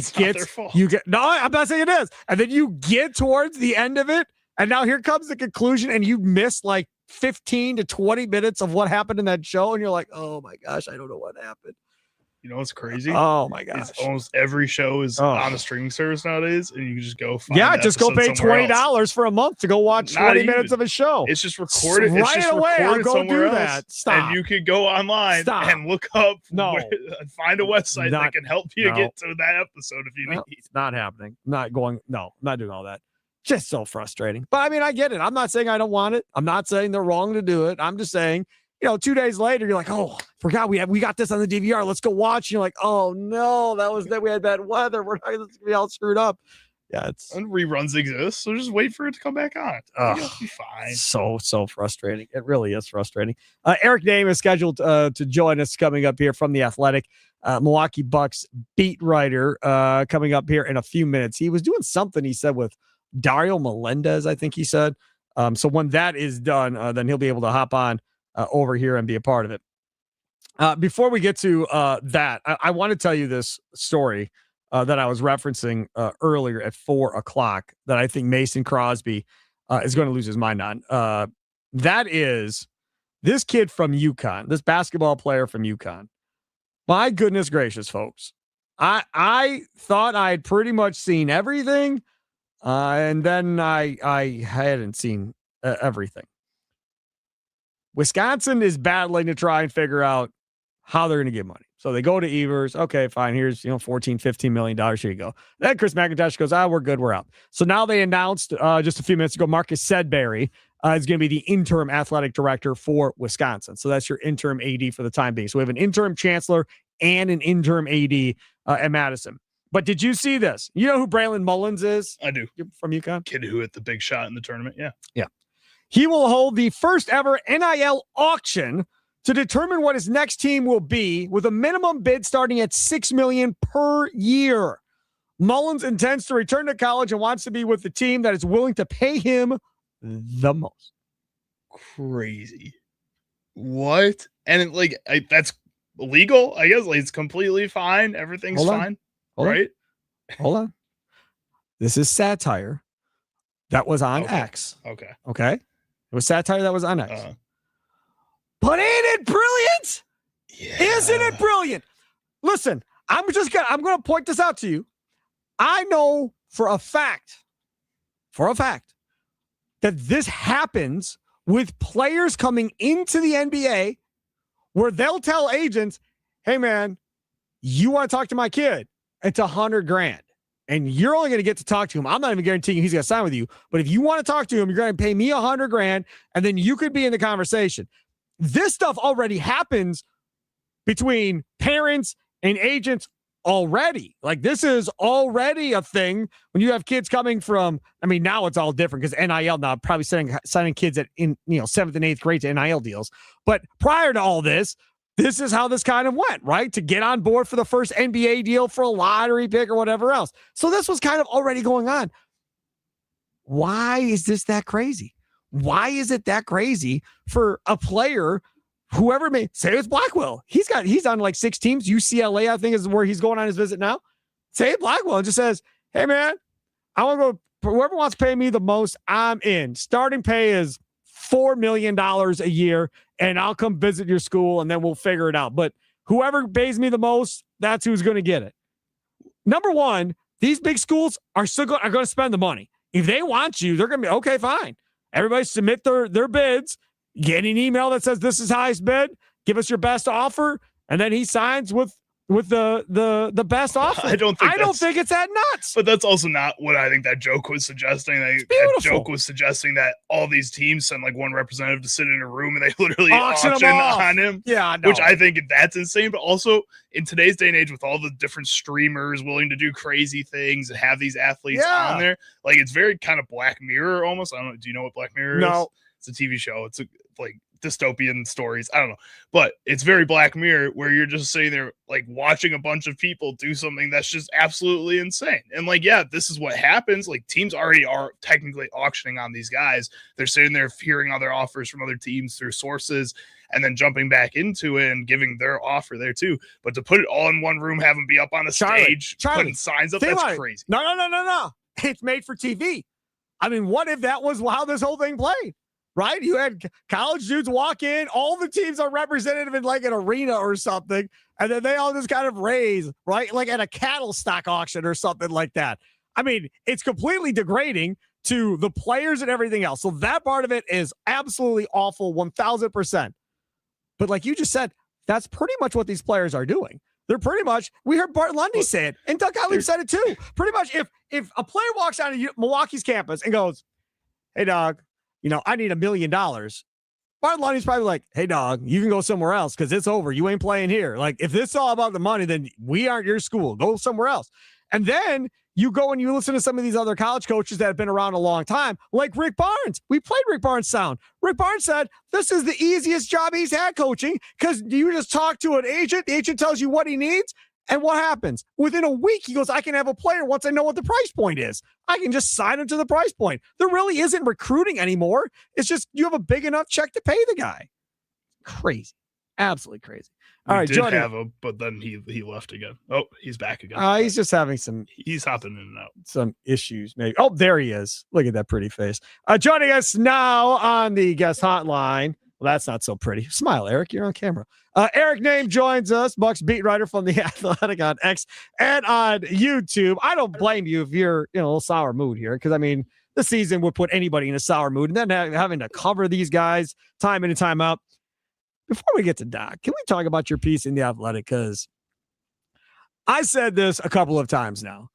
not saying it is. And then you get towards the end of it and now here comes the conclusion and you miss like 15 to 20 minutes of what happened in that show and you're like, oh my gosh, I don't know what happened. You know what's crazy? Oh my gosh. It's almost every show is on a streaming service nowadays, and you can just go find just go pay $20 for a month to go watch 20 minutes of a show. It's just recorded. Right it's just away. recorded I'll go somewhere do else, that. Stop. And you could go online and look up find a website that can help you get to that episode if you need. It's not happening. I'm not doing all that. Just so frustrating. But I mean, I get it. I'm not saying I don't want it. I'm not saying they're wrong to do it. I'm just saying, 2 days later, you're like, oh, forgot we got this on the DVR. Let's go watch. And you're like, oh no, we had bad weather. We're not going to be all screwed up. Yeah, and reruns exist, so just wait for it to come back on. You'll be fine. So frustrating. It really is frustrating. Eric Nehm is scheduled to join us coming up here from The Athletic. Milwaukee Bucks beat writer coming up here in a few minutes. He was doing something, he said, with Dario Melendez, I think he said. So when that is done, then he'll be able to hop on over here and be a part of it. Before we get to that, I want to tell you this story that I was referencing earlier at 4:00 that I think Mason Crosby is going to lose his mind on. That is this kid from UConn, this basketball player from UConn. My goodness gracious, folks. I thought I'd pretty much seen everything. And then I hadn't seen everything. Wisconsin is battling to try and figure out how they're going to get money. So they go to Evers. Okay, fine. Here's, $14, $15 million. Here you go. Then Chris McIntosh goes, we're good. We're out. So now they announced just a few minutes ago, Marcus Sedberry is going to be the interim athletic director for Wisconsin. So that's your interim AD for the time being. So we have an interim chancellor and an interim AD at Madison. But did you see this? You know who Braylon Mullins is? I do. You're from UConn? Kid who hit the big shot in the tournament. Yeah. Yeah. He will hold the first ever NIL auction to determine what his next team will be, with a minimum bid starting at $6 million per year. Mullins intends to return to college and wants to be with the team that is willing to pay him the most. Crazy. What? And that's illegal, I guess. It's completely fine. Everything's fine. Hold on. This is satire that was on X. Okay. It was satire that was on X. But ain't it brilliant? Yeah. Isn't it brilliant? Listen, I'm going to point this out to you. I know for a fact that this happens with players coming into the NBA where they'll tell agents, hey man, you want to talk to my kid? It's $100,000. And you're only going to get to talk to him. I'm not even guaranteeing he's going to sign with you. But if you want to talk to him, you're going to pay me $100,000, and then you could be in the conversation. This stuff already happens between parents and agents already. This is already a thing when you have kids coming from, now it's all different because NIL now probably signing kids in 7th and 8th grade to NIL deals. But prior to all this is how this kind of went, right? To get on board for the first NBA deal for a lottery pick or whatever else. So this was kind of already going on. Why is this that crazy? Why is it that crazy for a player, whoever may say it's Blackwell? He's on 6 teams. UCLA, I think, is where he's going on his visit now. Say it Blackwell and just says, hey man, I want to go, whoever wants to pay me the most, I'm in. Starting pay is $4 million a year, and I'll come visit your school and then we'll figure it out. But whoever pays me the most, that's who's going to get it. Number one, these big schools are going to spend the money. If they want you, they're going to be, okay, fine. Everybody submit their bids. get an email that says this is highest bid, give us your best offer, and then he signs with the best offer. I don't think it's that nuts. But that's also not what I think that joke was suggesting. That joke was suggesting that all these teams send like one representative to sit in a room and they literally auction on him. Yeah, no. Which I think that's insane. But also in today's day and age, with all the different streamers willing to do crazy things and have these athletes on there, like it's very kind of Black Mirror almost. I don't know. Do you know what Black Mirror is? No. It's a TV show. It's like dystopian stories. I don't know, but it's very Black Mirror where you're just sitting there like watching a bunch of people do something that's just absolutely insane. And like, yeah, this is what happens. Like teams already are technically auctioning on these guys. They're sitting there hearing other offers from other teams through sources and then jumping back into it and giving their offer there too. But to put it all in one room, have them be up on a stage, putting signs up, that's crazy. No. It's made for TV. I mean, what if that was how this whole thing played? Right? You had college dudes walk in, all the teams are represented in like an arena or something, and then they all just kind of raise, right? Like at a cattle stock auction or something like that. I mean, it's completely degrading to the players and everything else. So that part of it is absolutely awful, 1000%. But like you just said, that's pretty much what these players are doing. They're pretty much, we heard Bart Lundy say it, and Doug Gottlieb said it too. Pretty much if a player walks out of Milwaukee's campus and goes, hey, dog, I need $1 million. Bart Lundy's probably like, hey, dog, you can go somewhere else because it's over. You ain't playing here. Like, if this is all about the money, then we aren't your school. Go somewhere else. And then you go and you listen to some of these other college coaches that have been around a long time, like Rick Barnes. We played Rick Barnes' sound. Rick Barnes said this is the easiest job he's had coaching because you just talk to an agent. The agent tells you what he needs. And what happens? Within a week, he goes, I can have a player once I know what the price point is. I can just sign him to the price point. There really isn't recruiting anymore. It's just you have a big enough check to pay the guy. Crazy. Absolutely crazy. All right, Jordan. Have him, but then he left again. Oh, he's back again. He's just having he's hopping in and out. Some issues, maybe. Oh, there he is. Look at that pretty face. Joining us now on the guest hotline. Well, that's not so pretty. Smile, Eric. You're on camera. Eric Nehm joins us, Bucks beat writer from The Athletic on X and on YouTube. I don't blame you if you're in a little sour mood here because, I mean, the season would put anybody in a sour mood. And then having to cover these guys time in and time out. Before we get to Doc, can we talk about your piece in The Athletic? Because I said this a couple of times now,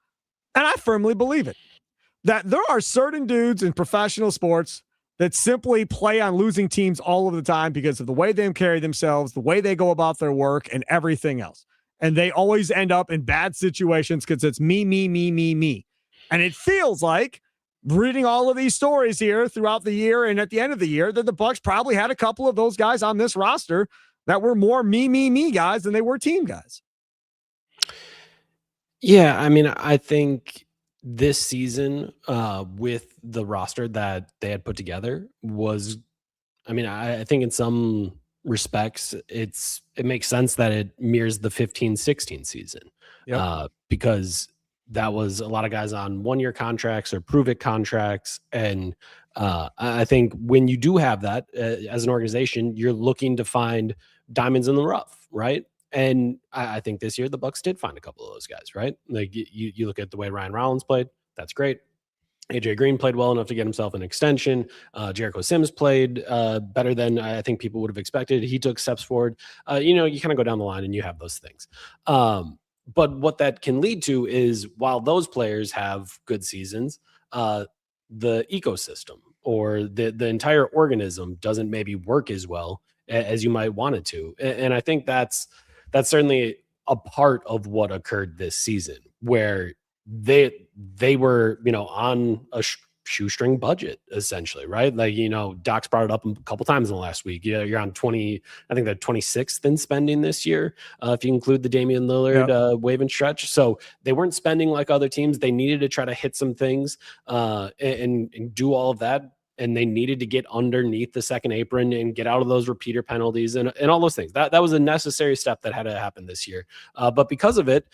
and I firmly believe it, that there are certain dudes in professional sports that simply play on losing teams all of the time because of the way they carry themselves, the way they go about their work, and everything else. And they always end up in bad situations because it's me. And it feels like, reading all of these stories here throughout the year and at the end of the year, that the Bucks probably had a couple of those guys on this roster that were more me guys than they were team guys. Yeah, I mean, I think this season with the roster that they had put together was, I mean, I think in some respects it makes sense that it mirrors the 15-16 season. Yep. Because that was a lot of guys on 1-year contracts or prove-it contracts. And I think when you do have that as an organization, you're looking to find diamonds in the rough, right? And I think this year the Bucks did find a couple of those guys, right? Like you look at the way Ryan Rollins played, that's great. AJ Green played well enough to get himself an extension. Jericho Sims played better than I think people would have expected. He took steps forward. You kind of go down the line and you have those things. But what that can lead to is while those players have good seasons, the ecosystem or the entire organism doesn't maybe work as well as you might want it to. And I think that's certainly a part of what occurred this season, where they were, on a shoestring budget, essentially, right? Like, Doc's brought it up a couple times in the last week. You're on 20, I think they're 26th in spending this year, if you include the Damian Lillard wave and stretch. So they weren't spending like other teams. They needed to try to hit some things and do all of that. And they needed to get underneath the second apron and get out of those repeater penalties and all those things. That was a necessary step that had to happen this year. But because of it,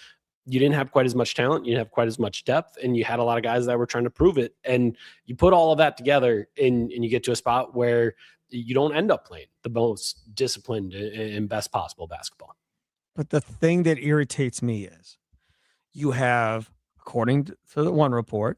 you didn't have quite as much talent. You didn't have quite as much depth, and you had a lot of guys that were trying to prove it. And you put all of that together and you get to a spot where you don't end up playing the most disciplined and best possible basketball. But the thing that irritates me is you have, according to the one report,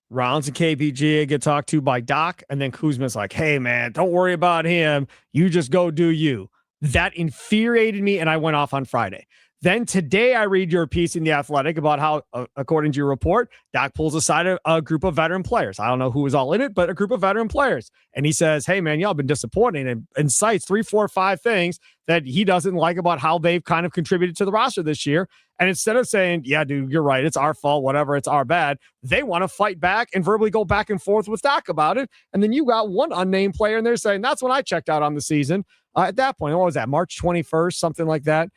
Rollins and KPG get talked to by Doc, and then Kuzma's like, hey, man, don't worry about him. You just go do you. That infuriated me, and I went off on Friday. Then today I read your piece in The Athletic about how, according to your report, Doc pulls aside a group of veteran players. I don't know who was all in it, but a group of veteran players. And he says, hey, man, y'all been disappointing, and cites 3, 4, 5 things that he doesn't like about how they've kind of contributed to the roster this year. And instead of saying, yeah, dude, you're right, it's our fault, whatever, it's our bad, they want to fight back and verbally go back and forth with Doc about it. And then you got one unnamed player, and they're saying, that's when I checked out on the season. At that point, what was that, March 21st, something like that?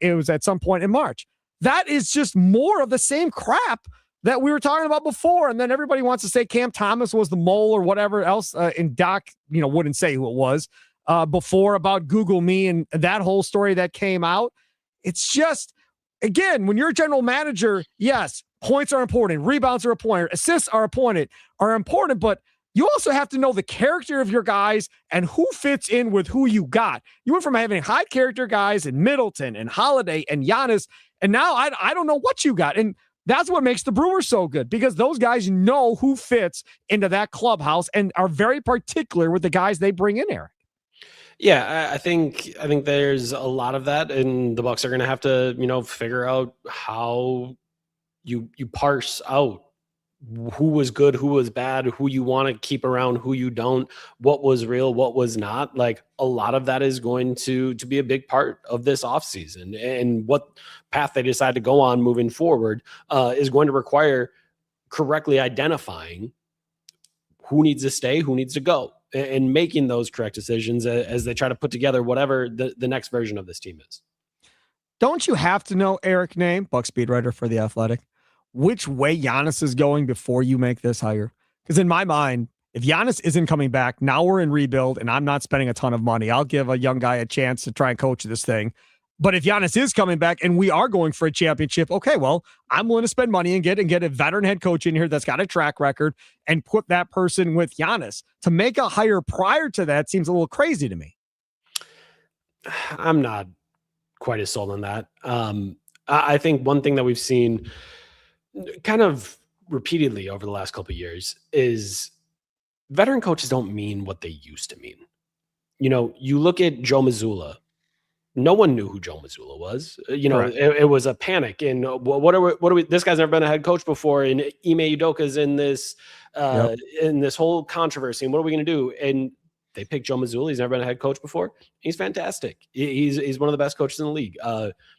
It was at some point in March. That is just more of the same crap that we were talking about before. And then everybody wants to say Cam Thomas was the mole or whatever else. And Doc, wouldn't say who it was before about Google Me and that whole story that came out. It's just, again, when you're a general manager, yes, points are important. Rebounds are important. Assists are important, but you also have to know the character of your guys and who fits in with who you got. You went from having high character guys in Middleton and Holiday and Giannis, and now I don't know what you got. And that's what makes the Brewers so good, because those guys know who fits into that clubhouse and are very particular with the guys they bring in, Eric. Yeah, I think there's a lot of that, and the Bucks are going to have to, figure out how you parse out who was good, who was bad, who you want to keep around, who you don't, what was real, what was not. Like, a lot of that is going to be a big part of this offseason, and what path they decide to go on moving forward is going to require correctly identifying who needs to stay, who needs to go, and making those correct decisions as they try to put together whatever the next version of this team is. Don't you have to know, Eric Nehm, Buck speed writer for The Athletic, which way Giannis is going before you make this hire? Because in my mind, if Giannis isn't coming back, now we're in rebuild and I'm not spending a ton of money. I'll give a young guy a chance to try and coach this thing. But if Giannis is coming back and we are going for a championship, okay, well, I'm willing to spend money and get a veteran head coach in here that's got a track record and put that person with Giannis. To make a hire prior to that seems a little crazy to me. I'm not quite as sold on that. I think one thing that we've seen kind of repeatedly over the last couple of years is veteran coaches don't mean what they used to mean. You look at Joe Mazzulla. No one knew who Joe Mazzulla was. It was a panic. And what are we? This guy's never been a head coach before, and Ime Udoka's in this in this whole controversy. And what are we going to do? And they picked Joe Mazzulla. He's never been a head coach before. He's fantastic. He's one of the best coaches in the league.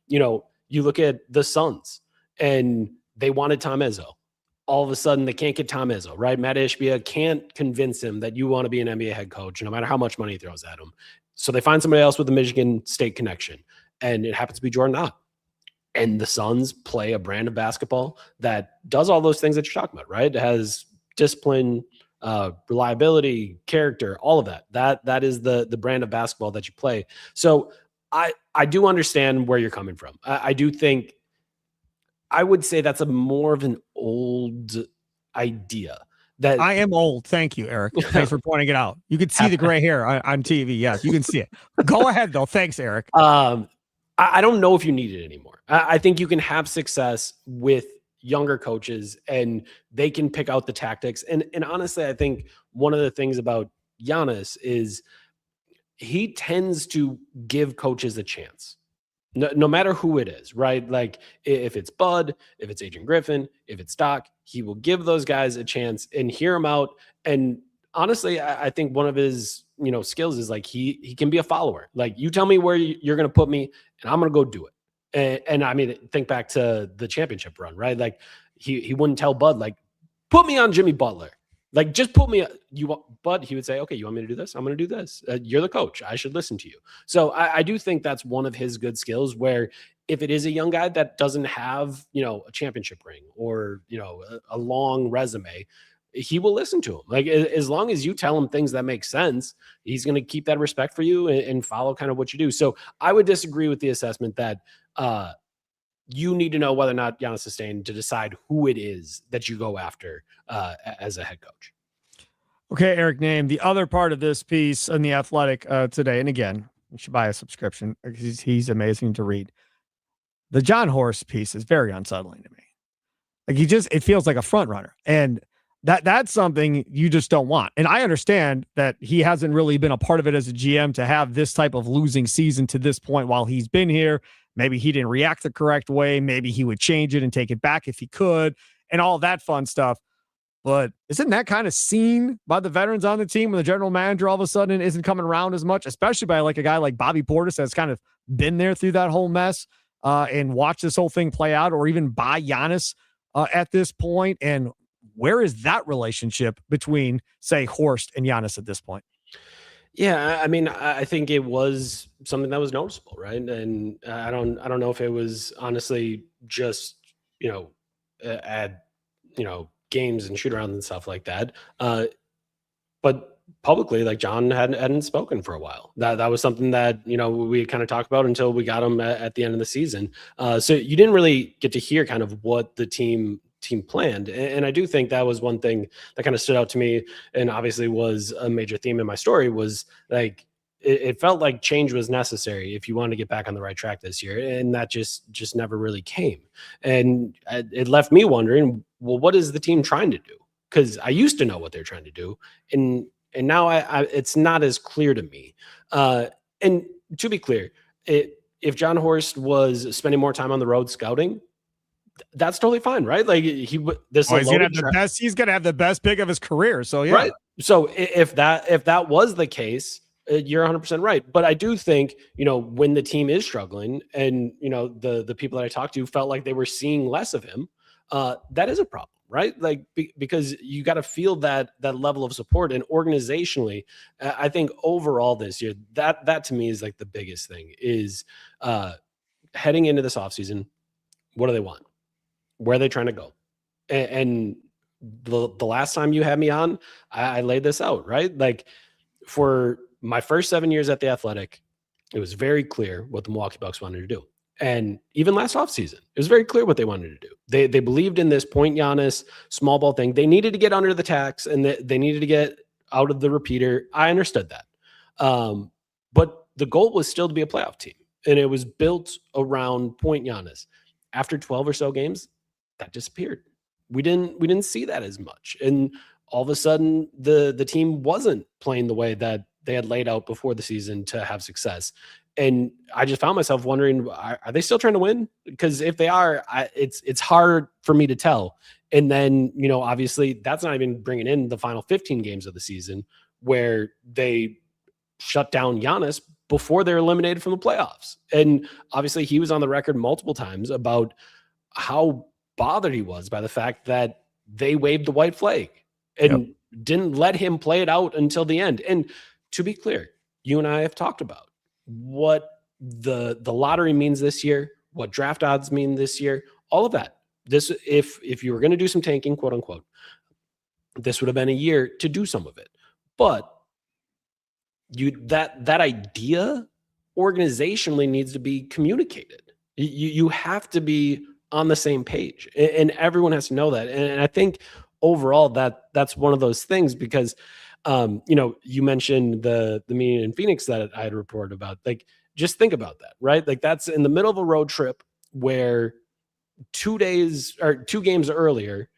You look at the Suns, and they wanted Tom Izzo. All of a sudden, they can't get Tom Izzo, right? Matt Ishbia can't convince him that you want to be an NBA head coach, no matter how much money he throws at him. So they find somebody else with a Michigan State connection, and it happens to be Jordan Ott. And the Suns play a brand of basketball that does all those things that you're talking about, right? It has discipline, reliability, character, all of that. That is the brand of basketball that you play. So I do understand where you're coming from. I do think, I would say that's a more of an old idea. That I am old. Thank you, Eric. Thanks for pointing it out. You can see the gray hair on TV. Yes, you can see it. Go ahead, though. Thanks, Eric. I don't know if you need it anymore. I think you can have success with younger coaches, and they can pick out the tactics. And honestly, I think one of the things about Giannis is he tends to give coaches a chance. No matter who it is, right? Like, if it's Bud, if it's Adrian Griffin, if it's Doc, he will give those guys a chance and hear them out. And honestly, I think one of his, skills is like he can be a follower. Like, you tell me where you're going to put me, and I'm going to go do it. And I mean, think back to the championship run, right? Like, he wouldn't tell Bud, like, put me on Jimmy Butler. Like, just put me, but he would say, okay, you want me to do this? I'm going to do this. You're the coach. I should listen to you. So I do think that's one of his good skills, where if it is a young guy that doesn't have, a championship ring or, a long resume, he will listen to him. Like, as long as you tell him things that make sense, he's going to keep that respect for you and follow kind of what you do. So I would disagree with the assessment that, you need to know whether or not Giannis is staying to decide who it is that you go after as a head coach. Okay, Eric Nehm, the other part of this piece in The Athletic today, and again, you should buy a subscription because he's amazing to read. The John Horst piece is very unsettling to me. Like, it feels like a front runner. And That's something you just don't want. And I understand that he hasn't really been a part of it as a GM to have this type of losing season to this point while he's been here. Maybe he didn't react the correct way. Maybe he would change it and take it back if he could and all that fun stuff. But isn't that kind of seen by the veterans on the team when the general manager all of a sudden isn't coming around as much, especially by like a guy like Bobby Portis that's kind of been there through that whole mess and watched this whole thing play out, or even by Giannis at this point? And where is that relationship between, say, Horst and Giannis at this point? Yeah, I mean, I think it was something that was noticeable, right? And I don't know if it was honestly just at games and shoot arounds and stuff like that. But publicly, like John hadn't spoken for a while. That was something that we kind of talked about until we got him at the end of the season. So you didn't really get to hear kind of what the team planned. And I do think that was one thing that kind of stood out to me, and obviously was a major theme in my story, was like it felt like change was necessary if you wanted to get back on the right track this year, and that just never really came. And it left me wondering, well, what is the team trying to do? Because I used to know what they're trying to do, and now it's not as clear to me. And to be clear, if John Horst was spending more time on the road scouting, that's totally fine, right? Like he's gonna have the best. He's gonna have the best pick of his career. So yeah, right. So if that was the case, you're 100% right. But I do think when the team is struggling, and the people that I talked to felt like they were seeing less of him, that is a problem, right? Like because you got to feel that level of support, and organizationally, I think overall this year, that to me is like the biggest thing is heading into this offseason. What do they want? Where are they trying to go? And the last time you had me on, I laid this out, right? Like for my first 7 years at the Athletic, it was very clear what the Milwaukee Bucks wanted to do. And even last offseason, it was very clear what they wanted to do. They believed in this point Giannis small ball thing. They needed to get under the tax, and they needed to get out of the repeater. I understood that. But the goal was still to be a playoff team, and it was built around point Giannis. After 12 or so games, that disappeared. We didn't see that as much. And all of a sudden the team wasn't playing the way that they had laid out before the season to have success. And I just found myself wondering, are they still trying to win? Because if they are, it's hard for me to tell. And then, obviously that's not even bringing in the final 15 games of the season where they shut down Giannis before they're eliminated from the playoffs. And obviously he was on the record multiple times about how bothered he was by the fact that they waved the white flag and didn't let him play it out until the end. And to be clear, you and I have talked about what the lottery means this year, what draft odds mean this year, all of that. This, if you were going to do some tanking, quote unquote, this would have been a year to do some of it. But that idea organizationally needs to be communicated. You have to be on the same page, and everyone has to know that. And I think overall that's one of those things, because you mentioned the meeting in Phoenix that I had reported about. Like, just think about that, right? Like that's in the middle of a road trip where 2 days or 2 games earlier,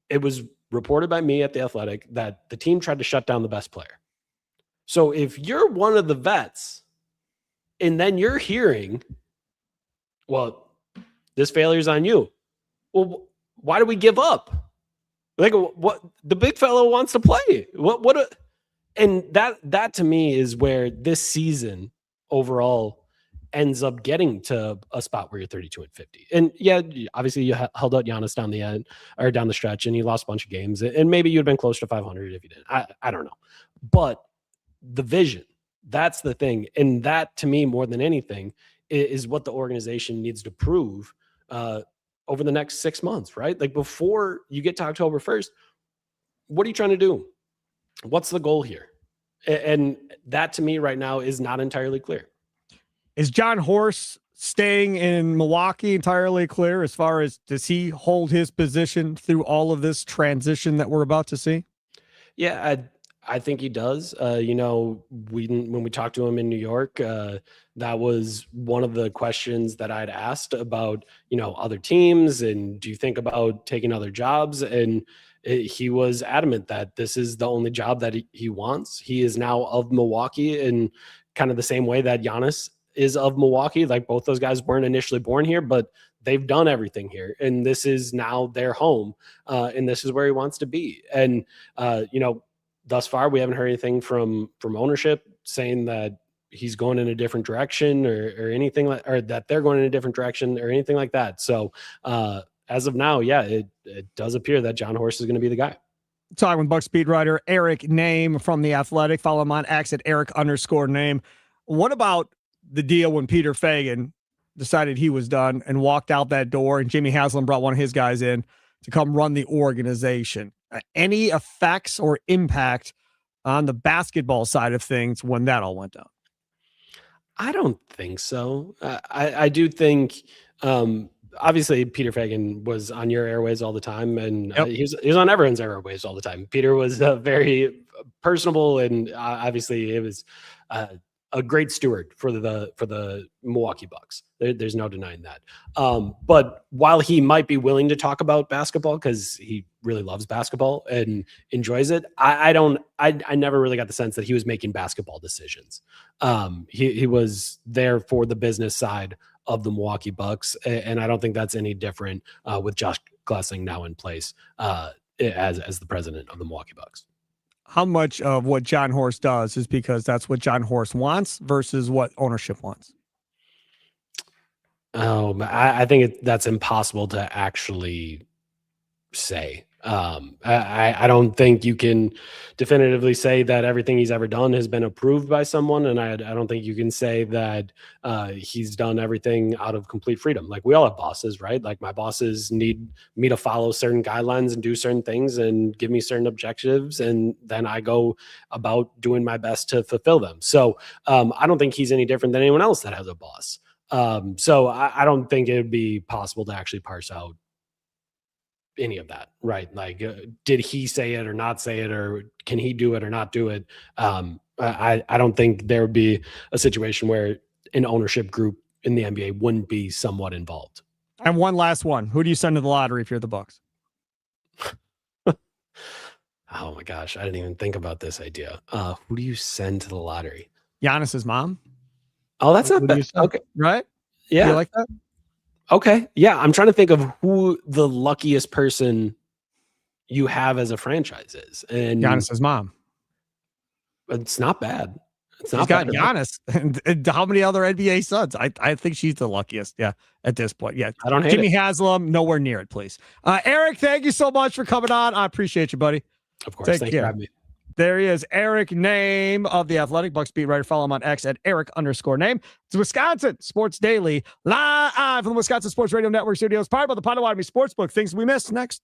it was reported by me at the Athletic that the team tried to shut down the best player. So if you're one of the vets and then you're hearing, well, this failure's on you. Well, why do we give up? Like, what the big fellow wants to play. And that to me is where this season overall ends up getting to a spot where you're 32-50. And yeah, obviously you held out Giannis down the end or down the stretch, and he lost a bunch of games, and maybe you'd been close to 500 if you didn't. I don't know. But the vision, that's the thing. And that to me, more than anything, is what the organization needs to prove over the next 6 months, right? Like before you get to October 1st, what are you trying to do? What's the goal here? And that to me right now is not entirely clear. Is John Horst staying in Milwaukee entirely clear as far as, does he hold his position through all of this transition that we're about to see? Yeah, I think he does. When we talked to him in New York, that was one of the questions that I'd asked about, other teams and do you think about taking other jobs? And he was adamant that this is the only job that he wants. He is now of Milwaukee in kind of the same way that Giannis is of Milwaukee. Like both those guys weren't initially born here, but they've done everything here, and this is now their home, and this is where he wants to be. And thus far, we haven't heard anything from ownership saying that he's going in a different direction or anything like, or that they're going in a different direction or anything like that. So as of now, yeah, it does appear that John Horst is going to be the guy. Talking with Buck speed writer Eric Nehm from The Athletic. Follow him on X at Eric_Nehm. What about the deal when Peter Fagan decided he was done and walked out that door, and Jimmy Haslam brought one of his guys in to come run the organization? Any effects or impact on the basketball side of things when that all went down? I don't think so. I do think, obviously, Peter Fagan was on your airways all the time, and he was on everyone's airways all the time. Peter was very personable, and obviously, it was a great steward for the Milwaukee Bucks. There's no denying that. But while he might be willing to talk about basketball because he really loves basketball and enjoys it, I never really got the sense that he was making basketball decisions. He was there for the business side of the Milwaukee Bucks, and I don't think that's any different with Josh Glessing now in place as the president of the Milwaukee Bucks. How much of what John Horst does is because that's what John Horst wants versus what ownership wants? I think that's impossible to actually say. I don't think you can definitively say that everything he's ever done has been approved by someone, and I don't think you can say that he's done everything out of complete freedom. Like we all have bosses, right? Like my bosses need me to follow certain guidelines and do certain things and give me certain objectives, and then I go about doing my best to fulfill them. So I don't think he's any different than anyone else that has a boss. So I don't think it would be possible to actually parse out any of that, right? Like, did he say it or not say it, or can he do it or not do it? I don't think there would be a situation where an ownership group in the NBA wouldn't be somewhat involved. And one last one. Who do you send to the lottery if you're the Bucks? Oh my gosh, I didn't even think about this idea. Who do you send to the lottery? Giannis's mom. Oh, that's not bad. Okay, right? Yeah, you like that? Okay, yeah. I'm trying to think of who the luckiest person you have as a franchise is, and Giannis's mom. It's not bad. It's She's not got bad. Giannis. And how many other NBA sons? I think she's the luckiest. Yeah, at this point. Yeah, I don't hate Jimmy it. Haslam, nowhere near it, please. Eric, thank you so much for coming on. I appreciate you, buddy. Of course. Take Thanks for care. having me. There he is, Eric Nehm of The Athletic, Bucks beat writer. Follow him on X at Eric_Nehm. It's Wisconsin Sports Daily, live from the Wisconsin Sports Radio Network studios, powered by the Potawatomi Sportsbook. Things we missed next.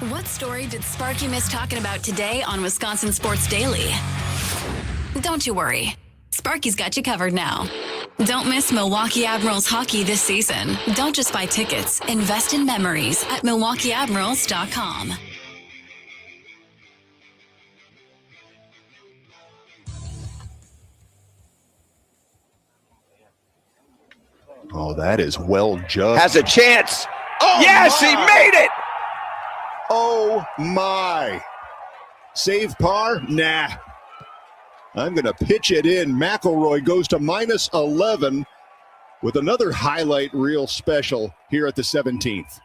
What story did Sparky miss talking about today on Wisconsin Sports Daily? Don't you worry. Sparky's got you covered now. Don't miss Milwaukee Admirals hockey this season. Don't just buy tickets. Invest in memories at MilwaukeeAdmirals.com. Oh, that is well judged. Has a chance. Oh, yes, my. he made it. Oh, my. Save par? Nah. I'm going to pitch it in. McElroy goes to minus 11 with another highlight reel special here at the 17th.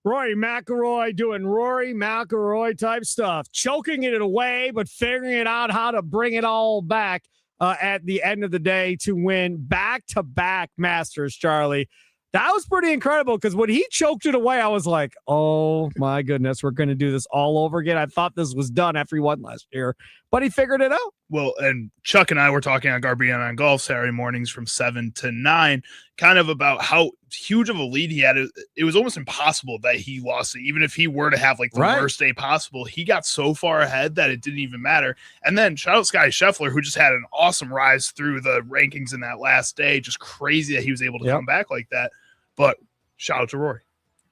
Rory McIlroy doing Rory McIlroy type stuff, choking it away, but figuring it out how to bring it all back at the end of the day to win back-to-back Masters, Charlie. That was pretty incredible because when he choked it away, I was like, oh, my goodness, we're going to do this all over again. I thought this was done after he won last year, but he figured it out. Well, and Chuck and I were talking on Garbian on Golf Saturday mornings from 7 to 9, kind of about how huge of a lead he had. It was almost impossible that he lost it. Even if he were to have like the worst day possible, he got so far ahead that it didn't even matter. And then shout out Scotty Scheffler, who just had an awesome rise through the rankings in that last day. Just crazy that he was able to come back like that. But shout out to Rory.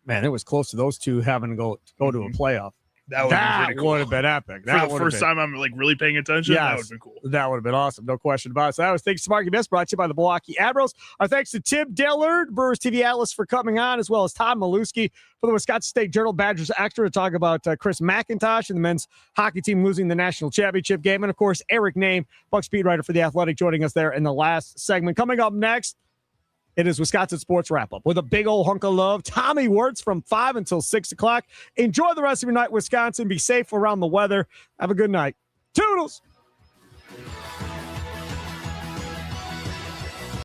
Man, it was close to those two having to go to a playoff. That would have been epic. For the first time I'm like really paying attention, that would have been cool. That would have been awesome. No question about it. So that was Thanks to Sparky Best, brought to you by the Milwaukee Admirals. Our thanks to Tim Dillard, Brewers TV Atlas, for coming on, as well as Todd Milewski for the Wisconsin State Journal Badgers Extra to talk about Chris McIntosh and the men's hockey team losing the national championship game. And, of course, Eric Nehm, Buck Speed Writer for The Athletic, joining us there in the last segment. Coming up next, it is Wisconsin Sports Wrap-Up with a big old hunk of love. Tommy Wirtz from 5 until 6 o'clock. Enjoy the rest of your night, Wisconsin. Be safe around the weather. Have a good night. Toodles!